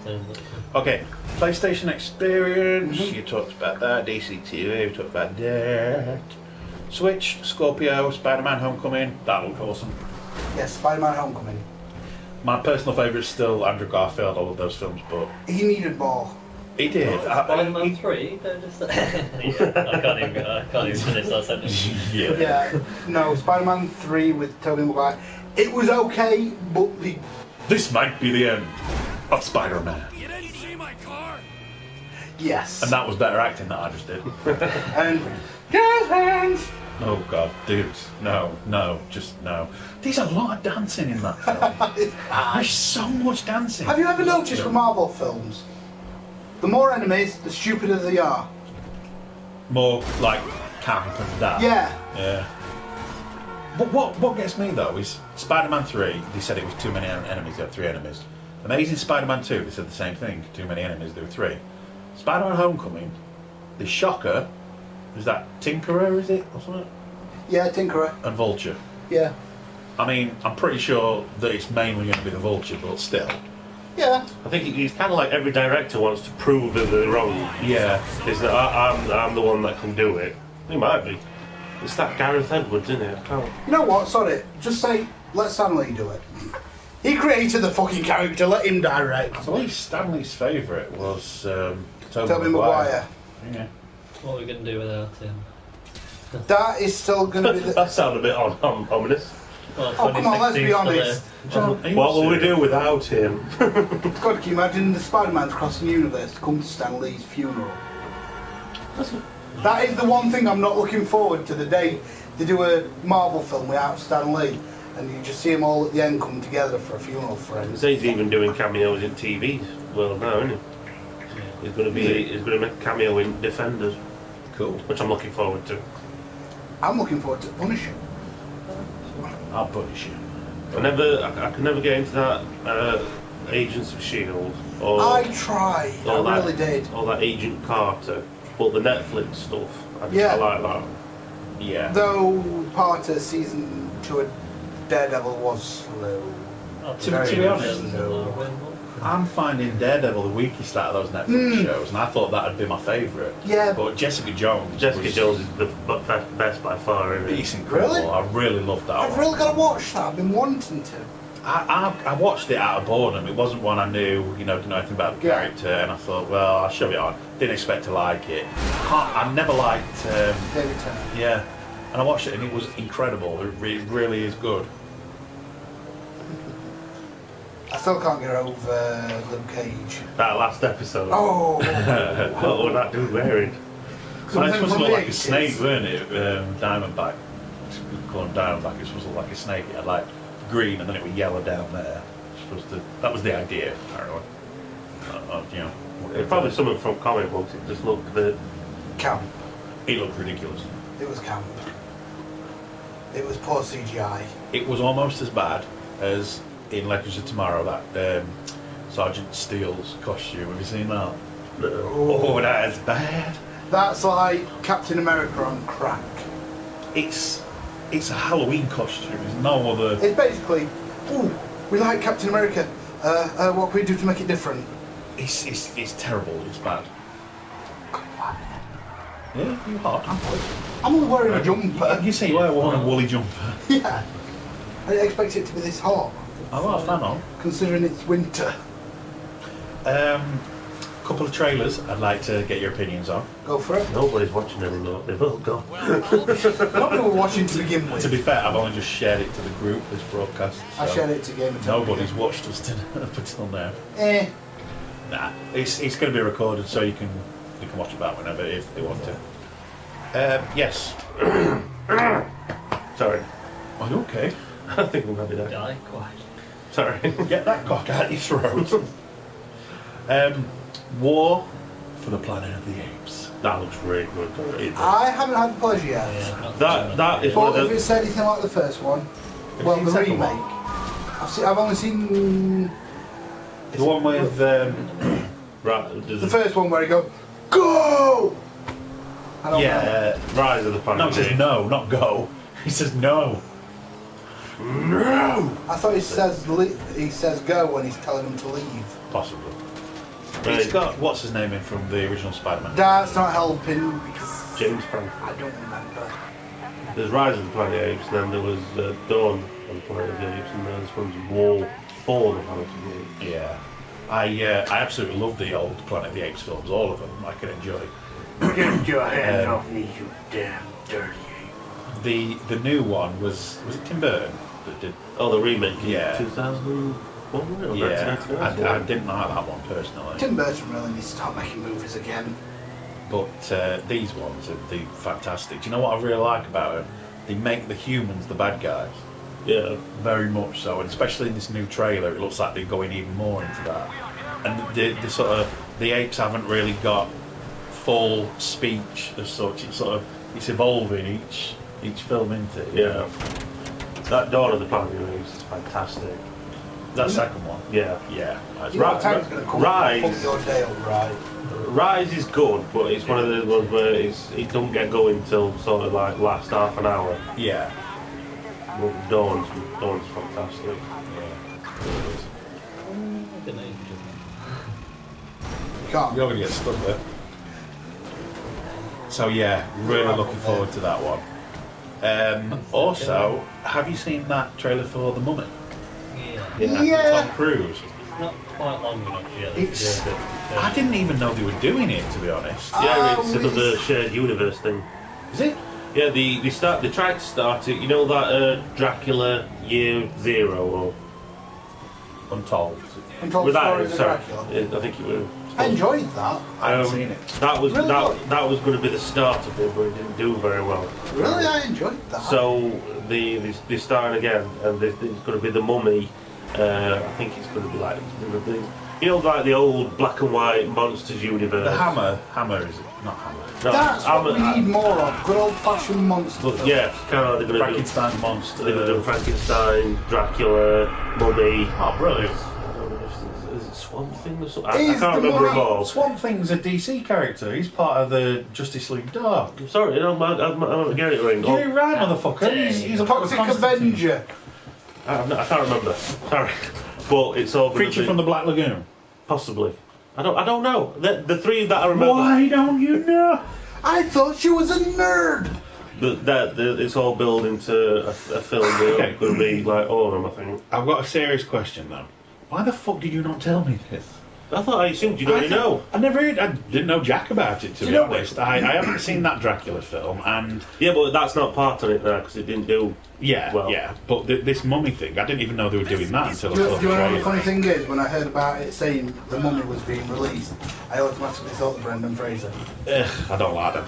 Okay, PlayStation Experience. You talked about that. DC TV. We talked about that. Switch, Scorpio, Spider-Man: Homecoming. That looked awesome. Yes, Spider-Man Homecoming. My personal favourite is still Andrew Garfield. I love those films, but He needed more. he did. Spider-Man 3? Don't just... I can't even finish that sentence. Yeah. No, Spider-Man 3 with Tobey Maguire. It was okay, but the... This might be the end of Spider-Man. You didn't see my car? Yes. And that was better acting that I just did. And... Jazz hands! Oh god, dude. No, just no. There's a lot of dancing in that film. There's so much dancing. Have you ever noticed with Marvel films, the more enemies, the stupider they are? More like camp and that. Yeah. Yeah. But what gets me though is Spider-Man 3, they said it was too many enemies, there were 3 enemies. Amazing Spider-Man 2, they said the same thing, too many enemies, there were 3. Spider-Man Homecoming, the Shocker, is that Tinkerer, is it? Or something? Yeah, Tinkerer. and Vulture. Yeah. I mean, I'm pretty sure that it's mainly going to be the Vulture, but still. Yeah. I think he's kind of like every director wants to prove that they're wrong. Yeah. Is that I'm the one that can do it? He might be. It's that Gareth Edwards, isn't it? Oh. You know what? Sorry. Just say, let Stan Lee do it. He created the fucking character. Let him direct. I believe Stanley's favourite was Tobey Maguire. Yeah. What are we going to do without him? That is still going to be the... That sounded a bit ominous. Well, Oh, come on, let's be 2016 honest. What will we do without him? God, can you imagine the Spider-Man's crossing the universe to come to Stan Lee's funeral? That is the one thing I'm not looking forward to, the day they do a Marvel film without Stan Lee, and you just see them all at the end come together for a funeral for him. He's even doing cameos in TV world now, isn't he? He's going to make a cameo in Defenders. Cool. Which I'm looking forward to. I'm looking forward to Punisher. I'll punish you. I can never get into that Agents of S.H.I.E.L.D. or I tried. I really did. Or that Agent Carter. But the Netflix stuff, I like that. Yeah. Though part of season 2 of Daredevil was slow. To be honest, I'm finding Daredevil the weakest out of those Netflix shows, and I thought that would be my favourite. Yeah. But Jessica Jones is the best by far, isn't it? It's incredible. Really? I really loved that I've one. really got to watch that. I've been wanting to. I watched it out of boredom. It wasn't one I knew, didn't know anything about the character, and I thought, well, I'll shove it on. Didn't expect to like it. I never liked... David Tennant. Yeah. And I watched it, and it was incredible. It really is good. I still can't get over Luke Cage. That last episode. Oh! What was that dude wearing? It's supposed to look like a snake, weren't it? Diamondback. We call him Diamondback. It's supposed to look like a snake. It had like green, and then it was yellow down there. That was the idea, apparently. It's probably someone from comic books. It just looked Camp. It looked ridiculous. It was camp. It was poor CGI. It was almost as bad as in Legends of Tomorrow, that Sergeant Steele's costume. Have you seen that? Oh, that is bad. That's like Captain America on crack. It's a Halloween costume. There's no other... It's basically, ooh, we like Captain America. What can we do to make it different? It's terrible. It's bad. Yeah, you're hot. I'm only wearing a jumper. You say you wear a woolly jumper. Yeah. I didn't expect it to be this hot. Oh, well, fan on. Considering it's winter. Couple of trailers I'd like to get your opinions on. Go for it. Nobody's watching anymore. They've all gone. Nobody were watching to begin with. To be fair, I've only just shared it to the group, this broadcast. I shared it to Game of Thrones. Nobody's watched us up until now. Nah, it's going to be recorded, so you can watch it back whenever if they want to. Yes. Sorry. Are you okay? I think I'm happy there. Die quiet. Sorry. Get that cock out your throat. War for the Planet of the Apes. That looks really good. I haven't had the pleasure yet. Yeah, That is one But of if the... it's anything like the first one, you well, seen the the second remake, I've only seen The one with Right, the first one where he goes, go! I don't know. Rise of the Planet No, of he the says Apes. no, not go. He says no. No! I thought he says go when he's telling him to leave. Possibly. Right. He's got what's his name in from the original Spider-Man. That's not helping because James Franco. I don't remember. There's Rise of the Planet of the Apes, and then there was Dawn of the Planet of the Apes, and then this one's War for the Planet of the Apes. Yeah. I absolutely love the old Planet of the Apes films, all of them. I can enjoy. Get your hands off me, you damn dirty ape. The new one was it Tim Burton that did? Oh, the remake in Yeah. 2001 or Yeah, 1999? I didn't like that one personally. Tim Burton really needs to start making movies again. But these ones are fantastic. Do you know what I really like about them? They make the humans the bad guys. Yeah. Very much so, and especially in this new trailer, it looks like they're going even more into that. And the sort of the apes haven't really got full speech as such. It's evolving each film into it. Yeah. That Dawn of the Planet of the Apes is fantastic. That second one. Yeah. Yeah. You know what time's going to come Rise. fuck your day up, right? Rise is good, but it's one of those ones where it don't get going till sort of like last half an hour. Yeah. But Dawn's fantastic. Can't. You're going to get stuck there. So yeah, really looking forward to that one. Also, have you seen that trailer for The Mummy? Yeah. Tom Cruise. It's not quite long enough yet. I didn't even know they were doing it, to be honest. Yeah, it's another shared universe thing. Is it? Yeah, they tried to start it. You know that Dracula Year Zero or Untold. Untold was that? Stories of Sorry, Dracula. I think it was. I enjoyed that. I haven't seen it. That was Really that was going to be the start of it, but it didn't do very well. Really, I enjoyed that. So they're starting again, and it's going to be The Mummy. I think it's going to be like like the old black and white monsters universe. The Hammer is it? Not Hammer. No, That's what we need more of. Good old-fashioned monsters. But yeah, kind of they're going to do. Frankenstein monster. They're going to do Frankenstein, Dracula, Mummy. Oh, brilliant. I don't know, is it Swamp Thing or something? I Is can't the remember them Mummy- all. Swamp Thing's a DC character. He's part of the Justice League Dark. I'm sorry, I'm getting it wrong. Get it right, motherfucker. He's a Toxic Avenger. I can't remember. Sorry, but it's all gonna Creature be- from the Black Lagoon. possibly. I don't know. The three that I remember. Why don't you know? I thought she was a nerd. It's all built into a film that could be like all of them, I think. I've got a serious question though. Why the fuck did you not tell me this? I assumed you'd already know. I didn't know jack about it, to be honest. I haven't seen that Dracula film, and Yeah, but that's not part of it now because it didn't do. Well. but this mummy thing, I didn't even know they were doing that until I Do saw you the know what the trailer. funny thing is? When I heard about it saying The Mummy was being released, I automatically thought of Brendan Fraser. I don't like them.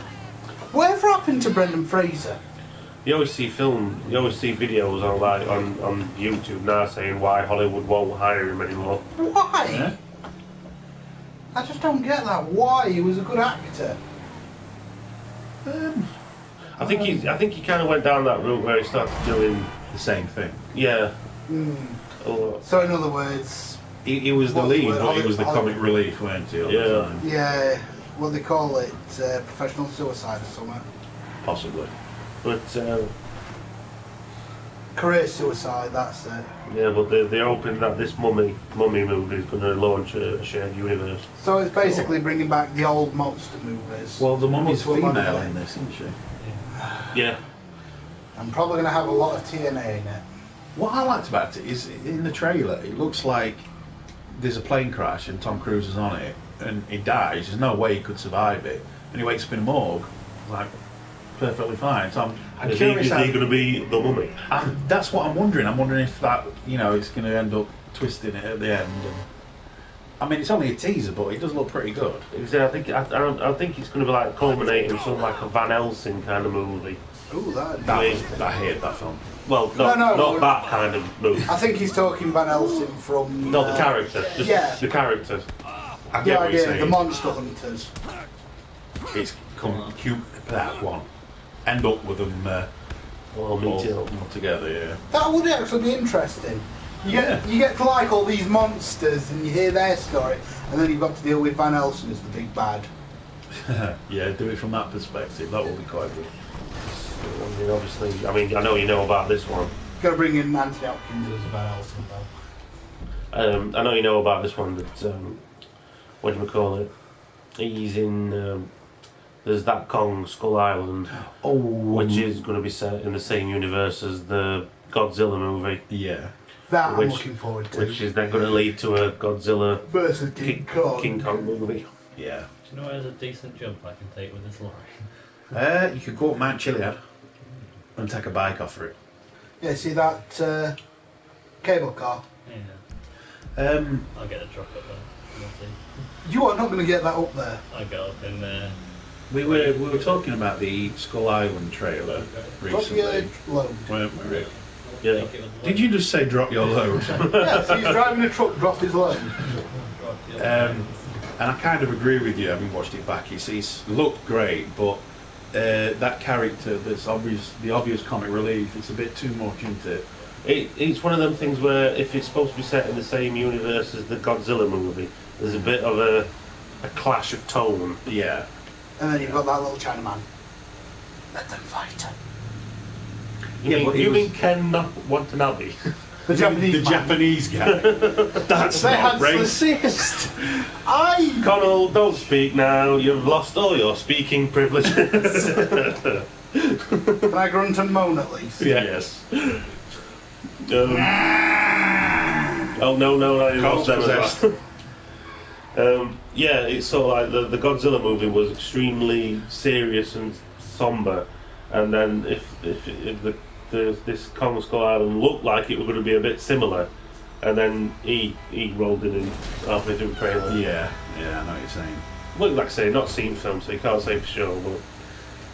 Whatever happened to Brendan Fraser? You always see videos on YouTube now saying why Hollywood won't hire him anymore. Why? Yeah. I just don't get that. Why? He was a good actor. I think he kind of went down that route where he started doing The same thing. yeah. Oh, So in other words, He was the What's the lead, word? but he was the Hollywood- comic relief, weren't he? All Yeah. the time? yeah, what they call it, professional suicide or something. Possibly. but Career suicide, that's it. yeah, but they're hoping that this mummy movie is going to launch a shared universe. So it's basically bringing back the old monster movies. Well, the mummy's What's one female of in them? this, isn't she? Yeah. I'm probably going to have a lot of TNA in it. What I liked about it is in the trailer, it looks like there's a plane crash and Tom Cruise is on it and he dies. There's no way he could survive it. And he wakes up in a morgue, like, perfectly fine. So I'm Is curious he how... going to be the mummy? That's what I'm wondering. I'm wondering if that, it's going to end up twisting it at the end. And, I mean, it's only a teaser, but it does look pretty good. I think it's going to be like culminating something like a Van Helsing kind of movie. Ooh, that. I hate that film. Well, not that kind of movie. I think he's talking Van Helsing from. Not the character, just yeah. the character. I The get what you're idea, saying. the monster hunters. It's cute, that one. End up with them Well, me too. all together, yeah. That would actually be interesting. You get to like all these monsters and you hear their story, and then you've got to deal with Van Helsing as the big bad. Yeah, do it from that perspective. That will be quite good. I mean, obviously, I know you know about this one. Got to bring in Anthony Hopkins as Van Helsing though. I know you know about this one. That what do we call it? He's in. There's that Kong Skull Island, which is going to be set in the same universe as the Godzilla movie. Yeah. That I'm Which- looking forward to. Which is then going to lead to a Godzilla Versus King Kong. King Kong movie. Yeah. Do you know there's a decent jump I can take with this lorry? You could go up Mount Chiliad and take a bike off for it. Yeah, see that cable car? Yeah. I'll get a truck up there. We'll see. You are not going to get that up there. I'll get up in there. We were talking about the Skull Island trailer Drop your recently, load. weren't we, Rick? Yeah. Did you just say drop your load? Yeah, so he's driving a truck, dropped his load. And I kind of agree with you, having watched it back. It's looked great, but that character, the obvious comic relief, it's a bit too much, isn't it? It's one of them things where if it's supposed to be set in the same universe as the Godzilla movie, there's a bit of a a clash of tone. Yeah. And then you've got that little Chinaman. Let them fight. You mean Ken Watanabe? The Japanese guy. That's they not had racist. Connell, don't speak now. You've lost all your speaking privileges. Can I grunt and moan at least? Yes. Oh no, I lost them as well. Yeah, it's sort of like the Godzilla movie was extremely serious and somber, and then if this Kong Skull Island looked like it was going to be a bit similar, and then he rolled in and halfway through the trailer. Yeah, I know what you're saying. Well, like I say, not seen film, so you can't say for sure, but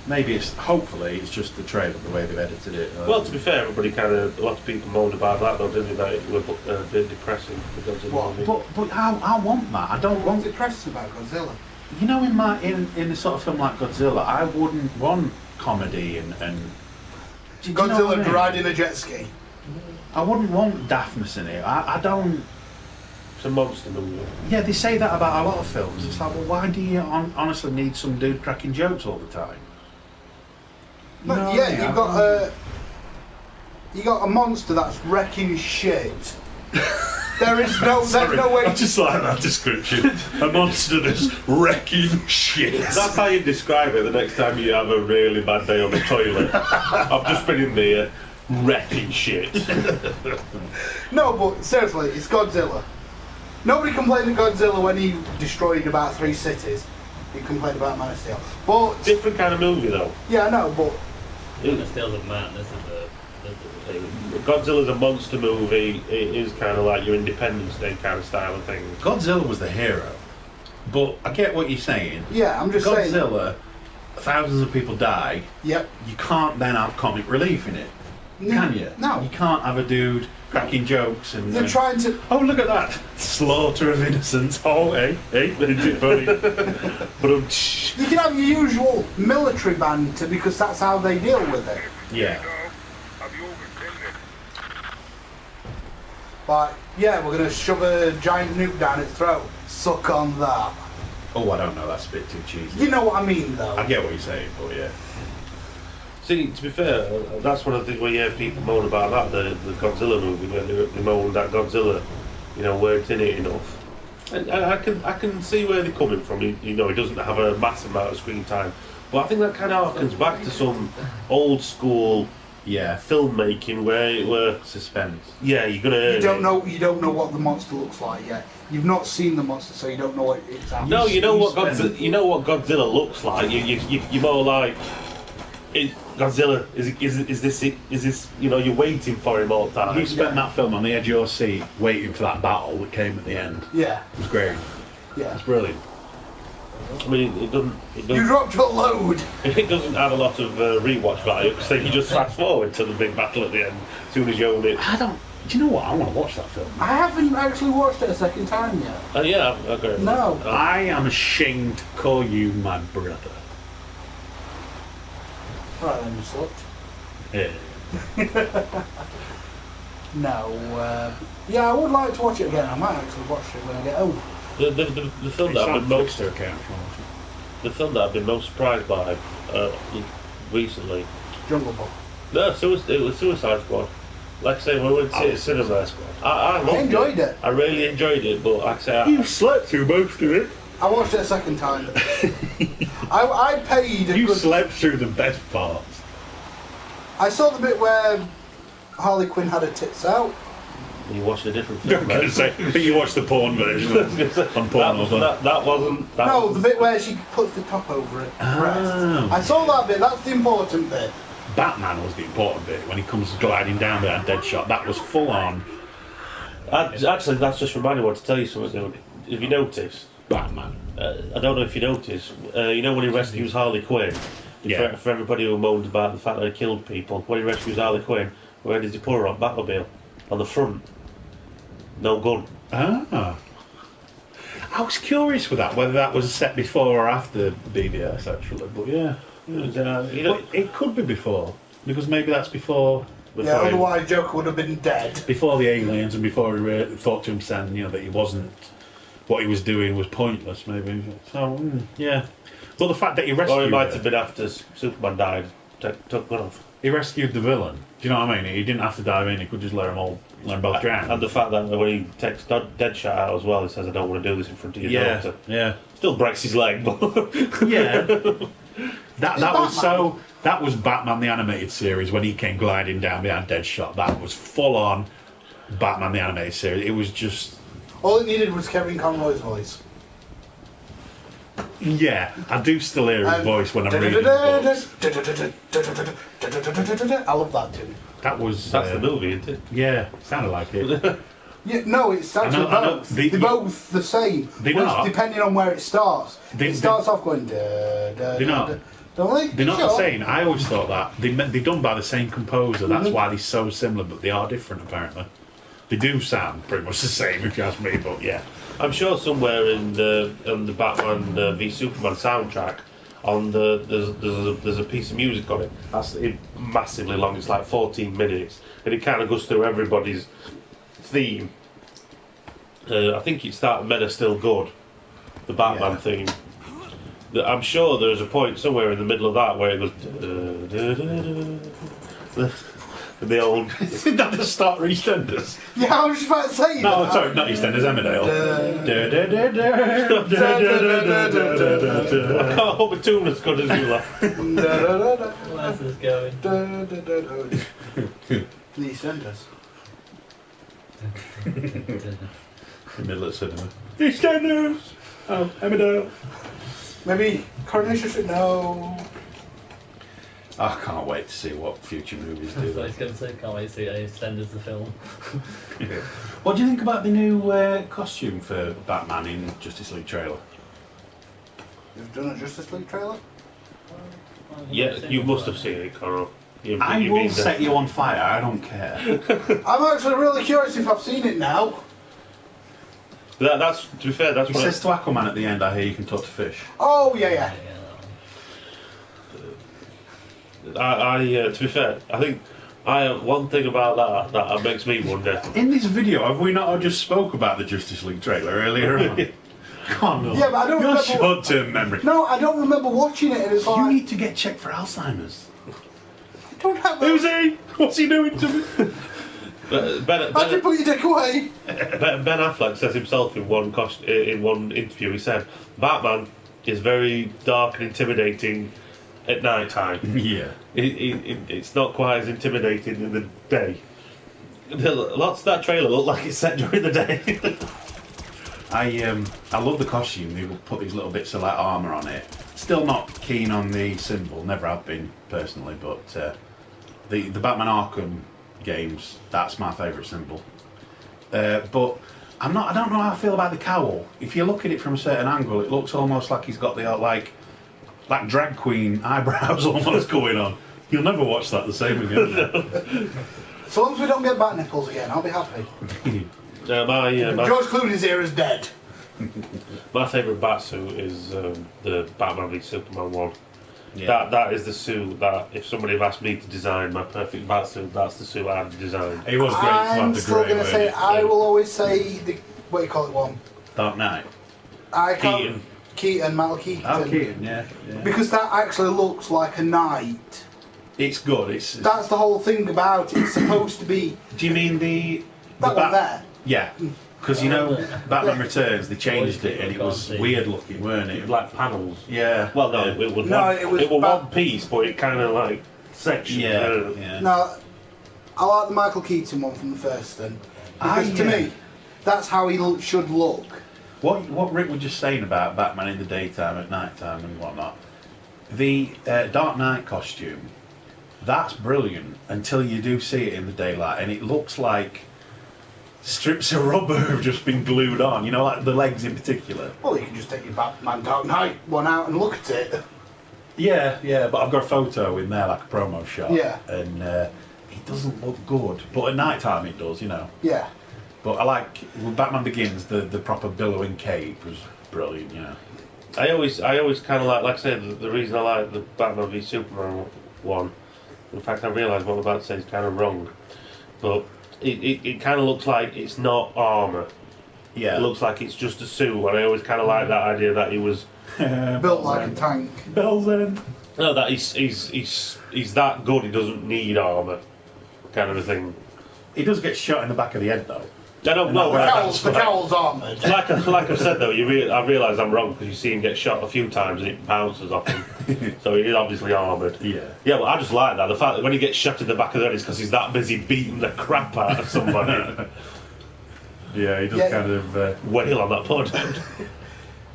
maybe hopefully it's just the trailer, the way they've edited it. Well, to be fair, a lot of people moaned about that though, didn't they? That it was a bit depressing because of What? the movie. But I want that. I don't want What's depressing about Godzilla? You know, in a sort of film like Godzilla, I wouldn't want comedy and do you know Godzilla what I mean? riding a jet ski. I wouldn't want daftness in it. I don't. It's a monster movie. Yeah, they say that about a lot of films. It's like, well, why do you honestly need some dude cracking jokes all the time? But No, yeah, yeah. you got a monster that's wrecking shit. There's no way. I just like that description. A monster that's wrecking shit. That's how you describe it the next time you have a really bad day on the toilet. I've just been in there wrecking shit. No, but seriously, it's Godzilla. Nobody complained at Godzilla when he destroyed about 3 cities. He complained about Man of Steel. But Different kind of movie though. yeah, I know, but Man of Steel's a man. This is the thing. Godzilla's a monster movie. It is kind of like your Independence Day kind of style of thing. Godzilla was the hero. But I get what you're saying. yeah, I'm just saying. Godzilla, thousands of people die. Yep. You can't then have comic relief in it, can you? No. You can't have a dude cracking jokes and. They're trying to. Oh, look at that! Slaughter of innocents. Oh, hey, isn't it funny? But You can have your usual military banter because that's how they deal with it. yeah. Like, yeah, we're going to shove a giant nuke down its throat. Suck on that. Oh, I don't know. That's a bit too cheesy. You know what I mean, though. I get what you're saying, but yeah. See, to be fair, that's one of the things where you hear people moan about that, the Godzilla movie, where they moan that Godzilla, weren't in it enough. And I can see where they're coming from. He doesn't have a massive amount of screen time, but I think that kind of harkens back to some old school filmmaking where Suspense. yeah, you're gonna You don't know what the monster looks like yet. You've not seen the monster, so you don't know what it's happening. No, you know what Godzilla looks like. You're more like Godzilla. Is this? You're waiting for him all the time. You spent that film on the edge of your seat, waiting for that battle that came at the end. Yeah. It was great. Yeah. It's brilliant. I mean, it doesn't. You dropped a load. It doesn't have a lot of rewatch value, so you just fast forward to the big battle at the end as soon as you own it. Do you know what? I want to watch that film. I haven't actually watched it a second time yet. Yeah, okay. No. I am ashamed to call you my brother. Right then, you slut. Yeah. No. Yeah, I would like to watch it again. I might actually watch it when I get home. The film that I've been most surprised by recently. Jungle Book. No, it was Suicide Squad. Like I say, when we went to see it at cinema, I loved enjoyed it. I really enjoyed it, but like I say, You slept through most of it. I watched it a second time. I paid a You good... slept through the best parts. I saw the bit where Harley Quinn had her tits out. you watched a different I'm film. going to say, but you watched the porn version on Pornhub. That wasn't. No, the bit where she puts the top over it. Oh. I saw that bit. That's the important bit. Batman was the important bit when he comes gliding down there and Deadshot. That was full on. Actually, that's just reminded me to tell you something. If you notice, Batman. I don't know if you noticed. When he rescues Harley Quinn. Yeah. For everybody who moaned about the fact that he killed people, when he rescues Harley Quinn, where does he put her on? Batmobile, on the front. No gun. Ah. I was curious with that, whether that was set before or after BBS, actually. But yeah. But it could be before, because maybe that's before Otherwise Joker would have been dead. before the aliens and before he thought to himself, that he wasn't what he was doing was pointless, maybe. So, yeah. But the fact that he rescued... Or it might have been after Superman died, took one off. He rescued the villain. Do you know what I mean? He didn't have to dive in, he could just let them both drown. And the fact that when he takes Deadshot out as well, he says, I don't want to do this in front of your daughter. Yeah. Still breaks his leg, but... Yeah. That was Batman the Animated Series when he came gliding down behind Deadshot. That was full on Batman the Animated Series. It was just... All it needed was Kevin Conroy's voice. Yeah, I do still hear his voice when I'm reading books. I love that tune. That's the movie, isn't it? Yeah, sounded like it. Yeah, no, it's actually both. They're both the same. They're not. Depending on where it starts. It starts off going They're not. Don't they? They're not the same. I always thought that. They're done by the same composer. That's why they're so similar, but they are different apparently. They do sound pretty much the same if you ask me, but yeah. I'm sure somewhere in the Batman v Superman soundtrack, there's a piece of music on it. That's massively long. It's like 14 minutes, and it kind of goes through everybody's theme. I think it started "Men Are Still Good," the Batman theme. I'm sure there's a point somewhere in the middle of that where it goes. The old... Isn't that the start of EastEnders? Yeah, I was just about to say No, sorry, not EastEnders, Emmerdale. I can't hope a tune as good as you laugh. Where's this going? The EastEnders. The middle of cinema. EastEnders! Oh, Emmerdale. Maybe Coronation Street? No. I can't wait to see what future movies do. That's what I was going to say. Can't wait to see EastEnders the film. What do you think about the new costume for Batman in Justice League trailer? You've done a Justice League trailer? Yeah, you must have seen it, Connor. I will set you on fire, I don't care. I'm actually really curious if I've seen it now. That's, to be fair, that's He what says to Aquaman at the end, I hear you can talk to fish. Oh, yeah. To be fair, I think one thing about that makes me wonder. In this video, have we not just spoke about the Justice League trailer earlier on? Come on. Yeah, but I don't remember. Short-term memory. No, I don't remember watching it. And it's like, You need to get checked for Alzheimer's. I don't have. Who's he? What's he doing to me? How'd you put your dick away? Ben Affleck says himself in one interview. He said Batman is very dark and intimidating at night time. Yeah. It's not quite as intimidating in the day. Lots of that trailer look like it's set during the day. I love the costume. They will put these little bits of like armour on it. Still not keen on the symbol. Never have been personally, but the Batman Arkham games, that's my favourite symbol. But I don't know how I feel about the cowl. If you look at it from a certain angle, it looks almost like he's got the like drag queen eyebrows almost going on. You'll never watch that the same again. So long as we don't get bat nipples again, I'll be happy. George Clooney's era is dead. My favourite Batsuit is the Batman v Superman one. Yeah. That is the suit that if somebody had asked me to design my perfect Batsuit, that's the suit I'd design. It was great. I'm still going to say, I will always say the, what do you call it one? Dark Knight. Keaton, Michael Keaton. Oh, Keaton, yeah. Because that actually looks like a knight. It's good. That's the whole thing about it. It's supposed to be. Do you mean the one there? Yeah. Because, you know, Batman Returns, they changed it and it was weird looking, weren't it? Like panels. Yeah. Well, no, it was one piece, but it kind of like sectioned. Yeah. No, I like the Michael Keaton one from the first then. Because to me, that's how he should look. What Rick was just saying about Batman in the daytime, at night time and whatnot, the Dark Knight costume, that's brilliant until you do see it in the daylight and it looks like strips of rubber have just been glued on, you know, like the legs in particular. Well, you can just take your Batman Dark Knight one out and look at it. Yeah, but I've got a photo in there, like a promo shot. Yeah. And it doesn't look good, but at night time it does, you know. Yeah. But I like, when Batman Begins, the proper billowing cape was brilliant, you know. I always kind of like I said, the reason I like the Batman v Superman one, in fact I realise what I'm about to say is kind of wrong, but it kind of looks like it's not armour. Yeah. It looks like it's just a suit, and I always kind of like that idea that he was Built like a tank. Bells in. no, that he's that good. He doesn't need armor, kind of a thing. He does get shot in the back of the head, though. I don't know. The cowl's armoured. Like I said though, I realise I'm wrong because you see him get shot a few times and it bounces off him. So he's obviously armoured. Yeah. Yeah, but I just like that. The fact that when he gets shot in the back of the head is because he's that busy beating the crap out of somebody. Yeah, he does kind of wail on that pod.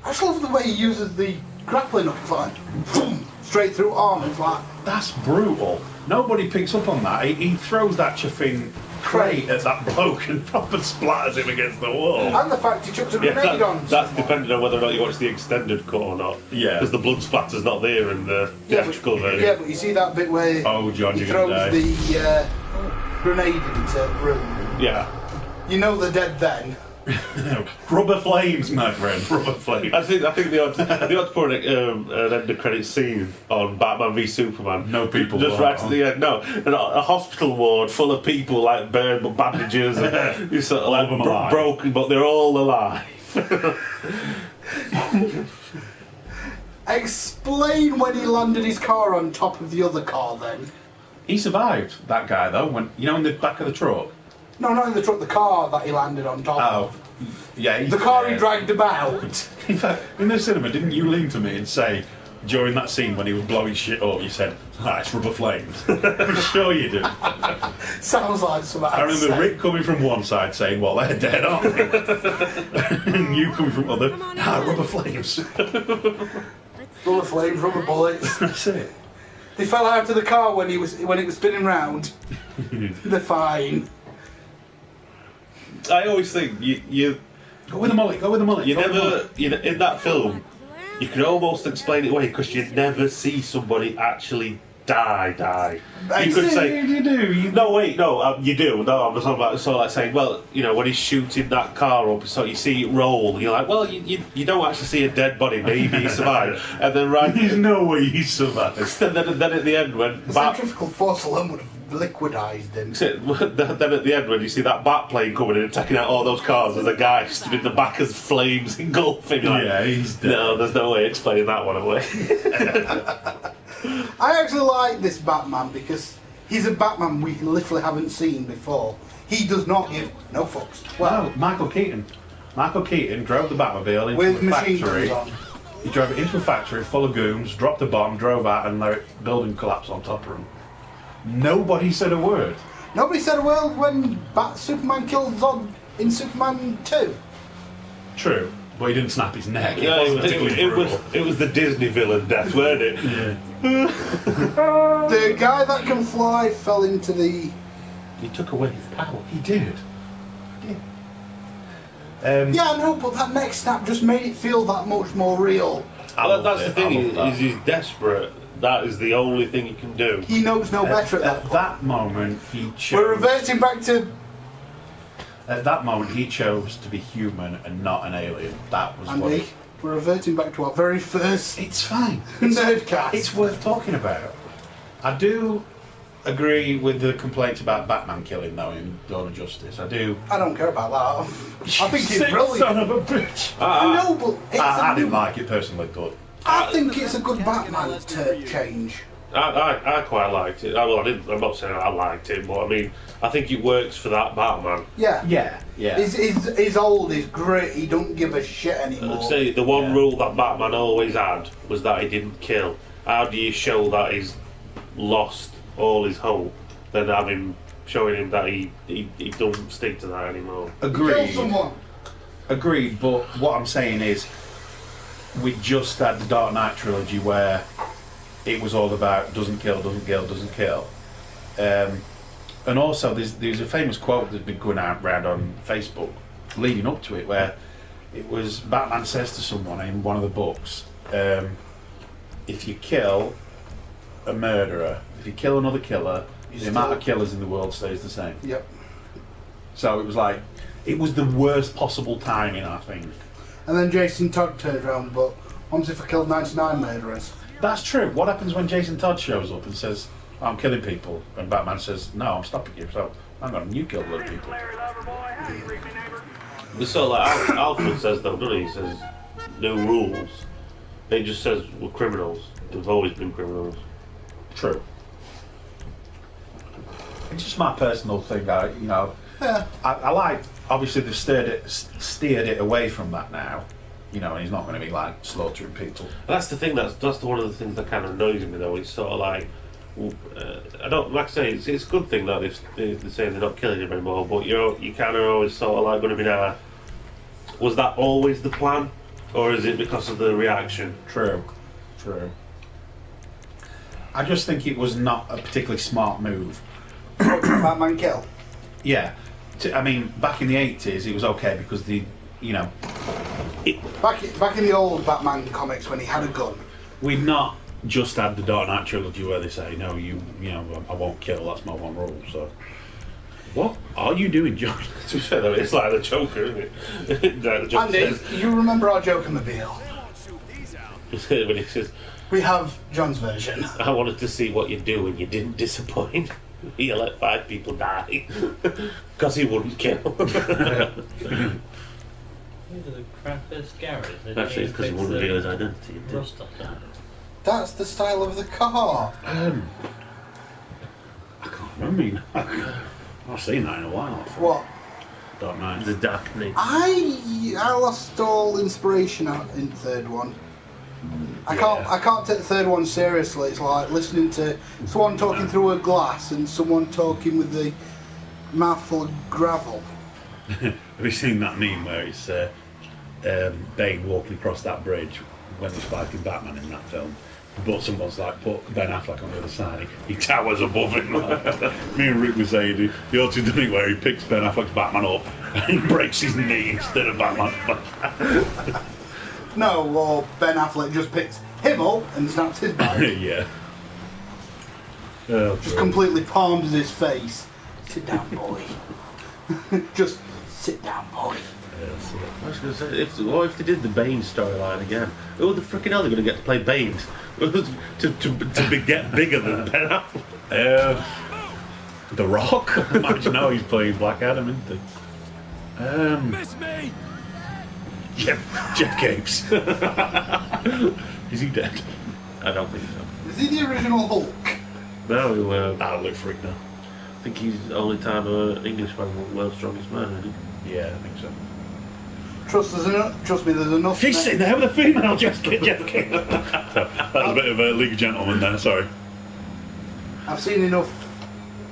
I just love the way he uses the grappling hook, like boom, straight through arm. It's like that's brutal. Nobody picks up on that. He throws that chuffing crate at that bloke and proper splatters him against the wall. And the fact he chucks a grenade on. That's depending on whether or not you watch the extended cut or not. Yeah. Because the blood splatter's not there in the theatrical version. Yeah, but you see that bit where John, he throws the grenade into the room. Yeah. You know they're dead then. Rubber flames, my friend. Rubber flames. I think they ought to put an end of credit scene on Batman v Superman. No people. Just right to the end. No, a hospital ward full of people like burned but bandages and you sort of like broken, but they're all alive. Explain when he landed his car on top of the other car. Then he survived. That guy though, when in the back of the truck. No, not in the truck. The car that he landed on top of. Yeah. The car he dragged about. In fact, in the cinema, didn't you lean to me and say, during that scene when he was blowing shit up, you said, it's rubber flames. I'm sure you did. Sounds like something. I remember Rick coming from one side saying, well, they're dead, aren't they? And you coming from other, rubber flames. Rubber flames, rubber bullets. That's it. They fell out of the car when it was spinning round. They're fine. I always think you go with the mullet. You never in that film. You can almost explain it away because you never see somebody actually die. You could say you do. You do. No, I was talking about sort of like saying, well, when he's shooting that car up, so you see it roll, and you're like, well, you don't actually see a dead body. Maybe he survived, and then there's no way he survived. then at the end when the centrifugal force alone would have liquidized him. Then at the end when you see that bat plane coming in and taking out all those cars, there's a guy stood in the back as flames engulfing. Yeah, he's dead. No, there's no way explaining that one away. I actually like this Batman because he's a Batman we literally haven't seen before. He does not give no fucks. Well, no, Michael Keaton. Michael Keaton drove the Batmobile into with a factory. He drove it into a factory full of goons, dropped a bomb, drove out, and the building collapsed on top of him. Nobody said a word. Nobody said a word when Superman killed Zod in Superman 2. True, but he didn't snap his neck. It was the Disney villain death, weren't it? Yeah. The guy that can fly fell into the... He took away his power. He did. Yeah, I know, but that neck snap just made it feel that much more real. That's the thing, he's desperate. That is the only thing he can do. He knows no better at that moment. He chose. We're reverting back to. At that moment, he chose to be human and not an alien. That was Andy, we're reverting back to our very first. It's fine. Nerdcast. It's worth talking about. I do agree with the complaints about Batman killing, though, in Dawn of Justice. I do. I don't care about that. I think it's brilliant. Son of a bitch. I know, but I didn't like it personally, but. I think it's a good Batman change. I quite liked it. I'm not saying I liked it, but I mean, I think it works for that Batman. Yeah. He's old, he's grit, he don't give a shit anymore. See, the one rule that Batman always had was that he didn't kill. How do you show that he's lost all his hope than have him showing him that he don't stick to that anymore? Agreed. Kill someone. Agreed, but what I'm saying is, we just had the Dark Knight trilogy where it was all about doesn't kill. And also there's a famous quote that's been going around on Facebook leading up to it where it was Batman says to someone in one of the books, if you kill a murderer, if you kill another killer, the amount of killers in the world stays the same. Yep. So it was the worst possible timing, I think. And then Jason Todd turns around, but what if I killed 99 murderers? That's true. What happens when Jason Todd shows up and says, I'm killing people, and Batman says, no, I'm stopping you, so hang on, you killed other people. It's sort of like Alfred says though, doesn't he? He says no rules. It just says we're criminals. We've always been criminals. True. It's just my personal thing. Yeah. I like. Obviously, they've steered it away from that now. And he's not going to be like slaughtering people. That's the thing. That's one of the things that kind of annoys me though. It's sort of like I don't like I say. It's a good thing that they're saying they're not killing him anymore. But you kind of always sort of like going to be now. Was that always the plan, or is it because of the reaction? True. I just think it was not a particularly smart move. Batman kill. Yeah. I mean, back in the 80s, it was okay because Back in the old Batman comics when he had a gun. We'd not just had the Dark Knight trilogy where they say, no, I won't kill, that's my one rule, so... What are you doing, John? To be fair though, it's like the Joker, isn't it? Like the Joker Andy, says, you remember our Joker-mobile? when he says, We have John's version. I wanted to see what you'd do and you didn't disappoint. You let 5 people die. Because he wouldn't kill. These are the crappiest garage. Actually, it's because he wouldn't reveal his identity. Rust off that. That's the style of the car. I can't remember. I've seen that in a while. What? Dark Knight. The Dark Knight. I lost all inspiration in the third one. I can't take the third one seriously. It's like listening to someone talking through a glass and someone talking with the mouthful of gravel. Have you seen that meme where it's Bane walking across that bridge when he's fighting Batman in that film? But someone's like put Ben Affleck on the other side. He towers above him. Me and Rick were saying he ought to do it where he picks Ben Affleck's Batman up and breaks his knee instead of Batman. No, or Ben Affleck just picks him up and snaps his back. Yeah. Just completely palms his face. Sit down, boy. Just sit down, boy. I was going to say, what if they did the Bane storyline again? Who the freaking hell are they going to get to play Bane? to get bigger than Ben Affleck? The Rock? Imagine how he's playing Black Adam, isn't he? Miss me! Jeff Capes. Is he dead? I don't think so. Is he the original Hulk? No, I'll look for it now. I think he's the only time an Englishman was the world's strongest man, isn't he? Yeah, I think so. Trust me, there's enough. She's sitting there with a female Jeff Capes. That was a bit of a League of Gentlemen there, sorry. I've seen enough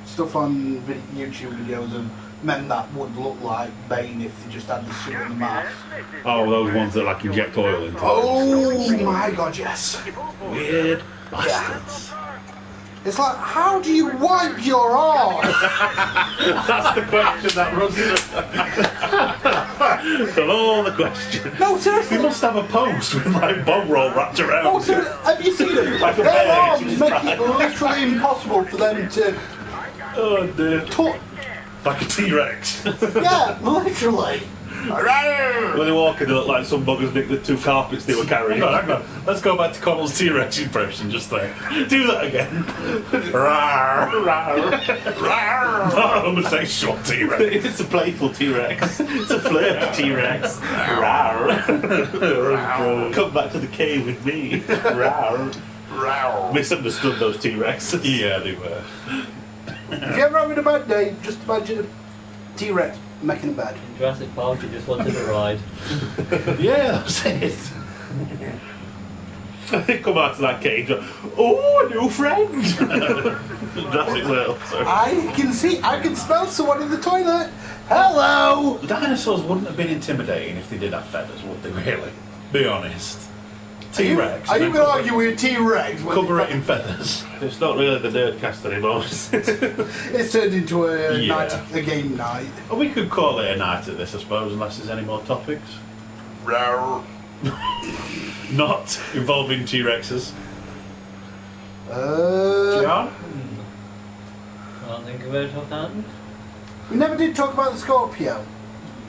stuff on YouTube videos of men that would look like Bane if they just had the suit and the mask. Oh, those ones that like inject oil into Oh my god, yes. Weird bastards. It's like, how do you wipe your arm? That's the question that runs of all the questions. No, seriously. He must have a post with like bone roll wrapped around. Oh, have you seen it? Like a Their bear, arms just make it literally impossible for them to Oh dear. talk. Like a T-Rex. Yeah, literally. When they walk in, they look like some buggers nicked the 2 carpets they were carrying. Hang on. Let's go back to Connell's T-Rex impression just there. Do that again. Rawr. Rawr. Rawr. I'm going to say short T-Rex. It's a playful T-Rex. It's a flirt T-Rex. Rawr. Come back to the cave with me. Rawr. Rawr. Misunderstood those T-Rexes. Yeah, they were. If you're ever having a bad day, just imagine a T-Rex making a bed. In Jurassic Park, you just wanted a ride. Yeah, that's it. They come out to that cage. Oh, a new friend. Jurassic World. Sorry. I can smell someone in the toilet. Hello. Dinosaurs wouldn't have been intimidating if they did have feathers, would they really? Be honest. T-Rex. Are you going to argue with a T-Rex? Cover it in feathers. It's not really the Nerdcast anymore. It's turned into a Yeah. game night. Well, we could call it a night at this, I suppose, unless there's any more topics. Not involving T-Rexes. John? Can't think of it offhand. We never did talk about the Scorpio.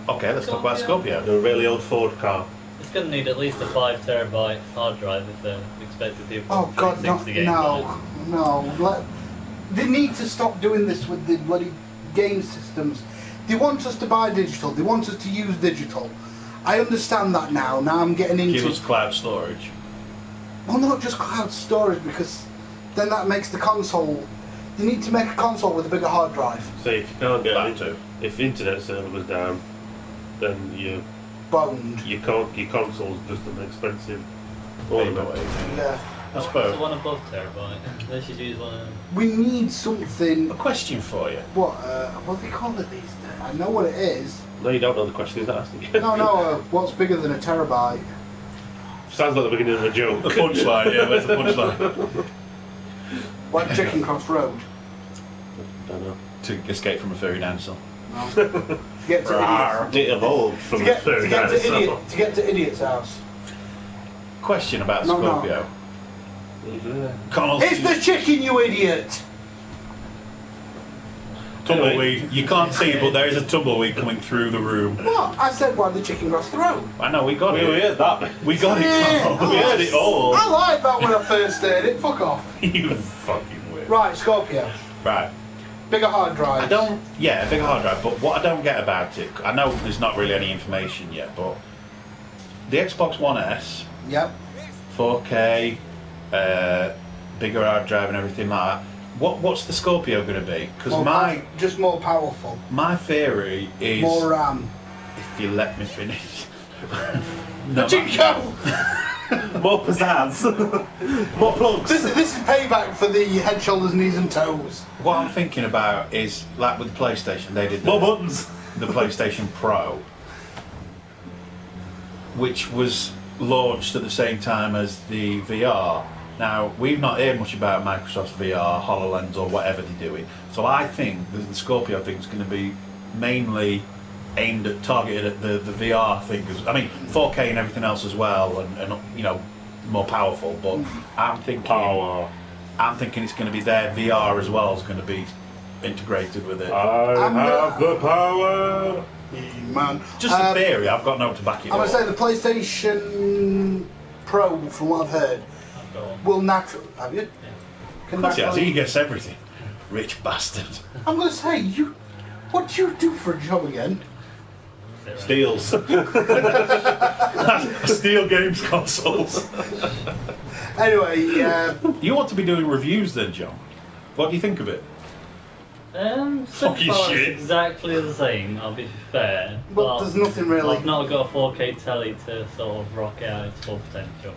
Okay, let's talk about Scorpio. A really old Ford car. It's going to need at least a 5 terabyte hard drive if they're expected to. Oh God, no, 360 games no. They need to stop doing this with the bloody game systems. They want us to buy digital. They want us to use digital. I understand that now. Now I'm getting into... Give us cloud storage. Well, not just cloud storage, because then that makes the console... You need to make a console with a bigger hard drive. So if you can't get into, if the internet server goes down, then you Boned. your console's just an expensive ornament. Yeah. I What's suppose. the one above terabyte? They should use one of them. We need something... A question for you. What do they call it these days? I know what it is. No, you don't know the question he's asking. No, what's bigger than a terabyte? Sounds like the beginning of a joke. The punchline, yeah, where's the punchline? Like Chicken Cross Road. Don't know. To escape from a furry dinosaur. No. To get to idiots. It evolved from To a get, third to, get to, dinosaur. idiot, to get to Idiot's house. Question about No, no. Scorpio. Yeah. Connell, It's the chicken, you idiot! tumbleweed. You can't see, but there is a tumbleweed coming through the room. What? I said why the chicken crossed the road. I know, we got We it. heard that. We got Yeah. it, Connell. We heard it all. I liked that when I first heard it. Fuck off. You fucking weird. Right, Scorpio. Right. Bigger hard drive. I don't. Yeah, a big hard drive. But what I don't get about it, I know there's not really any information yet, but the Xbox One S, Yep. 4K, bigger hard drive and everything like that. What's the Scorpio going to be? Because Just more powerful. my theory is, More RAM. if you let me finish. No, Jinko! More pizzazz. More plugs. This is payback for the head, shoulders, knees and toes. what I'm thinking about is, like with the PlayStation, they did More buttons. the PlayStation Pro, which was launched at the same time as the VR. Now, we've not heard much about Microsoft's VR, HoloLens, or whatever they're doing. So I think that the Scorpio thing is going to be mainly aimed at, targeted at the VR thing. 'Cause, I mean, 4K and everything else as well, and you know, more powerful. But I'm thinking it's going to be their VR as well is going to be integrated with it. I have the power. Man. Just a theory. I've got no to back it I'm up. going to say the PlayStation Pro, from what I've heard, will naturally... Have you? Can Of course he has. He naturally... gets everything. Rich bastard. I'm going to say, what do you do for a job again? Steals. Steal games consoles. Anyway, You ought to be doing reviews then, John. What do you think of it? So Fucking far shit. it's exactly the same, I'll be fair. but there's nothing really... I've not got a 4K telly to sort of rock out its full potential.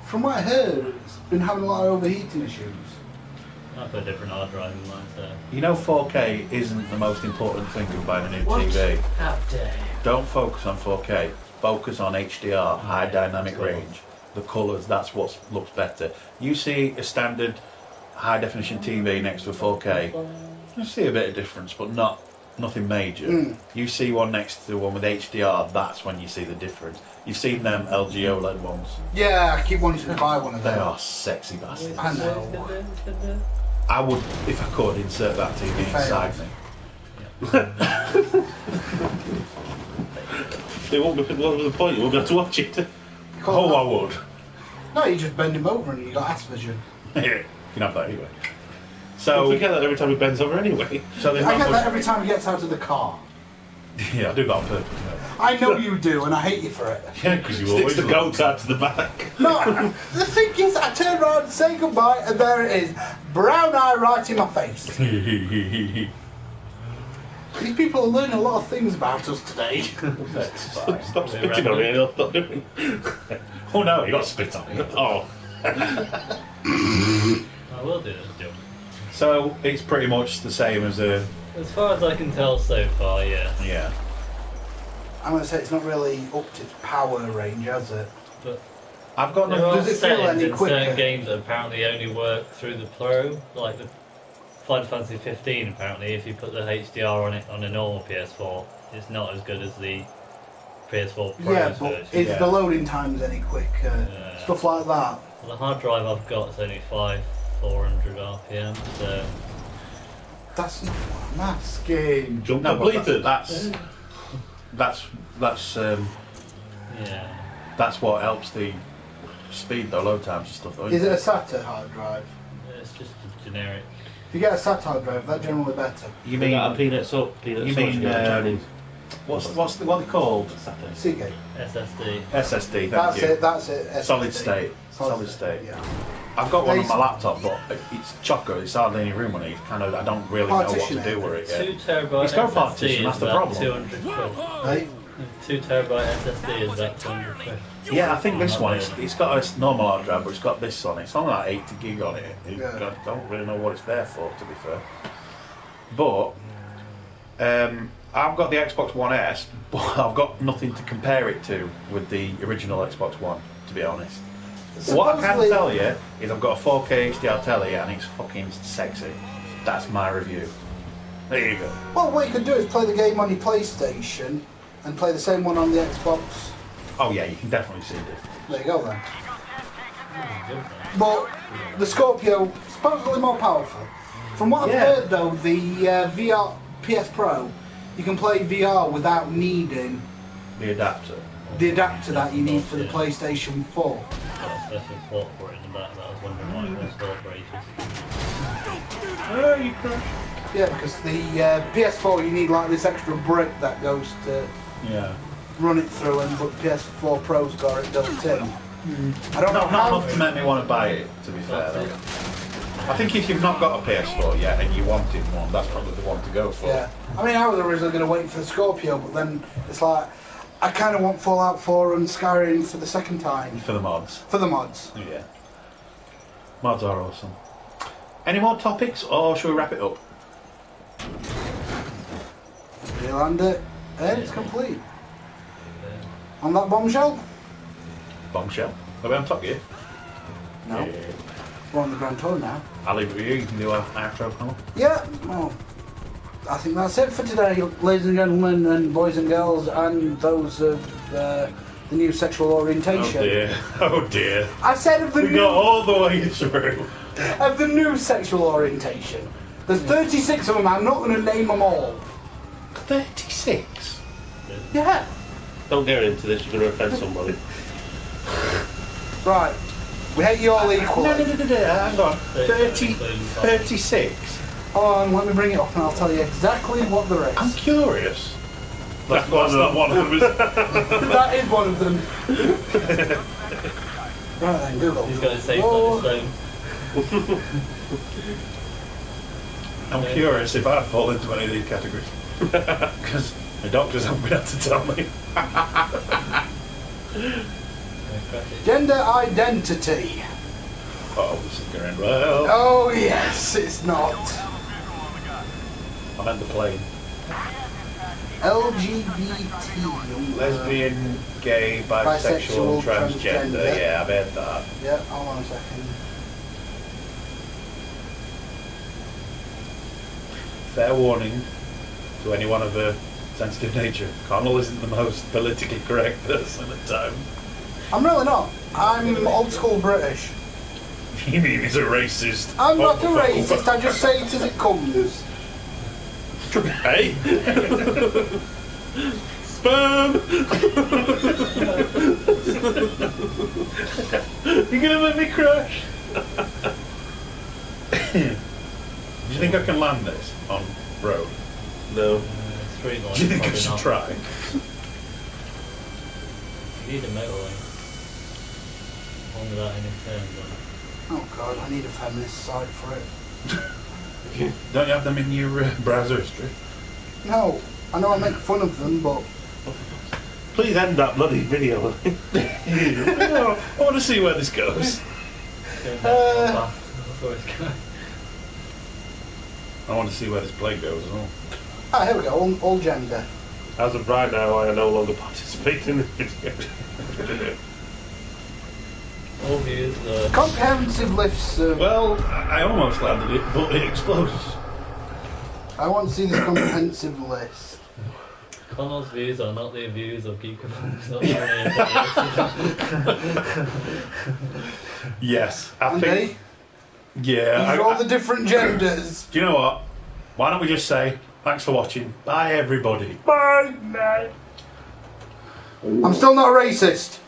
From what I heard, it's been having a lot of overheating issues. I've got a different hard drive in mine, so... You know 4K isn't the most important thing of buying a new What? TV. How dare you. Don't focus on 4K. Focus on HDR, high dynamic range. The colours, that's what looks better. You see a standard high definition TV next to a 4K, you see a bit of difference, but nothing major. You see one next to one with HDR, that's when you see the difference. You've seen them LG OLED ones. Yeah, I keep wanting to buy one of They them. are sexy bastards. I know. I would, if I could, insert that TV inside me. It won't be, what was the point? You won't be able to watch it. Oh, I would. No, you just bend him over and you got ass vision. You can have that anyway. I So, forget that every time he bends over anyway. so there's I not get that much. every time he gets out of the car. Yeah, I do that on purpose. I know you do, and I hate you for it. Yeah, because you Sticks always the look. goat out to the back. No, the thing is, I turn around and say goodbye, and there it is. Brown eye right in my face. These people are learning a lot of things about us today. Stop spitting on it, he'll stop doing it. Oh no, you got spit on it. Oh. I will do this, John. So it's pretty much the same as a As far as I can tell so far, yes. yeah. I'm going to say it's not really up to its power range, has it? But I've got there no. are Does it feel settings any in quicker? certain games that apparently only work through the Pro, like the Final Fantasy 15 apparently, if you put the HDR on it on a normal PS4, it's not as good as the PS4 Pro Yeah, but version. is Yeah. the loading times any quicker? Yeah. Stuff like that. Well, the hard drive I've got is only 400 RPM, so That's not what I'm asking. Jump No, but completed. that's yeah. that's what helps the speed, though, load times and stuff. Though, Is isn't it a SATA hard drive? It's just a generic If you get a SATA drive, that's generally better. You They mean got a peanut you mean Chinese. what are they called? Seagate. SSD. SSD. That's Thank you. it. That's it. SSD. Solid state. Yeah. I've got one on my Basic. laptop, but it's chocker. It's hardly any room on it. I don't really know what Partition to do with it yet. 2 terabyte It's got a SSD partition, is that's the about problem. 200 quid. Right? 2 terabyte SSD is about 200 quid. Yeah, I think this one, it's got a normal hard drive, but it's got this on it. It's only like 80 gig on it. Yeah. I don't really know what it's there for, to be fair. But I've got the Xbox One S, but I've got nothing to compare it to with the original Xbox One, to be honest. What I can tell you is I've got a 4K HDR telly and it's fucking sexy. That's my review. There you go. Well, what you could do is play the game on your PlayStation and play the same one on the Xbox. Oh yeah, you can definitely see this. There you go then. But the Scorpio is supposedly more powerful. From what I've heard though, the VR PS Pro, you can play VR without needing The adapter. the adapter that you need for the PlayStation 4. Got a special port for it in the back, but I was wondering why it was still for ages. Oh, you crashed. Yeah, because the PS4 you need like this extra brick that goes to Yeah. run it through, and but PS4 Pro's got it built in. I don't know Not how. enough to make me want to buy it, to be fair though. I think if you've not got a PS4 yet and you wanted one, that's probably the one to go for. Yeah, I mean, I was originally going to wait for the Scorpio, but then it's like I kind of want Fallout 4 and Skyrim for the second time. For the mods. For the mods. Yeah. Mods are awesome. Any more topics, or shall we wrap it up? You land it, and it's complete. On that bombshell? Bombshell. Are we on Top Gear? No. Yeah. We're on the Grand Tour now. I'll leave it with you. You can do our outro panel. Yeah, well, I think that's it for today, ladies and gentlemen, and boys and girls, and those of the new sexual orientation. Oh dear. Oh dear. I said of the We got all the way through. of the new sexual orientation. There's 36 of them. I'm not going to name them all. 36? Yeah. Don't get into this, you're going to offend somebody. Right. We hate you all equally. No, hang on. 36? Hold on, let me bring it up and I'll tell you exactly what there is. I'm curious. That's not one of them. That is one of them. Right then, Google. He's got to save on his phone. I'm curious if I fall into any of these categories. Because the doctors haven't been able to tell me. Gender identity. Oh, this is going well. Oh yes, it's not. I meant the plane. LGBT. Lesbian, gay, bisexual, transgender. Yeah, I've heard that. Yeah, hold on a second. Fair warning to anyone of a sensitive nature. Connell isn't the most politically correct person at times. I'm really not. I'm old school British. You mean he's a racist? I'm not a racist, I just say it as it comes. Hey? Sperm! You're gonna make me crash? Do you think I can land this on road? No. Street line, Do you think I probably should not. try? You need a motorway. One without any turns on it. Oh god, I need a feminist site for it. Don't you have them in your browser history? No, I know I make fun of them, but Please end that bloody video. I want to see where this goes. Going down the path, that's where it's going. I want to see where this play goes as well. ah, here we go, all gender. As of right now, I no longer participate in this video. All views are... Comprehensive lists of... Well, I almost landed it, but it exploded. I want to see this comprehensive list. Connell's views are not the views of Geek. Yes, I And think. they? Yeah. These are all the different genders. Do you know what? Why don't we just say thanks for watching? Bye, everybody. Bye. I'm still not a racist.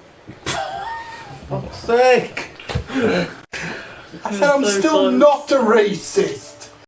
Fuck's sake! I said I'm still not a racist.